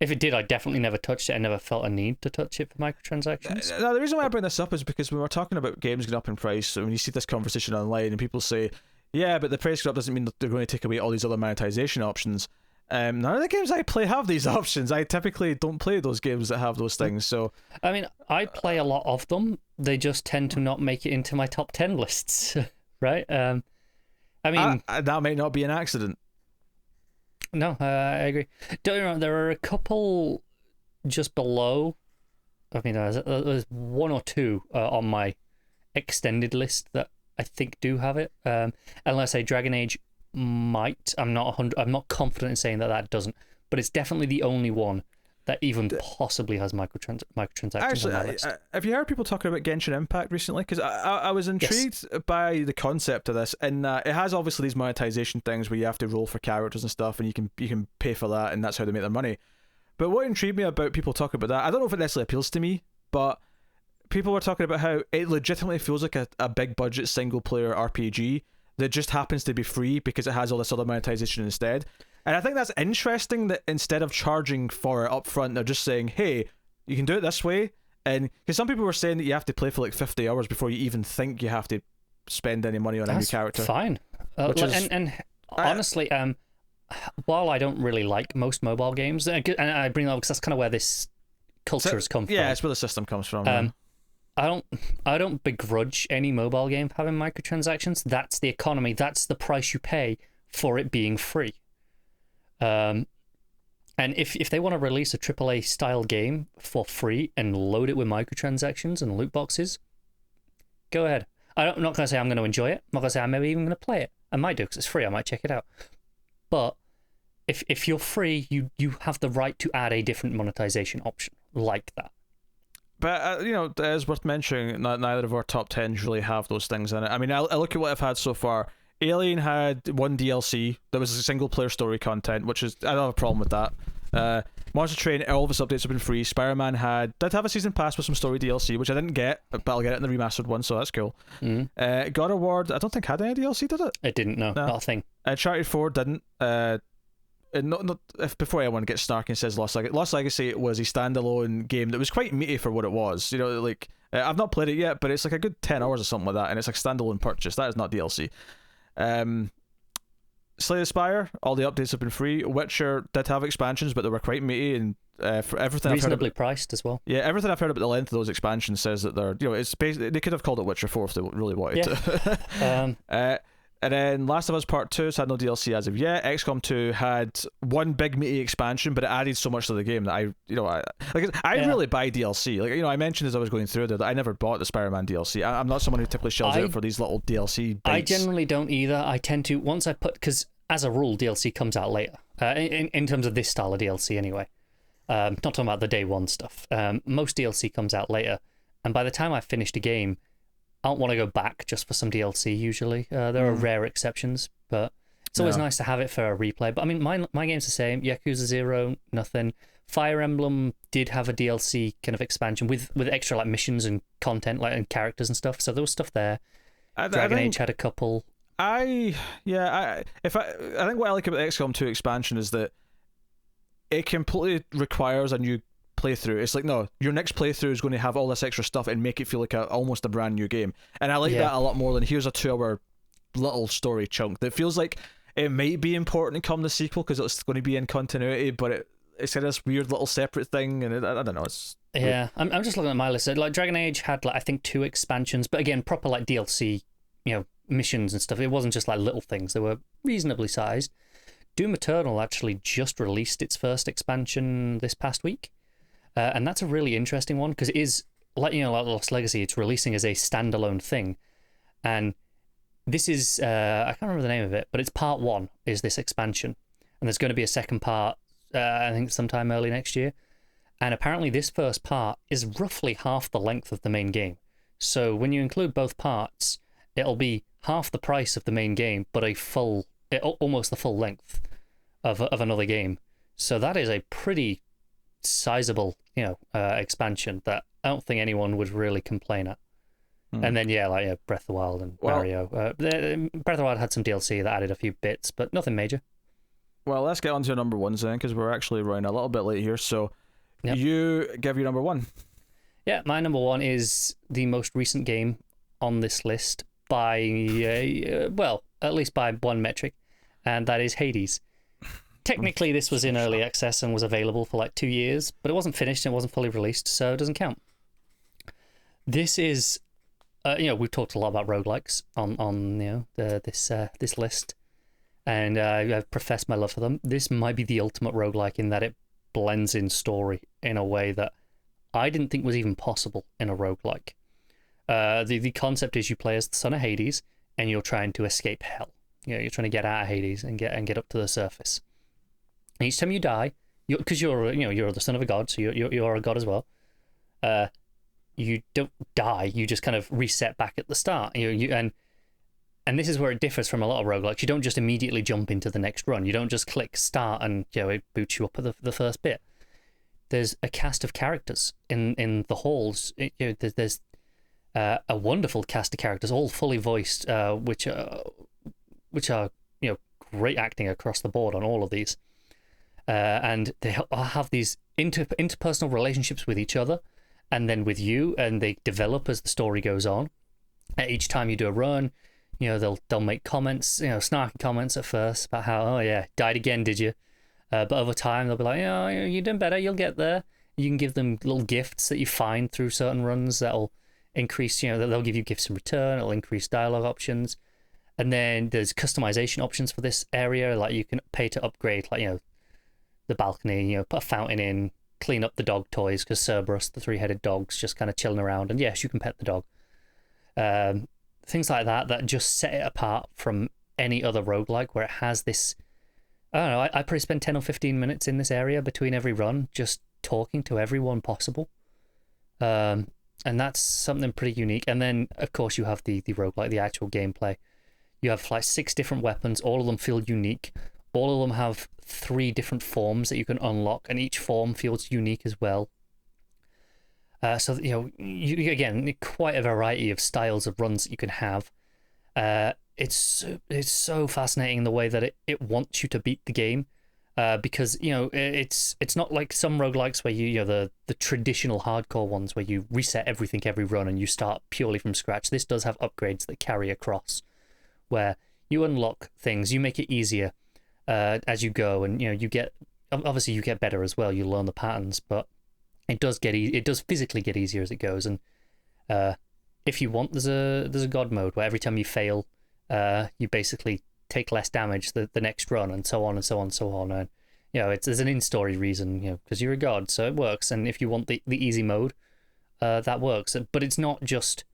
If it did, I definitely never touched it. I never felt a need to touch it for microtransactions. Now, the reason why I bring this up is because when we're talking about games going up in price, and when you see this conversation online and people say, yeah, but the price going up doesn't mean that they're going to take away all these other monetization options. None of the games I play have these options. I typically don't play those games that have those things. So, I mean, I play a lot of them. They just tend to not make it into my top 10 lists, right? I mean... that might not be an accident. No, I agree. Don't get me wrong, there are a couple just below. I mean, there's 1 or 2 on my extended list that I think do have it. Unless I Dragon Age might. I'm not confident in saying that doesn't, but it's definitely the only one that even possibly has microtransactions. Actually, on that list. Have you heard people talking about Genshin Impact recently? Because I was intrigued by the concept of this, and it has obviously these monetization things where you have to roll for characters and stuff, and you can pay for that, and that's how they make their money. But what intrigued me about people talking about that, I don't know if it necessarily appeals to me, but people were talking about how it legitimately feels like a big budget single player RPG that just happens to be free because it has all this other monetization instead. And I think that's interesting that instead of charging for it up front, they're just saying, hey, you can do it this way. And because some people were saying that you have to play for like 50 hours before you even think you have to spend any money on a new character. Fine. And honestly, while I don't really like most mobile games, and I bring that up because that's kind of where this culture has come from. Yeah, it's where the system comes from. I don't begrudge any mobile game having microtransactions. That's the economy. That's the price you pay for it being free. And if they want to release a AAA style game for free and load it with microtransactions and loot boxes, go ahead. I'm not going to say I'm going to enjoy it. I'm not going to say I'm maybe even going to play it. I might do because it's free. I might check it out. But if you're free, you have the right to add a different monetization option like that. But, it is worth mentioning that neither of our top 10s really have those things in it. I mean, I look at what I've had so far. Alien had one DLC that was a single-player story content, which is... I don't have a problem with that. Monster Train, all of its updates have been free. Spider-Man did have a season pass with some story DLC, which I didn't get, but I'll get it in the remastered one, so that's cool. God of War, I don't think had any DLC, did it? It didn't, no. Not a thing. Uncharted 4 didn't. If before anyone gets snarky and says Lost Legacy was a standalone game that was quite meaty for what it was. I've not played it yet, but it's like a good 10 hours or something like that, and it's like standalone purchase. That is not DLC. Slay the Spire, all the updates have been free. Witcher did have expansions, but they were quite meaty, and for everything reasonably I've heard priced as well. Yeah, everything I've heard about the length of those expansions says that they're, it's basically, they could have called it Witcher 4 if they really wanted to. And then Last of Us Part 2 had no DLC as of yet. XCOM 2 had one big meaty expansion, but it added so much to the game that I really buy DLC. I mentioned as I was going through there that I never bought the Spider-Man DLC. I'm not someone who typically shells out for these little DLC bites. I generally don't either. I tend to, once I put, because as a rule, DLC comes out later. In terms of this style of DLC anyway. Not talking about the day one stuff. Most DLC comes out later. And by the time I've finished a game, I don't want to go back just for some DLC usually. There are rare exceptions, but it's always nice to have it for a replay. But I mean, my game's the same. Yakuza Zero, nothing. Fire Emblem did have a DLC kind of expansion with extra like missions and content and characters and stuff. So there was stuff there. Dragon Age had a couple. I think what I like about the XCOM 2 expansion is that it completely requires a new playthrough. It's like, no, your next playthrough is going to have all this extra stuff and make it feel like almost a brand new game. And I like that a lot more than here's a 2-hour little story chunk that feels like it might be important to come the sequel because it's going to be in continuity, but it's kind of this weird little separate thing, and I don't know. I'm just looking at my list. Like Dragon Age had I think 2 expansions, but again proper like DLC, missions and stuff. It wasn't just like little things. They were reasonably sized. Doom Eternal actually just released its first expansion this past week. And that's a really interesting one because it is like Lost Legacy. It's releasing as a standalone thing, and this is I can't remember the name of it, but it's part 1 is this expansion, and there's going to be a second part. I think sometime early next year, and apparently this first part is roughly half the length of the main game. So when you include both parts, it'll be half the price of the main game, but almost the full length of another game. So that is a pretty sizable expansion that I don't think anyone would really complain at. And then Breath of the Wild and Mario. Breath of the Wild had some DLC that added a few bits, but nothing major. Well, let's get on to your number ones then, because we're actually running a little bit late here. So you give your number one. Yeah, my number one is the most recent game on this list by at least by one metric, and that is Hades. Technically, this was in early access and was available for like 2 years, but it wasn't finished and it wasn't fully released, so it doesn't count. This is, we've talked a lot about roguelikes on this list, and I've professed my love for them. This might be the ultimate roguelike in that it blends in story in a way that I didn't think was even possible in a roguelike. The concept is you play as the son of Hades, and you're trying to escape hell. You're trying to get out of Hades and get up to the surface. And each time you die, because you're the son of a god, so you're a god as well. You don't die; you just kind of reset back at the start. And this is where it differs from a lot of roguelikes. You don't just immediately jump into the next run. You don't just click start and it boots you up at the first bit. There's a cast of characters in the halls. There's a wonderful cast of characters, all fully voiced, which are great acting across the board on all of these. And they have these interpersonal relationships with each other, and then with you, and they develop as the story goes on. Each time you do a run, they'll make comments, snarky comments at first about how, died again, did you? But over time they'll be like, you're doing better, you'll get there. You can give them little gifts that you find through certain runs that'll increase, they'll give you gifts in return. It'll increase dialogue options, and then there's customization options for this area, like you can pay to upgrade, the balcony, put a fountain in, clean up the dog toys, because Cerberus, the three-headed dog's just kind of chilling around, and yes, you can pet the dog. Things like that just set it apart from any other roguelike, where it has this, I don't know, I probably spend 10 or 15 minutes in this area between every run, just talking to everyone possible. And that's something pretty unique. And then, of course, you have the roguelike, the actual gameplay. You have like 6 different weapons. All of them feel unique. All of them have 3 different forms that you can unlock, and each form feels unique as well. So, you again, quite a variety of styles of runs that you can have. It's so fascinating the way that it wants you to beat the game. Because it's not like some roguelikes where the traditional hardcore ones where you reset everything every run and you start purely from scratch. This does have upgrades that carry across, where you unlock things, you make it easier as you go, and you get better as well. You learn the patterns, but it does physically get easier as it goes. And if you want, there's a god mode where every time you fail, you basically take less damage the next run, and so on and so on and so on. And there's an in-story reason, because you're a god, so it works. And if you want the easy mode, that works. But it's not just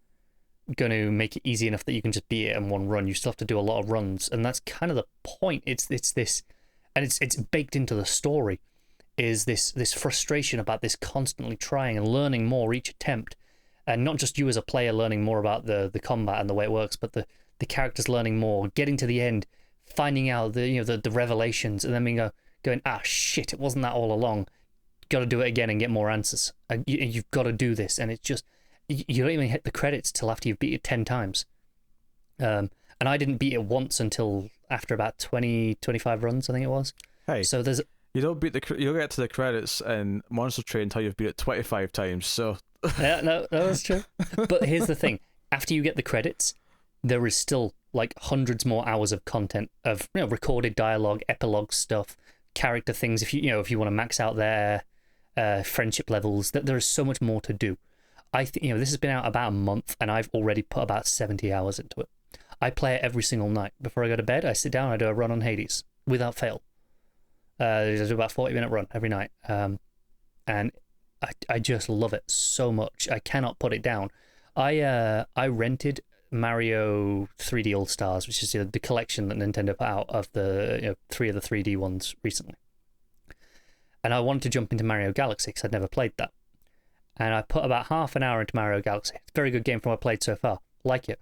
going to make it easy enough that you can just beat it in one run. You still have to do a lot of runs, and that's kind of the point. It's this, and it's baked into the story, is this frustration about this constantly trying and learning more each attempt, and not just you as a player learning more about the combat and the way it works, but the characters learning more, getting to the end, finding out the revelations, and then going, shit, it wasn't that all along. Got to do it again and get more answers. You've got to do this, and it's just, you don't even hit the credits till after you've beat it 10 times. And I didn't beat it once until after about 25 runs, I think it was. Hey, so there's you don't you'll get to the credits in Monster Train until you've beat it 25 times. So yeah, no, that's true. But here's the thing: after you get the credits, there is still like hundreds more hours of content of recorded dialogue, epilogue stuff, character things. If you want to max out their friendship levels, that there is so much more to do. I think this has been out about a month, and I've already put about 70 hours into it. I play it every single night before I go to bed. I sit down, I do a run on Hades without fail. I do about 40-minute run every night, and I just love it so much. I cannot put it down. I rented Mario 3D All Stars, which is the collection that Nintendo put out of the 3 of the 3D ones recently. And I wanted to jump into Mario Galaxy because I'd never played that. And I put about half an hour into Mario Galaxy. It's a very good game from what I've played so far. Like it.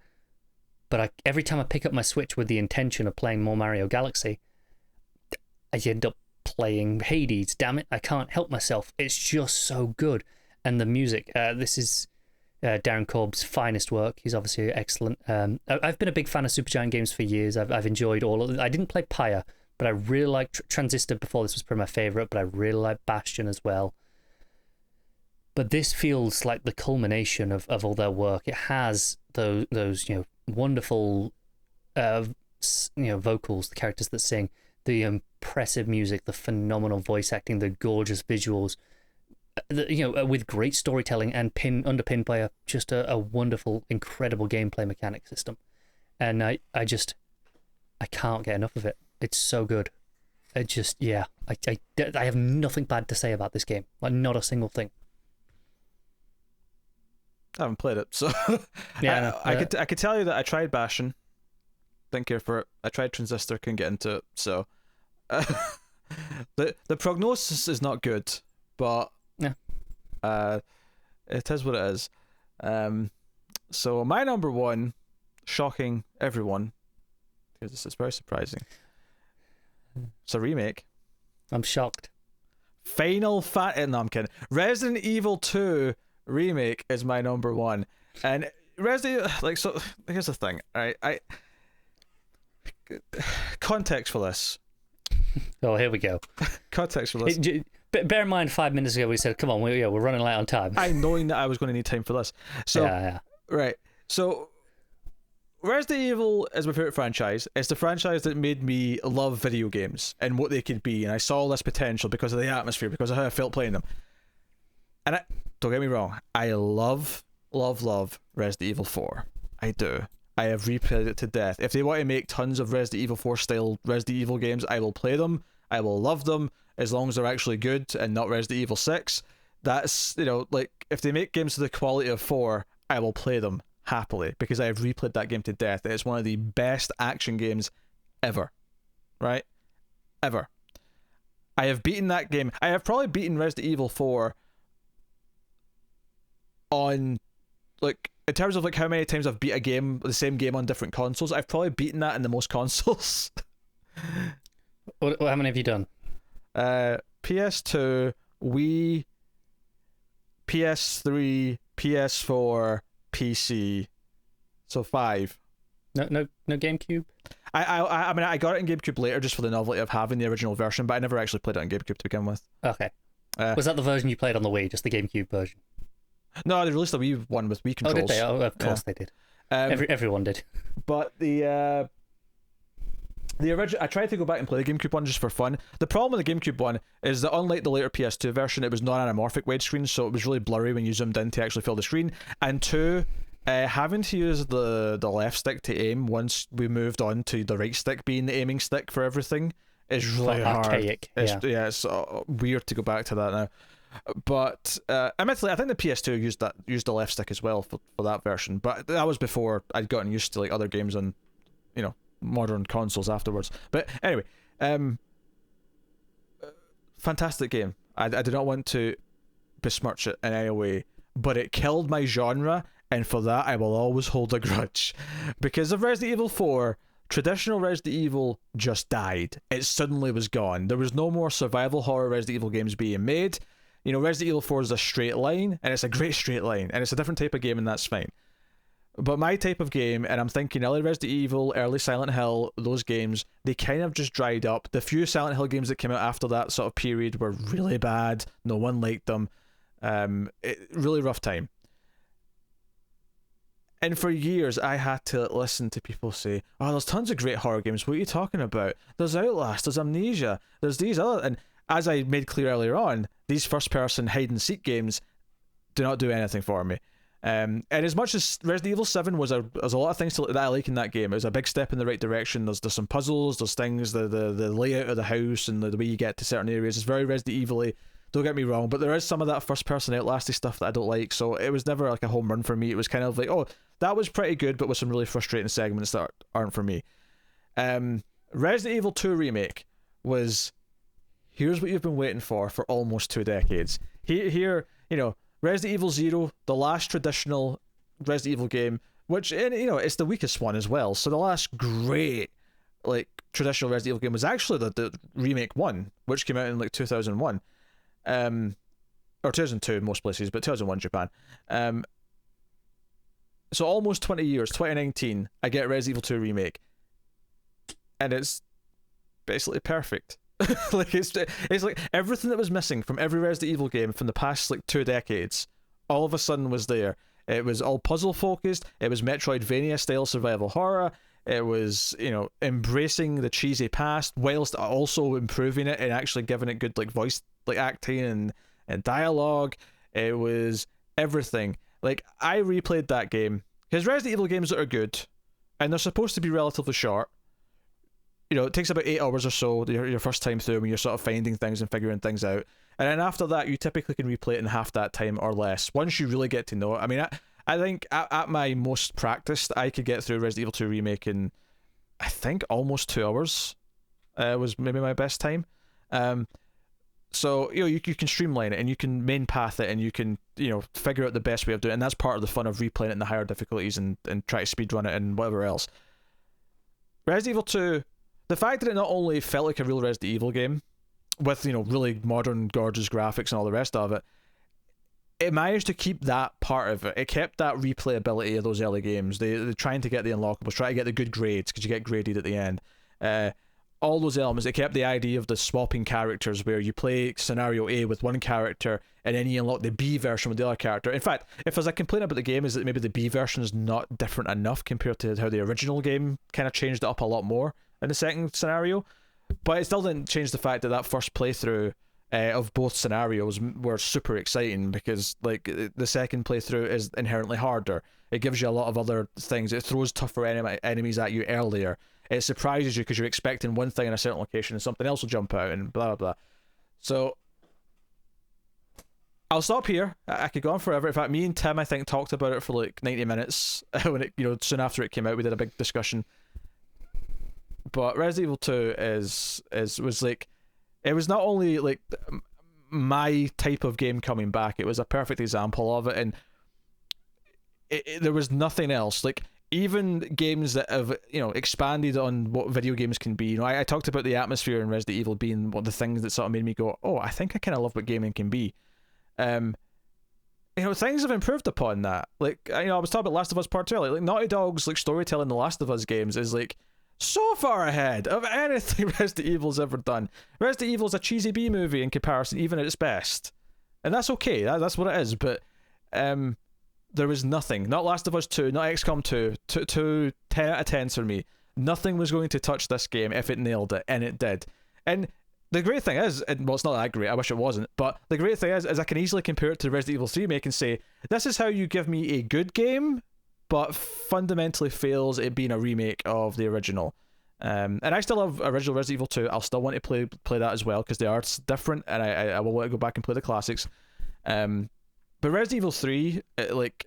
But every time I pick up my Switch with the intention of playing more Mario Galaxy, I end up playing Hades. Damn it, I can't help myself. It's just so good. And the music, this is Darren Korb's finest work. He's obviously excellent. I've been a big fan of Supergiant games for years. I've enjoyed all of them. I didn't play Pyre, but I really liked Transistor before. This was probably my favourite, but I really like Bastion as well. But this feels like the culmination of all their work. It has those wonderful vocals, the characters that sing, the impressive music, the phenomenal voice acting, the gorgeous visuals, with great storytelling and underpinned by a wonderful, incredible gameplay mechanic system. And I can't get enough of it. It's so good. I have nothing bad to say about this game. Like, not a single thing. I haven't played it, so yeah. I could tell you that I tried Bastion, didn't care for it. I tried Transistor, couldn't get into it. So the prognosis is not good, but yeah, it is what it is. So my number one, shocking everyone, because this is very surprising. It's a remake. I'm shocked. No, I'm kidding. Resident Evil 2 remake is my number one, and Resident, so here's the thing, right? Context for this. Oh, here we go. Context for this. Bear in mind, 5 minutes ago we said, "Come on, we're running late on time." I knowing that I was going to need time for this. So yeah. Right. So Resident Evil is my favorite franchise. It's the franchise that made me love video games and what they could be, and I saw this potential because of the atmosphere, because of how I felt playing them. And don't get me wrong, I love Resident Evil 4. I do. I have replayed it to death. If they want to make tons of Resident Evil 4 style Resident Evil games, I will play them. I will love them as long as they're actually good and not Resident Evil 6. That's, like, if they make games to the quality of 4, I will play them happily because I have replayed that game to death. It's one of the best action games ever. Right? Ever. I have beaten that game. I have probably beaten Resident Evil 4 on, like, in terms of like how many times I've beat the same game on different consoles, I've probably beaten that in the most consoles. How many have you done? PS2, Wii, PS3, PS4, PC. So 5. No GameCube? I mean, I got it in GameCube later just for the novelty of having the original version, but I never actually played it on GameCube to begin with. Okay. Was that the version you played on the Wii, just the GameCube version? No, they released a Wii one with Wii controls. Oh, did they? Oh, of course they did. Everyone did. But the original, I tried to go back and play the GameCube one just for fun. The problem with the GameCube one is that unlike the later PS2 version, it was non-anamorphic widescreen, so it was really blurry when you zoomed in to actually fill the screen. And 2, having to use the left stick to aim once we moved on to the right stick being the aiming stick for everything is really hard. Archaic. It's weird to go back to that now. But admittedly, I think the PS2 used the left stick as well for that version. But that was before I'd gotten used to like other games on, modern consoles afterwards. But anyway, fantastic game. I do not want to besmirch it in any way, but it killed my genre, and for that I will always hold a grudge. Because of Resident Evil 4, traditional Resident Evil just died. It suddenly was gone. There was no more survival horror Resident Evil games being made. Resident Evil 4 is a straight line, and it's a great straight line, and it's a different type of game, and that's fine. But my type of game, and I'm thinking early Resident Evil, early Silent Hill, those games, they kind of just dried up. The few Silent Hill games that came out after that sort of period were really bad. No one liked them. Really rough time. And for years, I had to listen to people say, oh, there's tons of great horror games. What are you talking about? There's Outlast, there's Amnesia, there's these other... And as I made clear earlier on, these first-person hide-and-seek games do not do anything for me. And as much as Resident Evil 7 was there's a lot of things that I like in that game. It was a big step in the right direction. There's some puzzles, there's things, the layout of the house and the way you get to certain areas is very Resident Evil-y. Don't get me wrong, but there is some of that first-person Outlasty stuff that I don't like, so it was never like a home run for me. It was kind of like, oh, that was pretty good, but with some really frustrating segments that aren't for me. Resident Evil 2 Remake was... Here's what you've been waiting for almost 2 decades. Here, Resident Evil Zero, the last traditional Resident Evil game, which, it's the weakest one as well. So the last great, traditional Resident Evil game was actually the Remake 1, which came out in, 2001. Or 2002 in most places, but 2001 Japan. So almost 20 years, 2019, I get Resident Evil 2 Remake. And it's basically perfect. It's like everything that was missing from every Resident Evil game from the past 2 decades all of a sudden was there. It was all puzzle focused, it was Metroidvania style survival horror, it was embracing the cheesy past whilst also improving it and actually giving it good voice acting and dialogue. It was everything. I replayed that game because Resident Evil games that are good and they're supposed to be relatively short, it takes about 8 hours or so your first time through when you're sort of finding things and figuring things out. And then after that, you typically can replay it in half that time or less once you really get to know it. I mean, I think at my most practiced, I could get through Resident Evil 2 Remake in, I think, almost 2 hours. Was maybe my best time. So, you can streamline it and you can main path it and you can, figure out the best way of doing it. And that's part of the fun of replaying it in the higher difficulties and try to speedrun it and whatever else. Resident Evil 2... The fact that it not only felt like a real Resident Evil game, with, really modern, gorgeous graphics and all the rest of it, it managed to keep that part of it. It kept that replayability of those early games. They're trying to get the unlockables, trying to get the good grades, because you get graded at the end. All those elements, it kept the idea of the swapping characters, where you play scenario A with one character, and then you unlock the B version with the other character. In fact, if there's a complaint about the game, is that maybe the B version is not different enough compared to how the original game kind of changed it up a lot more in the second scenario, but it still didn't change the fact that first playthrough of both scenarios were super exciting, because the second playthrough is inherently harder. It gives you a lot of other things. It throws tougher enemies at you earlier. it surprises you because you're expecting one thing in a certain location and something else will jump out and blah blah blah. So I'll stop here. I could go on forever. In fact, me and Tim, I think, talked about it for like 90 minutes when it, soon after it came out, we did a big discussion. But Resident Evil 2 was like, it was not only like my type of game coming back, it was a perfect example of it, and there was nothing else. Like, even games that have expanded on what video games can be. I talked about the atmosphere in Resident Evil being one of the things that sort of made me go, oh, I think I kind of love what gaming can be. Things have improved upon that. Like, I was talking about Last of Us Part 2. Like Naughty Dog's like storytelling in the Last of Us games is like so far ahead of anything Resident Evil's ever done. Resident Evil's a cheesy B movie in comparison, even at its best, and that's okay. That's what it is. But there was nothing. Not Last of Us 2, not XCOM 2, 10 out of 10s for me. Nothing was going to touch this game if it nailed it, and it did. And the great thing is, well, it's not that great, I wish it wasn't, but the great thing is I can easily compare it to Resident Evil 3 remake and say, this is how you give me a good game, but fundamentally fails at being a remake of the original. And I still have original Resident Evil 2. I'll still want to play that as well, because they are different, and I will want to go back and play the classics. But Resident Evil 3, like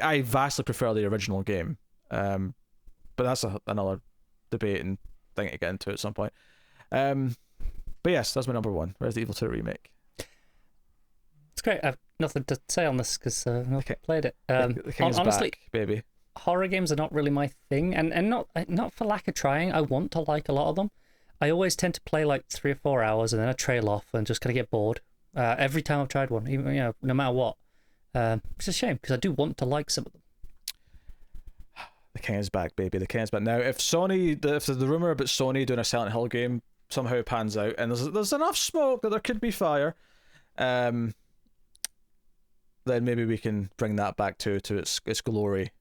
I vastly prefer the original game. But that's another debate and thing to get into at some point. But yes, that's my number one, Resident Evil 2 remake. It's great. I've nothing to say on this because I've not played it. The King's honestly, back, baby. Horror games are not really my thing, and not for lack of trying. I want to like a lot of them. I always tend to play like 3 or 4 hours and then I trail off and just kind of get bored. Every time I've tried one, even no matter what. It's a shame because I do want to like some of them. The King is back, baby. The King is back. Now, if the rumor about Sony doing a Silent Hill game somehow pans out, and there's enough smoke that there could be fire, then maybe we can bring that back to its glory.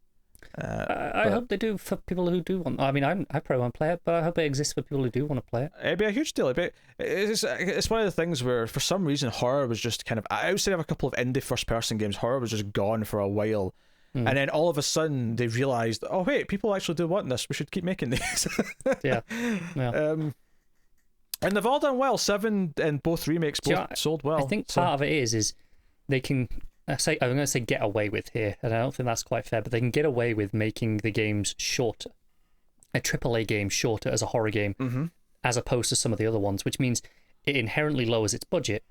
I hope they do for people who do want. I mean, I probably won't play it, but I hope it exists for people who do want to play it. It'd be a huge deal. It's one of the things where, for some reason, horror was just kind of, outside of a couple of indie first-person games, horror was just gone for a while. And then all of a sudden, they realised, oh wait, people actually do want this. We should keep making these. Yeah. And they've all done well. 7 and both remakes sold well. I think part of it is they can. I'm going to say get away with here, and I don't think that's quite fair, but they can get away with making the games shorter. A AAA game shorter as a horror game, as opposed to some of the other ones, which means it inherently lowers its budget.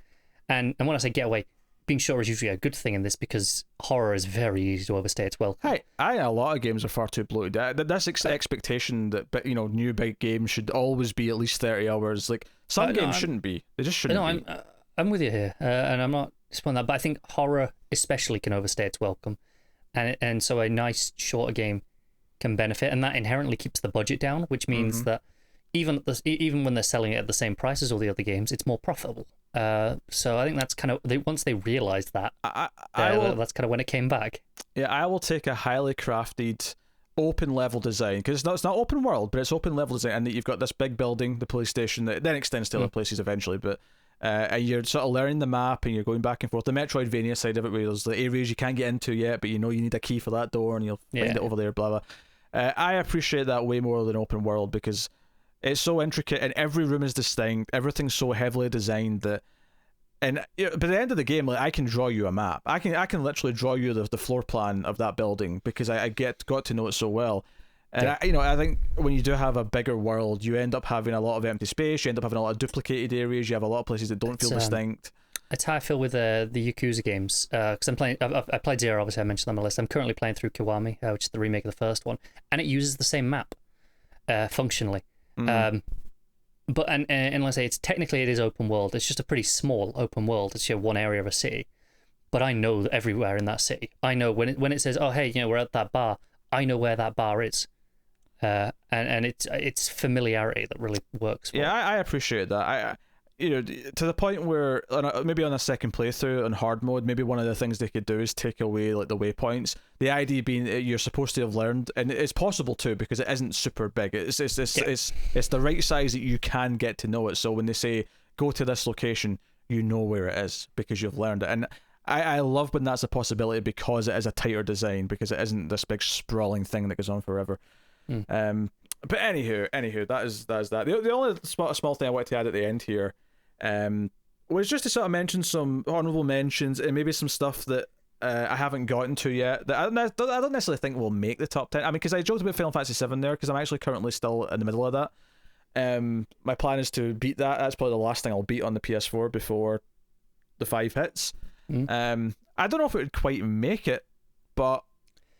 And when I say get away, being shorter is usually a good thing in this because horror is very easy to overstay its welcome. Hey, a lot of games are far too bloated. This expectation that new big games should always be at least 30 hours. Like some games shouldn't be. They just shouldn't be. I'm with you here, and I'm not disappointed that, but I think horror especially can overstay its welcome, and so a nice shorter game can benefit, and that inherently keeps the budget down, which means that even when they're selling it at the same price as all the other games, it's more profitable. So I think that's kind of once they realised that, that's kind of when it came back. Yeah, I will take a highly crafted open level design, because it's not open world, but it's open level design, and that you've got this big building, the police station, that then extends to other places eventually, but and you're sort of learning the map and you're going back and forth. The Metroidvania side of it, where there's the areas you can't get into yet, but you need a key for that door and you'll find it over there, blah blah. I appreciate that way more than open world, because it's so intricate and every room is distinct. Everything's so heavily designed that, and by the end of the game, like, I can draw you a map. I can literally draw you the floor plan of that building because I got to know it so well. And I think when you do have a bigger world, you end up having a lot of empty space. You end up having a lot of duplicated areres. You have a lot of places that don't feel distinct. It's how I feel with the Yakuza games. Because I'm playing. I played Zero. Obviously, I mentioned on my list. I'm currently playing through Kiwami, which is the remake of the first one, and it uses the same map, functionally. But and let's say it is open world. It's just a pretty small open world. It's one area of a city, but I know everywhere in that city. I know when it says, "Oh, hey, we're at that bar." I know where that bar is. And it's familiarity that really works well. Yeah, I appreciate that. To the point where maybe on a second playthrough on hard mode, maybe one of the things they could do is take away like the waypoints. The idea being that you're supposed to have learned, and it's possible too because it isn't super big. It's the right size that you can get to know it. So when they say go to this location, you know where it is because you've learned it. And I love when that's a possibility because it is a tighter design, because it isn't this big sprawling thing that goes on forever. But anywho, that is that. The only small thing I wanted to add at the end here, was just to sort of mention some honorable mentions and maybe some stuff that I haven't gotten to yet that I don't necessarily think will make the top 10. I mean, because I joked about Final Fantasy VII there, because I'm actually currently still in the middle of that. My plan is to beat that. That's probably the last thing I'll beat on the PS4 before the 5 hits. I don't know if it would quite make it, but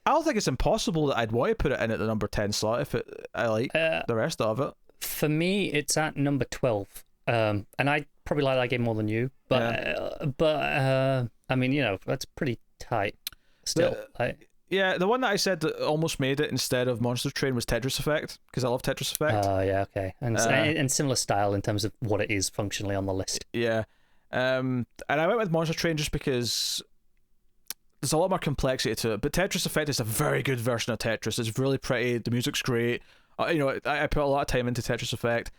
I don't think it's impossible that I'd want to put it in at the number 10 slot if I like the rest of it. For me, it's at number 12. And I probably like that game more than you, but I mean, that's pretty tight still. The one that I said that almost made it instead of Monster Train was Tetris Effect, because I love Tetris Effect. Oh, yeah, okay. And similar style in terms of what it is functionally on the list. Yeah. And I went with Monster Train just because there's a lot more complexity to it, but Tetris Effect is a very good version of Tetris. It's really pretty, the music's great. I put a lot of time into Tetris Effect.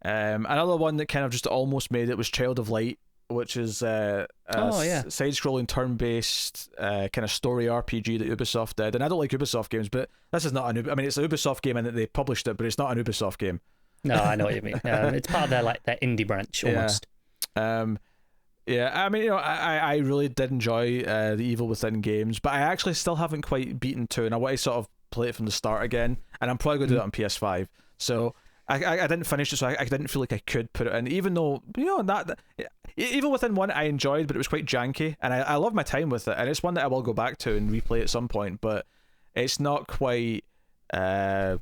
Another one that kind of just almost made it was Child of Light, which is side-scrolling, turn-based kind of story RPG that Ubisoft did. And I don't like Ubisoft games, but this is not it's a Ubisoft game and that they published it, but it's not an Ubisoft game. No, I know what you mean. It's part of their indie branch almost. Yeah, I mean, I really did enjoy the Evil Within games, but I actually still haven't quite beaten 2, and I want to sort of play it from the start again, and I'm probably going to do that on PS5. So I didn't finish it, so I didn't feel like I could put it in, even though, Evil Within 1 I enjoyed, but it was quite janky, and I love my time with it, and it's one that I will go back to and replay at some point, but it's not quite good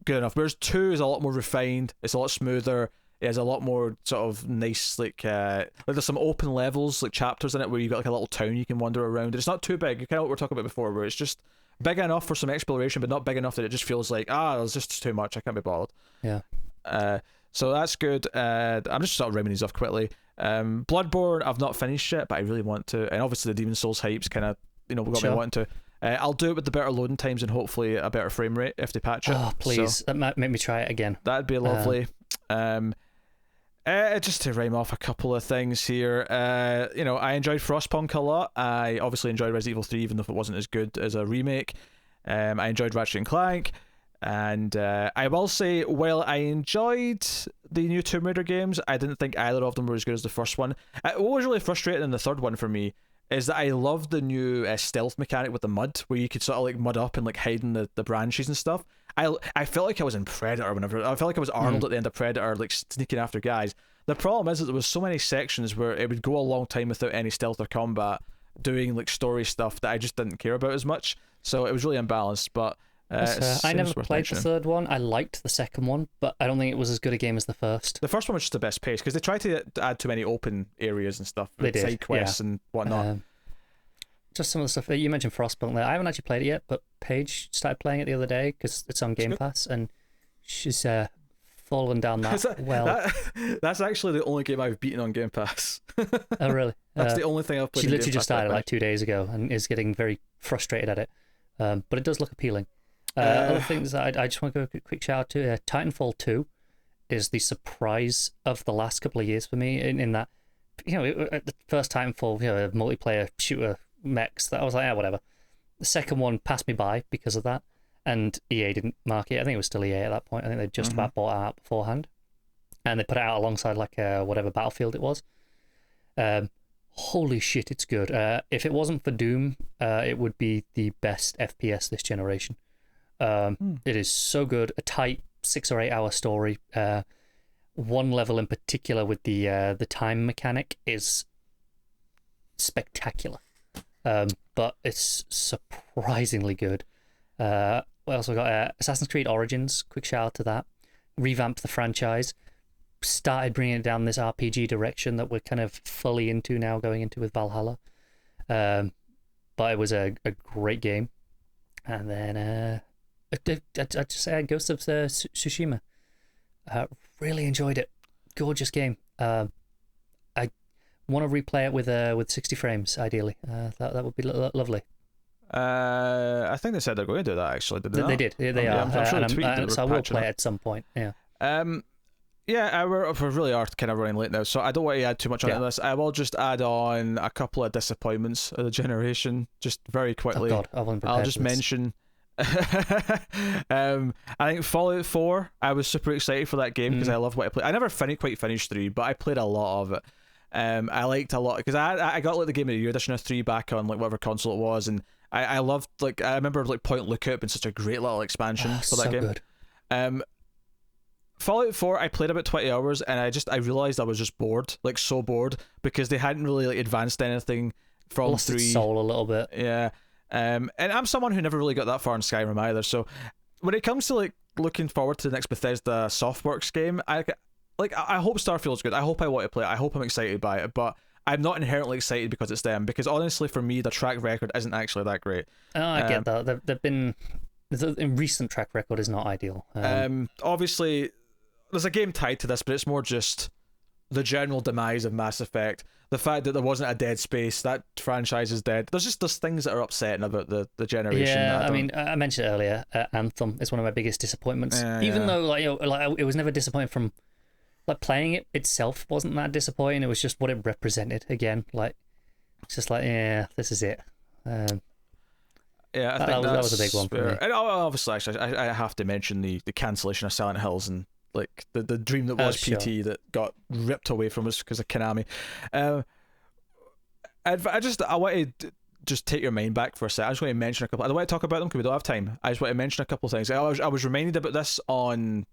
enough. Whereas 2 is a lot more refined, it's a lot smoother. It has a lot more sort of nice, like there's some open levels, like chapters in it where you've got like a little town you can wander around. And it's not too big, kind of what we were talking about before, where it's just big enough for some exploration, but not big enough that it just feels like, there's just too much, I can't be bothered. Yeah. So that's good. I'm just sort of rounding these off quickly. Bloodborne, I've not finished yet, but I really want to. And obviously the Demon Souls hype's kind of, got me wanting to. I'll do it with the better loading times and hopefully a better frame rate if they patch it. Oh, please. So, that might make me try it again. That'd be lovely. Just to rhyme off a couple of things here, I enjoyed Frostpunk a lot. I obviously enjoyed Resident Evil 3, even though it wasn't as good as a remake. I enjoyed Ratchet and Clank, and I will say, while I enjoyed the new Tomb Raider games, I didn't think either of them were as good as the first one. What was really frustrating in the third one for me is that I loved the new stealth mechanic with the mud, where you could sort of like mud up and like hide in the branches and stuff. I felt like I was in Predator whenever. I felt like I was Arnold at the end of Predator, like sneaking after guys. The problem is that there was so many sections where it would go a long time without any stealth or combat, doing like story stuff that I just didn't care about as much. So it was really imbalanced. But I never played the third one. I liked the second one, but I don't think it was as good a game as the first. The first one was just the best pace because they tried to add too many open areas and stuff, they did, side quests and whatnot. Just some of the stuff you mentioned, Frostpunk there. I haven't actually played it yet, but Paige started playing it the other day because it's on Game Pass, and she's fallen down that's actually the only game I've beaten on Game Pass. Oh, really? That's the only thing I've played. She literally just started like 2 days ago and is getting very frustrated at it, but it does look appealing. Other things that I just want to go a quick shout out to. Titanfall 2 is the surprise of the last couple of years for me in that, the first Titanfall, a multiplayer shooter mechs, that I was like, whatever. The second one passed me by because of that, and EA didn't mark it. I think it was still EA at that point. I think they just about bought it out beforehand, and they put it out alongside like whatever Battlefield it was. Holy shit, it's good. If it wasn't for Doom, it would be the best FPS this generation. It is so good. A tight 6 or 8 hour story. One level in particular with the time mechanic is spectacular. But it's surprisingly good. We also got Assassin's Creed Origins. Quick shout out to that. Revamped the franchise. Started bringing it down this RPG direction that we're kind of fully into now, going into with Valhalla. But it was a great game. And then I'd just say Ghost of Tsushima. Really enjoyed it. Gorgeous game. I want to replay it with 60 frames, ideally. That would be lovely. I think they said they're going to do that, actually. Did they not? They did. They are. I'm sure so I will play it at some point. Yeah. We're really are kind of running late now, so I don't want to add too much on this. I will just add on a couple of disappointments of the generation, just very quickly. Oh God, I'll just mention I think Fallout 4, I was super excited for that game because I loved what I played. I never quite finished 3, but I played a lot of it. I liked a lot because I got like the Game of the Year edition of 3 back on like whatever console it was, and I loved, like, I remember like Point Lookout being such a great little expansion for that so game. Good. Fallout 4, I played about 20 hours and I realized I was just bored, like so bored, because they hadn't really like advanced anything from Lost 3. its soul a little bit. Yeah. And I'm someone who never really got that far in Skyrim either, so when it comes to like looking forward to the next Bethesda Softworks game, I hope Starfield's good. I hope I want to play it. I hope I'm excited by it, but I'm not inherently excited because it's them, because honestly for me the track record isn't actually that great. Oh, I get that. They've been in recent track record is not ideal. Obviously there's a game tied to this, but it's more just the general demise of Mass Effect, the fact that there wasn't a Dead Space, that franchise is dead. There's things that are upsetting about the generation. Yeah, I mean, I mentioned earlier, Anthem is one of my biggest disappointments. Even though like it was never disappointing from like playing it itself wasn't that disappointing. It was just what it represented. Again, like it's just like, yeah, this is it. Yeah, I think that was a big one for me. And obviously, actually, I have to mention the cancellation of Silent Hills and like the dream that was PT that got ripped away from us because of Konami. I want to just take your mind back for a sec. I just want to mention a couple. I don't want to talk about them because we don't have time. I just want to mention a couple of things. I was reminded about this on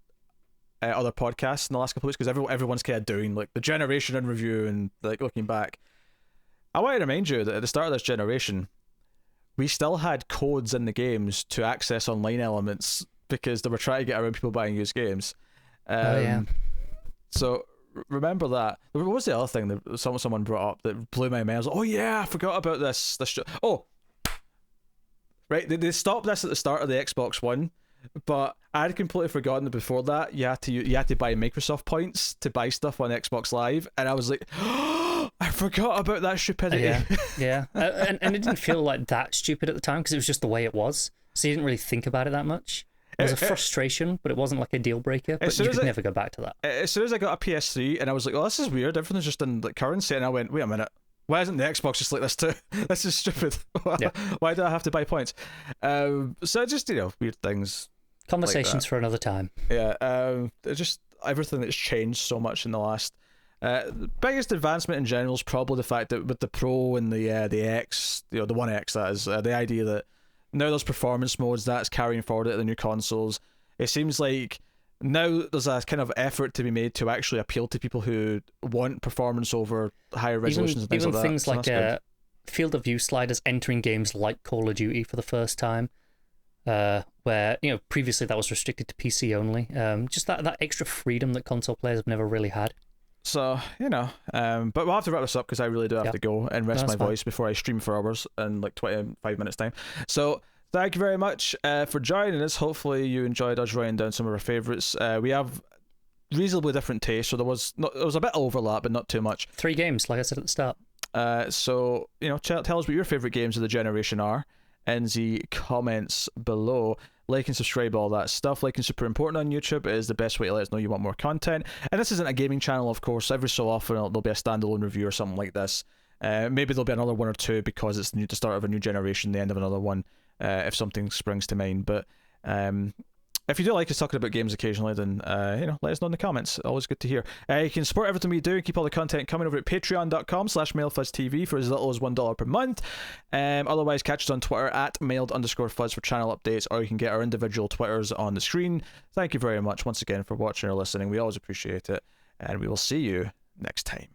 other podcasts in the last couple of weeks because everyone's kind of doing like the generation in review and like looking back. I want to remind you that at the start of this generation, we still had codes in the games to access online elements because they were trying to get around people buying used games. So remember that. What was the other thing that someone brought up that blew my mind? I was like, oh yeah, I forgot about this. Right, they stopped this at the start of the Xbox One, but I had completely forgotten that before that you had to buy Microsoft points to buy stuff on Xbox Live, and I was like, oh, I forgot about that stupidity. Yeah. And it didn't feel like that stupid at the time because it was just the way it was, so you didn't really think about it that much. It was a frustration, but it wasn't like a deal breaker. But you could never go back to that. As soon as I got a PS3, and I was like, "Oh, this is weird. Everything's just in like currency." And I went, "Wait a minute, why isn't the Xbox just like this too? This is stupid. Why do I have to buy points?" So just weird things. Conversations like for another time. Yeah. Just everything that's changed so much in the last. The biggest advancement in general is probably the fact that with the Pro and the X, the One X, that is the idea that. Now there's performance modes that's carrying forward at the new consoles. It seems like now there's a kind of effort to be made to actually appeal to people who want performance over higher resolutions and things like that. Even things like field of view sliders entering games like Call of Duty for the first time, where previously that was restricted to PC only. Just that extra freedom that console players have never really had. So, but we'll have to wrap this up because I really do have to go and rest my voice before I stream for hours in like 25 minutes time. So thank you very much for joining us. Hopefully you enjoyed us writing down some of our favourites. We have reasonably different tastes, so there was a bit of overlap, but not too much. 3 games, like I said at the start. So, tell us what your favourite games of the generation are in the comments below. Like and subscribe, all that stuff. Like and super important on YouTube. It is the best way to let us know you want more content. And this isn't a gaming channel, of course. Every so often there'll be a standalone review or something like this. Maybe there'll be another one or two because it's the start of a new generation, the end of another one, if something springs to mind. But if you do like us talking about games occasionally, then let us know in the comments. Always good to hear. You can support everything we do and keep all the content coming over at patreon.com/MailFuzzTV for as little as $1 per month. Otherwise, catch us on Twitter at mailed_fuzz for channel updates, or you can get our individual Twitters on the screen. Thank you very much once again for watching or listening. We always appreciate it, and we will see you next time.